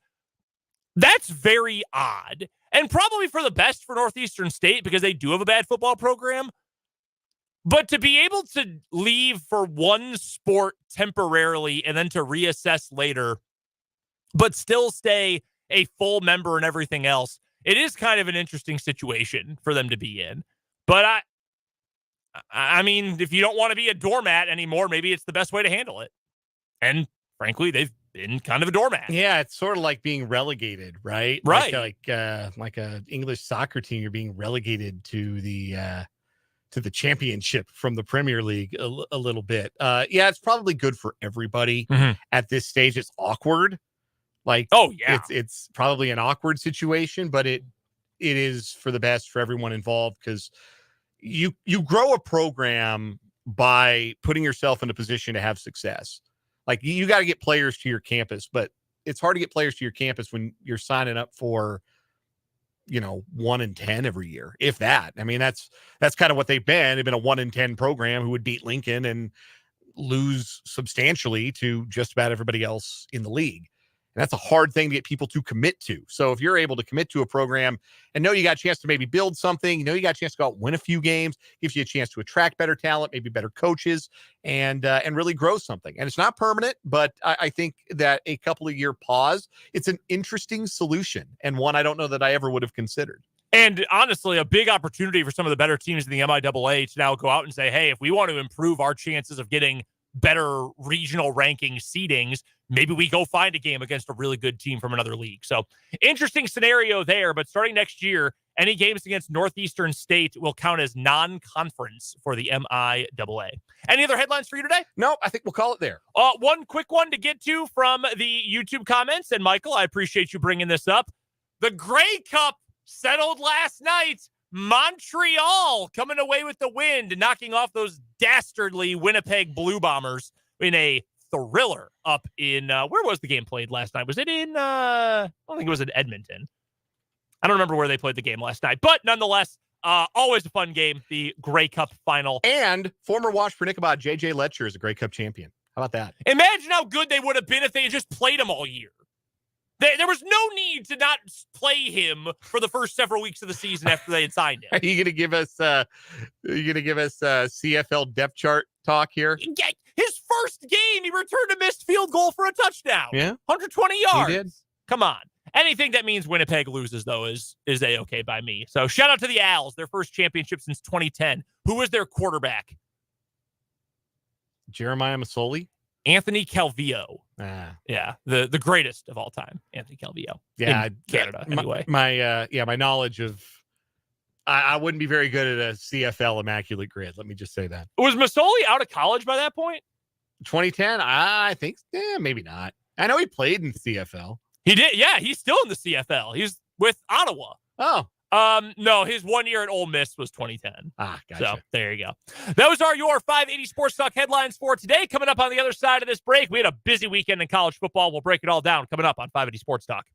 [SPEAKER 2] That's very odd. And probably for the best for Northeastern State because they do have a bad football program. But to be able to leave for one sport temporarily and then to reassess later, but still stay a full member and everything else, it is kind of an interesting situation for them to be in. But I mean, if you don't want to be a doormat anymore, maybe it's the best way to handle it. And frankly, they've been kind of a doormat.
[SPEAKER 3] Yeah, it's sort of like being relegated, right?
[SPEAKER 2] Right.
[SPEAKER 3] Like a English soccer team, you're being relegated to the championship from the Premier League a little bit. Yeah, it's probably good for everybody at this stage. It's awkward. Like,
[SPEAKER 2] oh yeah,
[SPEAKER 3] it's probably an awkward situation, but it is for the best for everyone involved because you grow a program by putting yourself in a position to have success. Like you got to get players to your campus, but it's hard to get players to your campus when you're signing up for, 1 in 10 every year, if that. I mean, that's kind of what they've been. They've been a 1 in 10 program who would beat Lincoln and lose substantially to just about everybody else in the league. And that's a hard thing to get people to commit to. So if you're able to commit to a program and know you got a chance to maybe build something, you got a chance to go out and win a few games, gives you a chance to attract better talent, maybe better coaches, and really grow something. And it's not permanent, but I think that a couple of year pause, it's an interesting solution and one I don't know that I ever would have considered.
[SPEAKER 2] And honestly, a big opportunity for some of the better teams in the MIAA to now go out and say, hey, if we want to improve our chances of getting better regional ranking seedings, maybe we go find a game against a really good team from another league. So interesting scenario there, but starting next year, any games against Northeastern State will count as non-conference for the MIAA. Any other headlines for you today?
[SPEAKER 3] No, I think we'll call it there.
[SPEAKER 2] One quick one to get to from the YouTube comments. And Michael, I appreciate you bringing this up. The Grey Cup settled last night. Montreal coming away with the win, knocking off those dastardly Winnipeg Blue Bombers in a thriller up in, where was the game played last night? Was it in, I don't think it was in Edmonton. I don't remember where they played the game last night, but nonetheless, always a fun game, the Grey Cup final.
[SPEAKER 3] And former Washburn Ichabod JJ Letcher is a Grey Cup champion. How about that?
[SPEAKER 2] Imagine how good they would have been if they had just played him all year. There was no need to not play him for the first several weeks of the season after they had signed him.
[SPEAKER 3] Are you going to give us CFL depth chart talk here?
[SPEAKER 2] Yeah, his first game, he returned a missed field goal for a touchdown.
[SPEAKER 3] Yeah,
[SPEAKER 2] 120 yards.
[SPEAKER 3] He did.
[SPEAKER 2] Come on. Anything that means Winnipeg loses, though, is A-okay by me. So shout out to the Owls, their first championship since 2010. Who was their quarterback?
[SPEAKER 3] Jeremiah Masoli.
[SPEAKER 2] Anthony Calvillo. Yeah, the greatest of all time, Anthony Calvillo.
[SPEAKER 3] Yeah,
[SPEAKER 2] in Canada, anyway.
[SPEAKER 3] My knowledge of I wouldn't be very good at a CFL immaculate grid. Let me just say that.
[SPEAKER 2] Was Masoli out of college by that point?
[SPEAKER 3] 2010, I think, maybe not. I know he played in the CFL.
[SPEAKER 2] He did, yeah. He's still in the CFL. He's with Ottawa.
[SPEAKER 3] Oh,
[SPEAKER 2] No, his 1 year at Ole Miss was 2010.
[SPEAKER 3] Gotcha.
[SPEAKER 2] So there you go. Those are your 580 Sports Talk headlines for today. Coming up on the other side of this break, we had a busy weekend in college football. We'll break it all down coming up on 580 Sports Talk.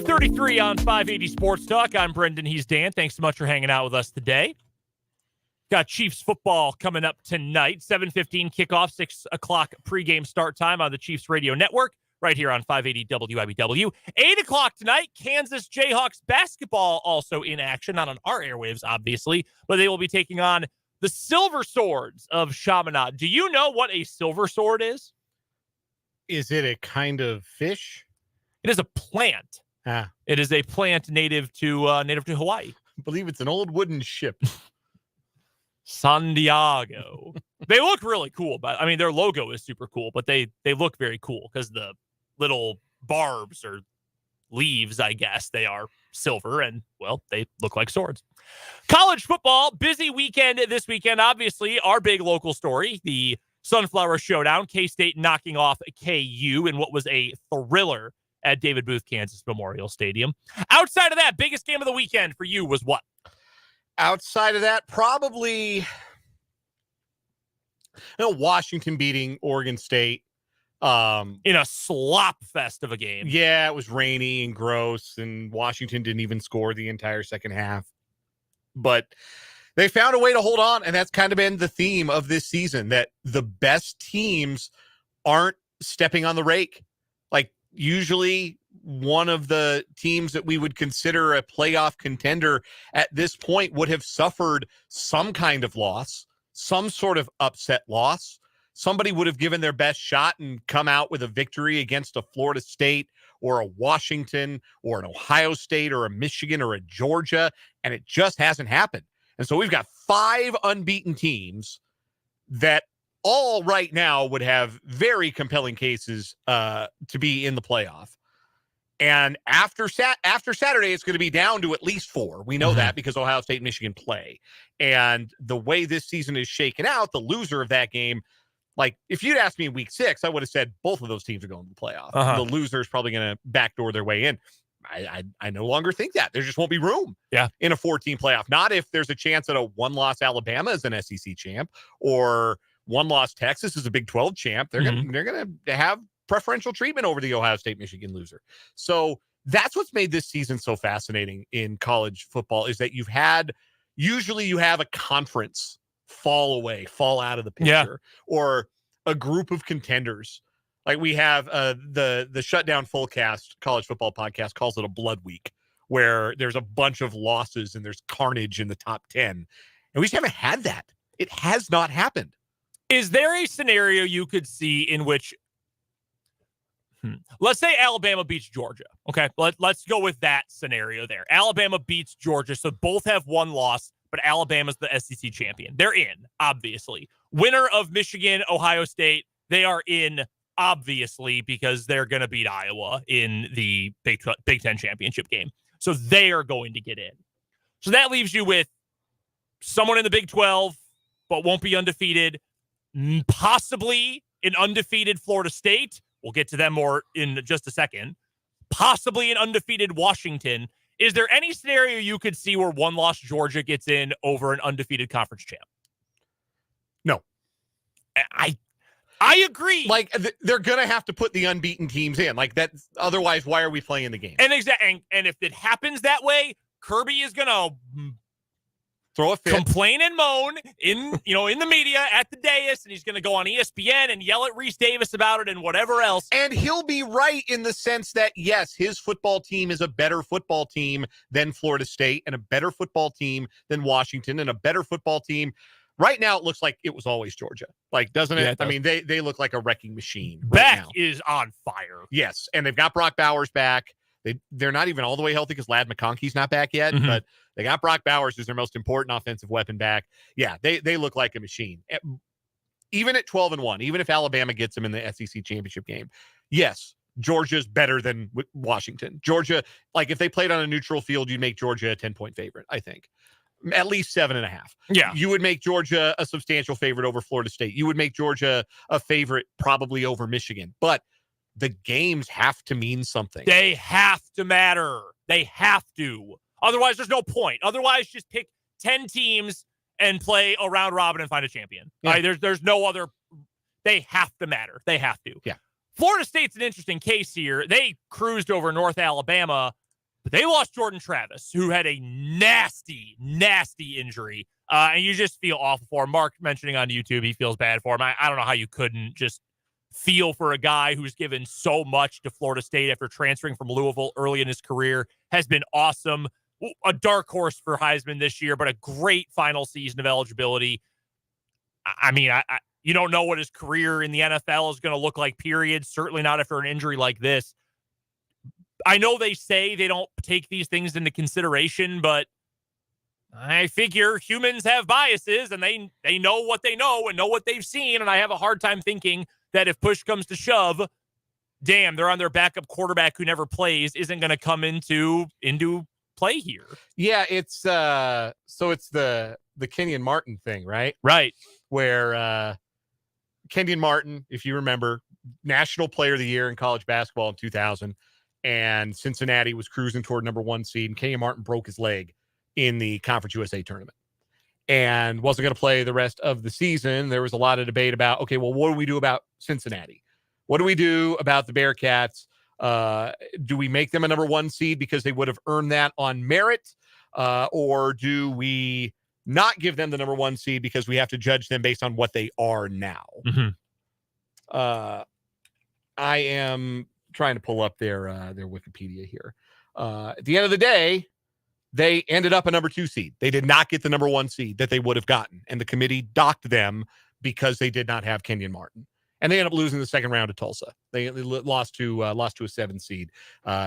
[SPEAKER 2] .33 on 580 Sports Talk. I'm Brendan. He's Dan. Thanks so much for hanging out with us today. Got Chiefs football coming up tonight. 7:15 kickoff, 6 o'clock pregame start time on the Chiefs radio network, right here on 580 WIBW. 8 o'clock tonight, Kansas Jayhawks basketball also in action. Not on our airwaves, obviously, but they will be taking on the Silver Swords of Chaminade. Do you know what a silver sword is?
[SPEAKER 3] Is it a kind of fish?
[SPEAKER 2] It is a plant. It is a plant native to Hawaii.
[SPEAKER 3] I believe it's an old wooden ship.
[SPEAKER 2] San Diego. They look really cool, but I mean their logo is super cool, but they look very cool because the little barbs or leaves, I guess, they are silver and well, they look like swords. College football, busy weekend this weekend. Obviously, our big local story, the Sunflower Showdown, K-State knocking off KU in what was a thriller at David Booth, Kansas Memorial Stadium. Outside of that, biggest game of the weekend for you was what?
[SPEAKER 3] Outside of that, probably Washington beating Oregon State.
[SPEAKER 2] In a slop fest of a game.
[SPEAKER 3] Yeah, it was rainy and gross, and Washington didn't even score the entire second half. But they found a way to hold on, and that's kind of been the theme of this season, that the best teams aren't stepping on the rake. Like, usually one of the teams that we would consider a playoff contender at this point would have suffered some kind of loss, some sort of upset loss. Somebody would have given their best shot and come out with a victory against a Florida State or a Washington or an Ohio State or a Michigan or a Georgia, and it just hasn't happened. And so we've got 5 unbeaten teams that all right now would have very compelling cases to be in the playoff. And after Saturday, it's going to be down to at least 4. We know that because Ohio State and Michigan play. And the way this season is shaken out, the loser of that game, like if you'd asked me in week 6, I would have said both of those teams are going to the playoff. The loser is probably going to backdoor their way in. I no longer think that. There just won't be room in a 14 playoff. Not if there's a chance that a one-loss Alabama is an SEC champ or one-loss Texas is a Big 12 champ. They're gonna have preferential treatment over the Ohio State Michigan loser. So that's what's made this season so fascinating in college football, is that you have a conference fall out of the picture, or a group of contenders. Like we have the Shutdown Fullcast college football podcast calls it a blood week, where there's a bunch of losses and there's carnage in the top 10. And we just haven't had that. It has not happened.
[SPEAKER 2] Is there a scenario you could see in which, let's say Alabama beats Georgia. Okay, let's go with that scenario there. Alabama beats Georgia, so both have one loss, but Alabama's the SEC champion. They're in, obviously. Winner of Michigan, Ohio State, they are in, obviously, because they're going to beat Iowa in the Big Ten championship game. So they are going to get in. So that leaves you with someone in the Big 12, but won't be undefeated, possibly an undefeated Florida State. We'll get to them more in just a second. Possibly an undefeated Washington. Is there any scenario you could see where one-loss Georgia gets in over an undefeated conference champ?
[SPEAKER 3] No.
[SPEAKER 2] I agree.
[SPEAKER 3] Like, they're going to have to put the unbeaten teams in. Like, that. Otherwise, why are we playing the game?
[SPEAKER 2] And if it happens that way, Kirby is going to
[SPEAKER 3] throw a fit,
[SPEAKER 2] complain and moan in the media at the dais, and he's going to go on ESPN and yell at Reese Davis about it and whatever else.
[SPEAKER 3] And he'll be right in the sense that, yes, his football team is a better football team than Florida State, and a better football team than Washington, and a better football team. Right now, it looks like it was always Georgia. Like, doesn't it?
[SPEAKER 2] Yeah, it does.
[SPEAKER 3] I mean, they look like a wrecking machine.
[SPEAKER 2] Beck
[SPEAKER 3] now
[SPEAKER 2] is on fire.
[SPEAKER 3] Yes, and they've got Brock Bowers back. They're not even all the way healthy because Ladd McConkey's not back yet, but they got Brock Bowers as their most important offensive weapon back. Yeah, they look like a machine. Even at 12-1, even if Alabama gets them in the SEC championship game, yes, Georgia's better than Washington. Georgia, like if they played on a neutral field, you'd make Georgia a 10-point favorite, I think. At least 7.5.
[SPEAKER 2] Yeah.
[SPEAKER 3] You would make Georgia a substantial favorite over Florida State. You would make Georgia a favorite probably over Michigan. But the games have to mean something.
[SPEAKER 2] They have to matter. They have to. Otherwise, there's no point. Otherwise, just pick 10 teams and play a round robin and find a champion.
[SPEAKER 3] Yeah.
[SPEAKER 2] Right? There's no other. They have to matter. They have to.
[SPEAKER 3] Yeah.
[SPEAKER 2] Florida State's an interesting case here. They cruised over North Alabama, but they lost Jordan Travis, who had a nasty, nasty injury. And you just feel awful for him. Mark mentioning on YouTube, he feels bad for him. I don't know how you couldn't just feel for a guy who's given so much to Florida State after transferring from Louisville early in his career. Has been awesome. A dark horse for Heisman this year, but a great final season of eligibility. I mean, you don't know what his career in the NFL is going to look like, period. Certainly not after an injury like this. I know they say they don't take these things into consideration, but I figure humans have biases, and they know what they know and know what they've seen, and I have a hard time thinking that if push comes to shove, damn, they're on their backup quarterback who never plays isn't going to come into play here.
[SPEAKER 3] Yeah, it's so it's the Kenyon Martin thing, right?
[SPEAKER 2] Right.
[SPEAKER 3] Where Kenyon Martin, if you remember, National Player of the Year in college basketball in 2000, and Cincinnati was cruising toward number 1 seed, and Kenyon Martin broke his leg in the Conference USA tournament and wasn't going to play the rest of the season. There was a lot of debate about, okay, well, what do we do about Cincinnati? What do we do about the Bearcats? Do we make them a number 1 seed because they would have earned that on merit? Or do we not give them the number 1 seed because we have to judge them based on what they are now? I am trying to pull up their Wikipedia here. At the end of the day, they ended up a number 2 seed. They did not get the number 1 seed that they would have gotten, and the committee docked them because they did not have Kenyon Martin. And they ended up losing the second round to Tulsa. They lost to a 7 seed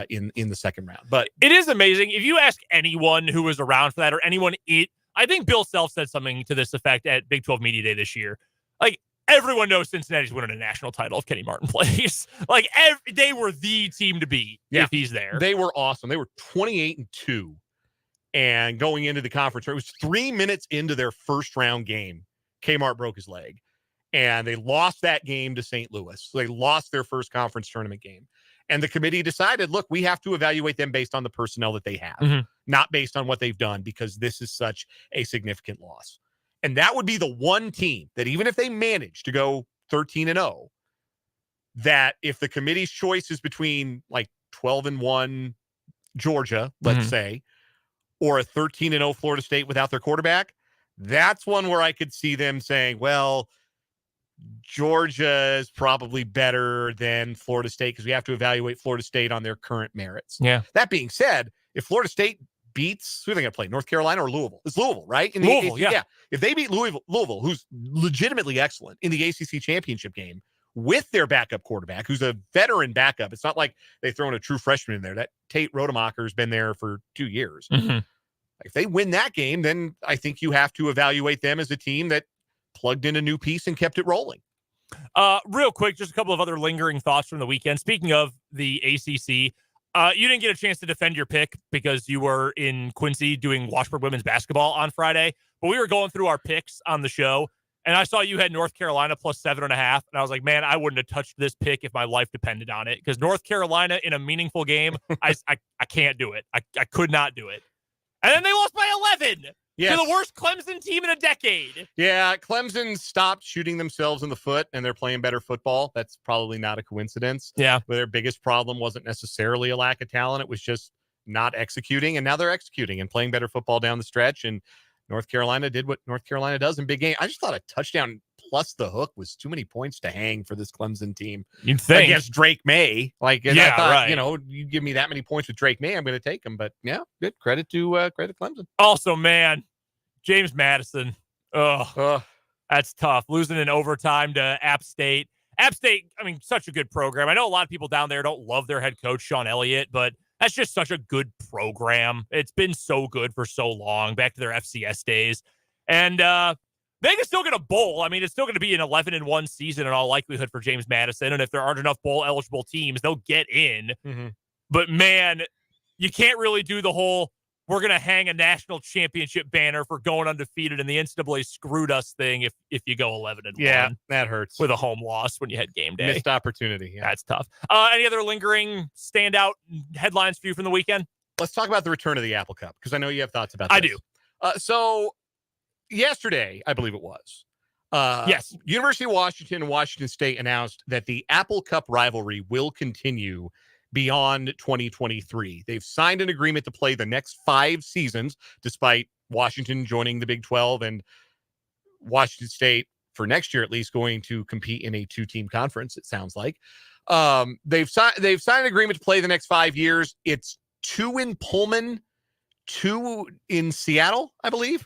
[SPEAKER 3] in the second round. But
[SPEAKER 2] it is amazing. If you ask anyone who was around for that, or anyone, I think Bill Self said something to this effect at Big 12 Media Day this year. Like, everyone knows Cincinnati's winning a national title if Kenny Martin plays. Like, they were the team to beat if he's there.
[SPEAKER 3] They were awesome. They were 28-2. And going into the conference, it was 3 minutes into their first round game, Kmart broke his leg. And they lost that game to St. Louis. So they lost their first conference tournament game. And the committee decided, look, we have to evaluate them based on the personnel that they have,
[SPEAKER 2] Mhm.
[SPEAKER 3] not based on what they've done, because this is such a significant loss. And that would be the one team that, even if they manage to go 13-0, that if the committee's choice is between like 12-1 Georgia, let's say, or a 13-0 Florida State without their quarterback, that's one where I could see them saying, well, Georgia is probably better than Florida State because we have to evaluate Florida State on their current merits.
[SPEAKER 2] Yeah.
[SPEAKER 3] That being said, if Florida State beats, who are they going to play? North Carolina or Louisville? It's Louisville, right? In the
[SPEAKER 2] Louisville,
[SPEAKER 3] ACC,
[SPEAKER 2] yeah.
[SPEAKER 3] If they beat Louisville, who's legitimately excellent in the ACC championship game with their backup quarterback, who's a veteran backup. It's not like they throw in a true freshman in there. That Tate Rodemacher's been there for 2 years.
[SPEAKER 2] Mhm.
[SPEAKER 3] If they win that game, then I think you have to evaluate them as a team that plugged in a new piece and kept it rolling.
[SPEAKER 2] Real quick, just a couple of other lingering thoughts from the weekend. Speaking of the ACC, you didn't get a chance to defend your pick because you were in Quincy doing Washburn women's basketball on Friday, but we were going through our picks on the show, and I saw you had North Carolina plus 7.5, and I was like, man, I wouldn't have touched this pick if my life depended on it, because North Carolina in a meaningful game, I can't do it. I could not do it. And then they lost by 11
[SPEAKER 3] Yes.
[SPEAKER 2] to the worst Clemson team in a decade.
[SPEAKER 3] Yeah, Clemson stopped shooting themselves in the foot, and they're playing better football. That's probably not a coincidence.
[SPEAKER 2] Yeah.
[SPEAKER 3] But their biggest problem wasn't necessarily a lack of talent. It was just not executing, and now they're executing and playing better football down the stretch. And North Carolina did what North Carolina does in big game. I just thought a touchdown plus the hook was too many points to hang for this Clemson team.
[SPEAKER 2] You'd think.
[SPEAKER 3] Against Drake May. Like, and
[SPEAKER 2] Yeah,
[SPEAKER 3] I thought,
[SPEAKER 2] right.
[SPEAKER 3] you know, you give me that many points with Drake May, I'm going to take them. But yeah, good credit to Clemson.
[SPEAKER 2] Also, man, James Madison. Oh, that's tough. Losing in overtime to App State. App State, I mean, such a good program. I know a lot of people down there don't love their head coach, Sean Elliott, but that's just such a good program. It's been so good for so long, back to their FCS days. And they can still get a bowl. I mean, it's still going to be an 11-1 season in all likelihood for James Madison. And if there aren't enough bowl-eligible teams, they'll get in.
[SPEAKER 3] Mm-hmm.
[SPEAKER 2] But, man, you can't really do the whole, we're going to hang a national championship banner for going undefeated and the NCAA screwed us thing if you go 11-1.
[SPEAKER 3] Yeah, that hurts.
[SPEAKER 2] With a home loss when you had game day.
[SPEAKER 3] Missed opportunity. Yeah.
[SPEAKER 2] That's tough. Any other lingering standout headlines for you from the weekend?
[SPEAKER 3] Let's talk about the return of the Apple Cup, because I know you have thoughts about this.
[SPEAKER 2] I do.
[SPEAKER 3] So yesterday, I believe it was,
[SPEAKER 2] yes,
[SPEAKER 3] University of Washington and Washington State announced that the Apple Cup rivalry will continue beyond 2023. They've signed an agreement to play the next 5 seasons, despite Washington joining the Big 12 and Washington State, for next year at least, going to compete in a 2-team conference, it sounds like. They've signed an agreement to play the next 5 years. It's 2 in Pullman, 2 in Seattle, I believe.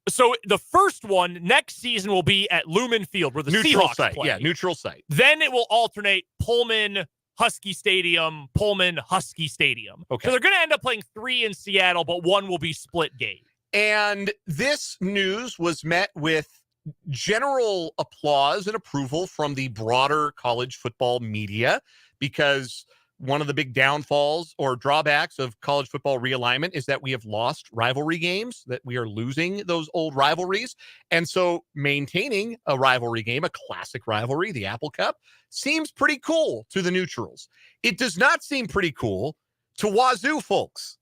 [SPEAKER 2] So the first one next season will be at Lumen Field, where the
[SPEAKER 3] neutral
[SPEAKER 2] Seahawks
[SPEAKER 3] site.
[SPEAKER 2] play.
[SPEAKER 3] Yeah, neutral site.
[SPEAKER 2] Then it will alternate Pullman, Husky Stadium, Pullman, Husky Stadium.
[SPEAKER 3] Okay.
[SPEAKER 2] So they're going to end up playing 3 in Seattle, but 1 will be split gate.
[SPEAKER 3] And this news was met with general applause and approval from the broader college football media, because one of the big downfalls or drawbacks of college football realignment is that we have lost rivalry games, that we are losing those old rivalries. And so maintaining a rivalry game, a classic rivalry, the Apple Cup, seems pretty cool to the neutrals. It does not seem pretty cool to Wazoo folks,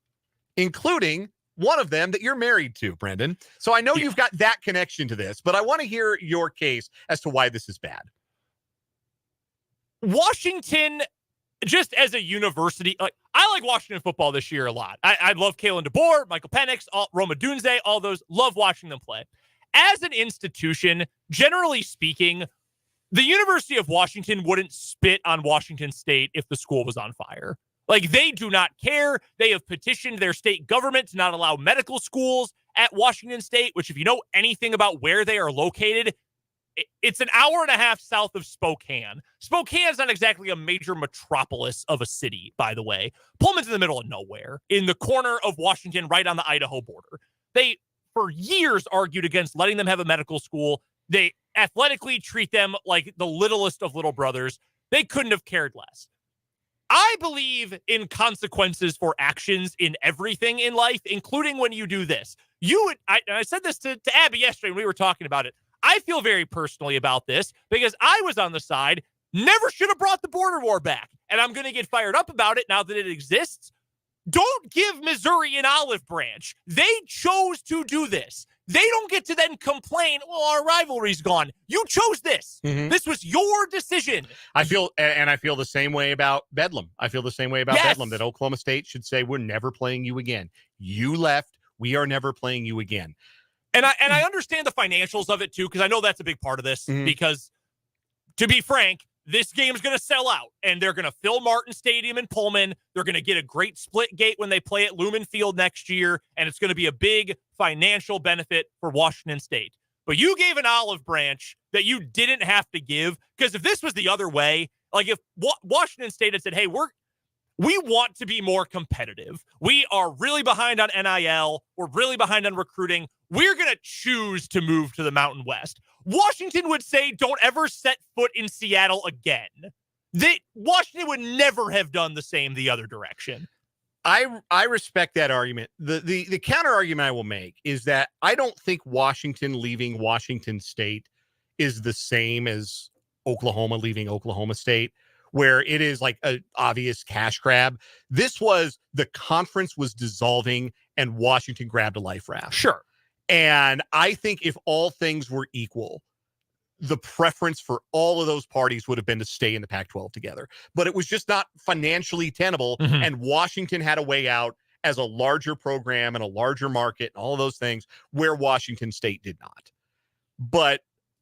[SPEAKER 3] including one of them that you're married to, Brendan. So I know you've got that connection to this, but I want to hear your case as to why this is bad.
[SPEAKER 2] Washington, just as a university, I like Washington football this year a lot. I love Kalen DeBoer, Michael Penix, Roma Dunze, all those. Love watching them play. As an institution, generally speaking, the University of Washington wouldn't spit on Washington State if the school was on fire. Like, they do not care. They have petitioned their state government to not allow medical schools at Washington State, which, if you know anything about where they are located, it's an hour and a half south of Spokane. Spokane's not exactly a major metropolis of a city, by the way. Pullman's in the middle of nowhere, in the corner of Washington, right on the Idaho border. They, for years, argued against letting them have a medical school. They athletically treat them like the littlest of little brothers. They couldn't have cared less. I believe in consequences for actions in everything in life, including when you do this. I said this to Abby yesterday when we were talking about it. I feel very personally about this because I was on the side. never should have brought the border war back. And I'm going to get fired up about it now that it exists. Don't give Missouri an olive branch. They chose to do this. They don't get to then complain, well, our rivalry's gone. You chose this.
[SPEAKER 3] Mhm.
[SPEAKER 2] This was your decision.
[SPEAKER 3] I feel the same way about Bedlam. I feel the same way about
[SPEAKER 2] Yes.
[SPEAKER 3] Bedlam, that Oklahoma State should say, we're never playing you again. You left. We are never playing you again.
[SPEAKER 2] And I understand the financials of it too, because I know that's a big part of this.
[SPEAKER 3] Mhm.
[SPEAKER 2] Because to be frank, this game's going to sell out, and they're going to fill Martin Stadium in Pullman. They're going to get a great split gate when they play at Lumen Field next year, and it's going to be a big financial benefit for Washington State. But you gave an olive branch that you didn't have to give, because if this was the other way, like if Washington State had said, hey, we want to be more competitive. We are really behind on NIL. We're really behind on recruiting. We're going to choose to move to the Mountain West. Washington would say, don't ever set foot in Seattle again. Washington would never have done the same the other direction.
[SPEAKER 3] I respect that argument. The counter argument I will make is that I don't think Washington leaving Washington State is the same as Oklahoma leaving Oklahoma State, where it is like an obvious cash grab. This was, the conference was dissolving and Washington grabbed a life raft.
[SPEAKER 2] Sure.
[SPEAKER 3] And I think if all things were equal, the preference for all of those parties would have been to stay in the Pac-12 together. But it was just not financially tenable.
[SPEAKER 2] Mhm.
[SPEAKER 3] And Washington had a way out as a larger program and a larger market and all of those things, where Washington State did not. But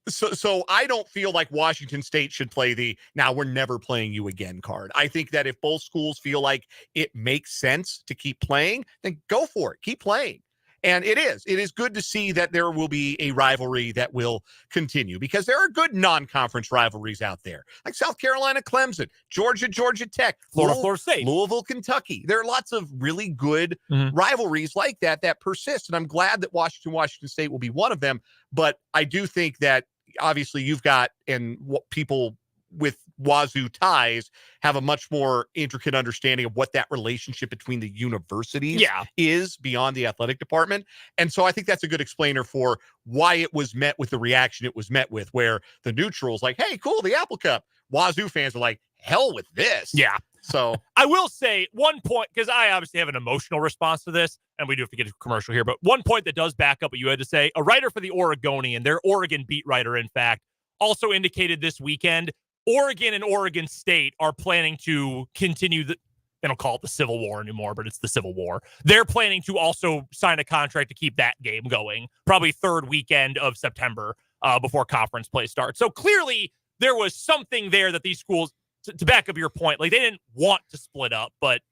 [SPEAKER 3] so I don't feel like Washington State should play the now we're never playing you again card. I think that if both schools feel like it makes sense to keep playing, then go for it. Keep playing. And it is good to see that there will be a rivalry that will continue, because there are good non-conference rivalries out there, like South Carolina, Clemson, Georgia, Georgia Tech,
[SPEAKER 2] Florida State,
[SPEAKER 3] Louisville, Kentucky. There are lots of really good rivalries like that persist. And I'm glad that Washington State will be one of them. But I do think that obviously you've got, and what people with Wazoo ties have a much more intricate understanding of what that relationship between the universities is beyond the athletic department. And so I think that's a good explainer for why it was met with the reaction it was met with, where the neutrals like, hey, cool, the Apple Cup. Wazoo fans were like, hell with this.
[SPEAKER 2] Yeah.
[SPEAKER 3] So
[SPEAKER 2] I will say one point, because I obviously have an emotional response to this, and we do have to get a commercial here, but one point that does back up what you had to say, a writer for the Oregonian, their Oregon beat writer, in fact, also indicated this weekend Oregon and Oregon State are planning to continue they don't call it the Civil War anymore, but it's the Civil War. They're planning to also sign a contract to keep that game going, probably third weekend of September before conference play starts. So clearly there was something there that these schools, to back up your point, like they didn't want to split up, but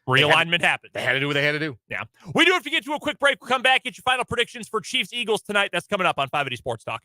[SPEAKER 2] realignment happened.
[SPEAKER 3] They had to do what they had to do.
[SPEAKER 2] Yeah. We do have to get to a quick break. We'll come back, get your final predictions for Chiefs-Eagles tonight. That's coming up on 580 Sports Talk.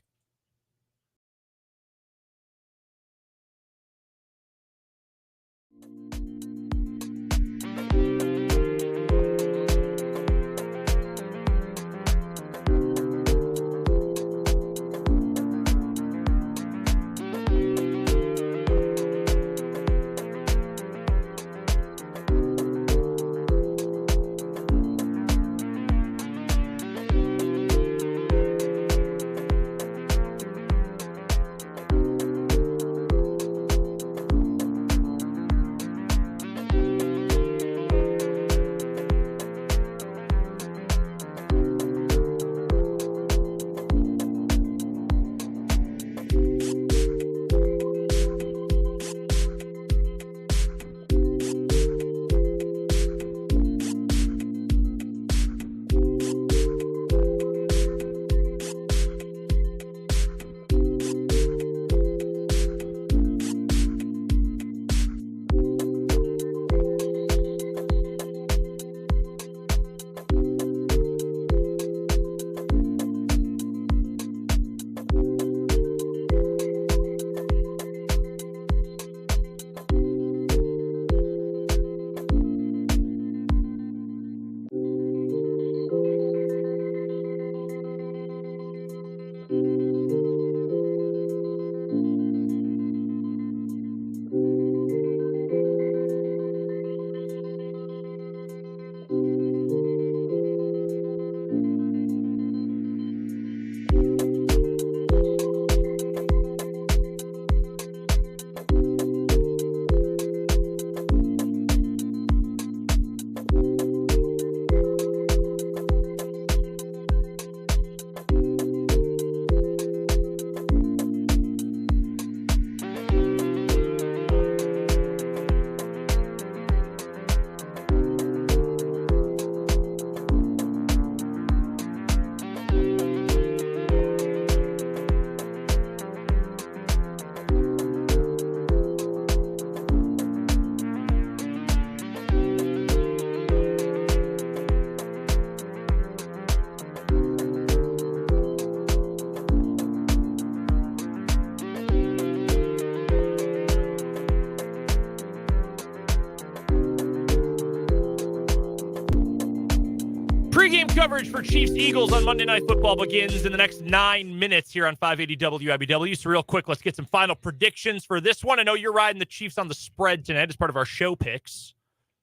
[SPEAKER 2] Pre-game coverage for Chiefs-Eagles on Monday Night Football begins in the next 9 minutes here on 580 WIBW. So real quick, let's get some final predictions for this one. I know you're riding the Chiefs on the spread tonight as part of our show picks.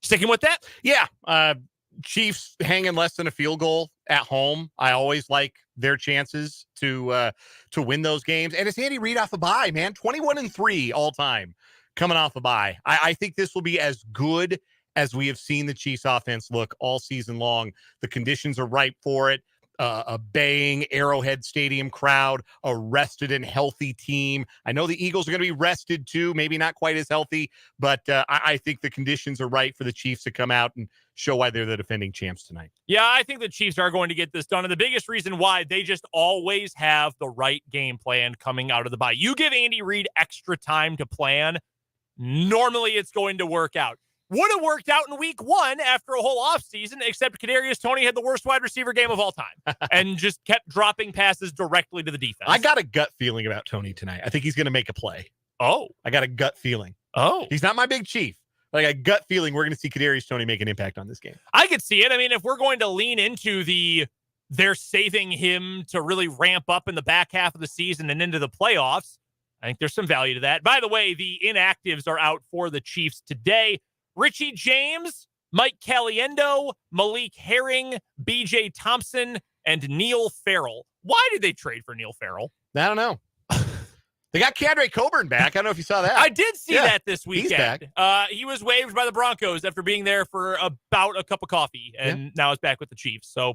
[SPEAKER 2] Sticking with that?
[SPEAKER 3] Yeah. Chiefs hanging less than a field goal at home. I always like their chances to win those games. And it's Andy Reid off a bye, man. 21-3 all time coming off a bye. I think this will be as good as we have seen the Chiefs offense look all season long. The conditions are ripe for it. A baying Arrowhead Stadium crowd, a rested and healthy team. I know the Eagles are going to be rested too, maybe not quite as healthy, but I think the conditions are right for the Chiefs to come out and show why they're the defending champs tonight.
[SPEAKER 2] Yeah, I think the Chiefs are going to get this done. And the biggest reason why, they just always have the right game plan coming out of the bye. You give Andy Reid extra time to plan, normally it's going to work out. Would have worked out in week 1 after a whole offseason, except Kadarius Toney had the worst wide receiver game of all time and just kept dropping passes directly to the defense.
[SPEAKER 3] I got a gut feeling about Toney tonight. I think he's going to make a play.
[SPEAKER 2] Oh.
[SPEAKER 3] I got a gut feeling.
[SPEAKER 2] Oh.
[SPEAKER 3] He's not my big chief. Like a gut feeling we're going to see Kadarius Toney make an impact on this game.
[SPEAKER 2] I could see it. I mean, if we're going to lean into they're saving him to really ramp up in the back half of the season and into the playoffs, I think there's some value to that. By the way, the inactives are out for the Chiefs today. Richie James, Mike Caliendo, Malik Herring, BJ Thompson, and Neil Farrell. Why did they trade for Neil Farrell?
[SPEAKER 3] I don't know. They got Keandre Coburn back. I don't know if you saw that.
[SPEAKER 2] I did see that this weekend.
[SPEAKER 3] He's back.
[SPEAKER 2] He was waived by the Broncos after being there for about a cup of coffee, and now is back with the Chiefs. So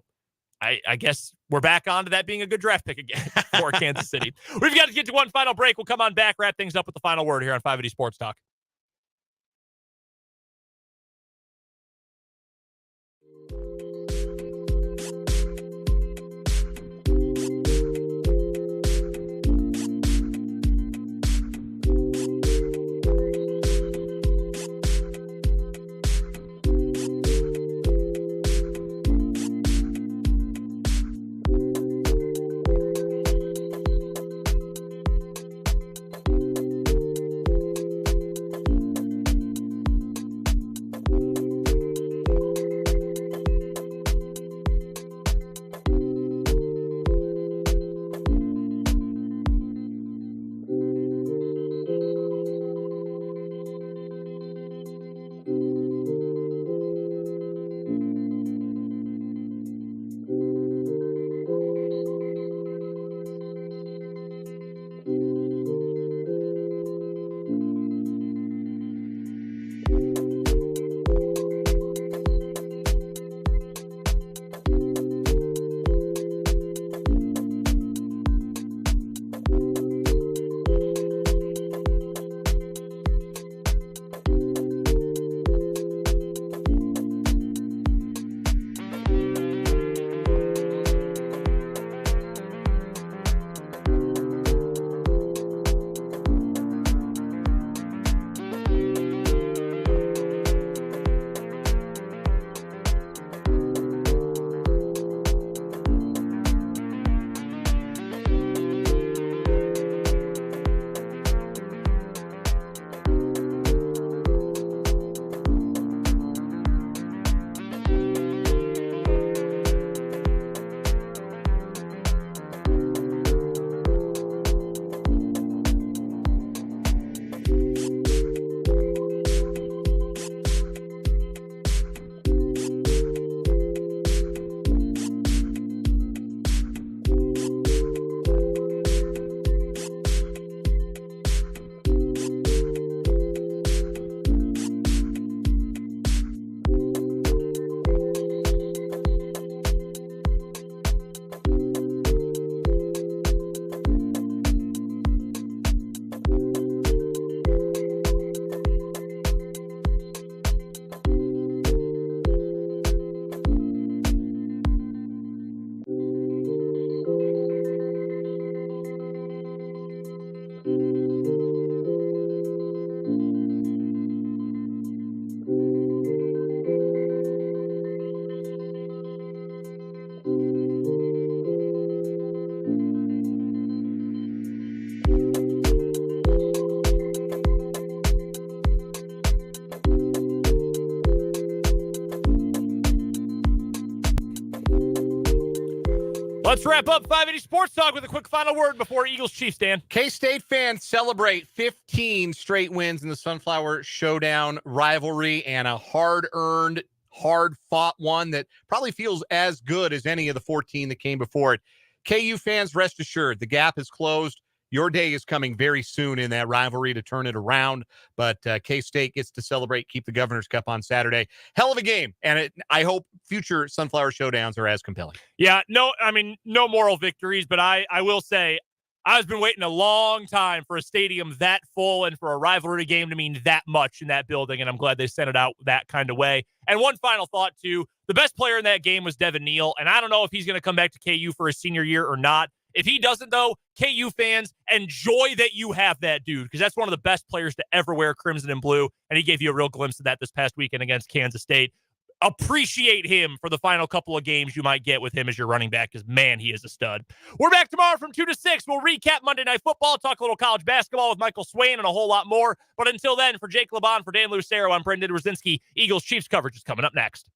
[SPEAKER 2] I guess we're back on to that being a good draft pick again for Kansas City. We've got to get to one final break. We'll come on back, wrap things up with the final word here on 580 Sports Talk. Let's wrap up 580 Sports Talk with a quick final word before Eagles-Chiefs, Dan.
[SPEAKER 3] K-State fans celebrate 15 straight wins in the Sunflower Showdown rivalry and a hard-earned, hard-fought one that probably feels as good as any of the 14 that came before it. KU fans, rest assured, the gap is closed. Your day is coming very soon in that rivalry to turn it around, but K-State gets to celebrate, keep the Governor's Cup on Saturday. Hell of a game, and I hope future Sunflower Showdowns are as compelling.
[SPEAKER 2] Yeah, no moral victories, but I will say I've been waiting a long time for a stadium that full and for a rivalry game to mean that much in that building, and I'm glad they sent it out that kind of way. And one final thought, too. The best player in that game was Devin Neal, and I don't know if he's going to come back to KU for his senior year or not. If he doesn't, though, KU fans, enjoy that you have that dude, because that's one of the best players to ever wear crimson and blue, and he gave you a real glimpse of that this past weekend against Kansas State. Appreciate him for the final couple of games you might get with him as your running back, because, man, he is a stud. We're back tomorrow from 2 to 6. We'll recap Monday Night Football, talk a little college basketball with Michael Swain, and a whole lot more. But until then, for Jake LeBon, for Dan Lucero, I'm Brendan Rosinski. Eagles-Chiefs coverage is coming up next.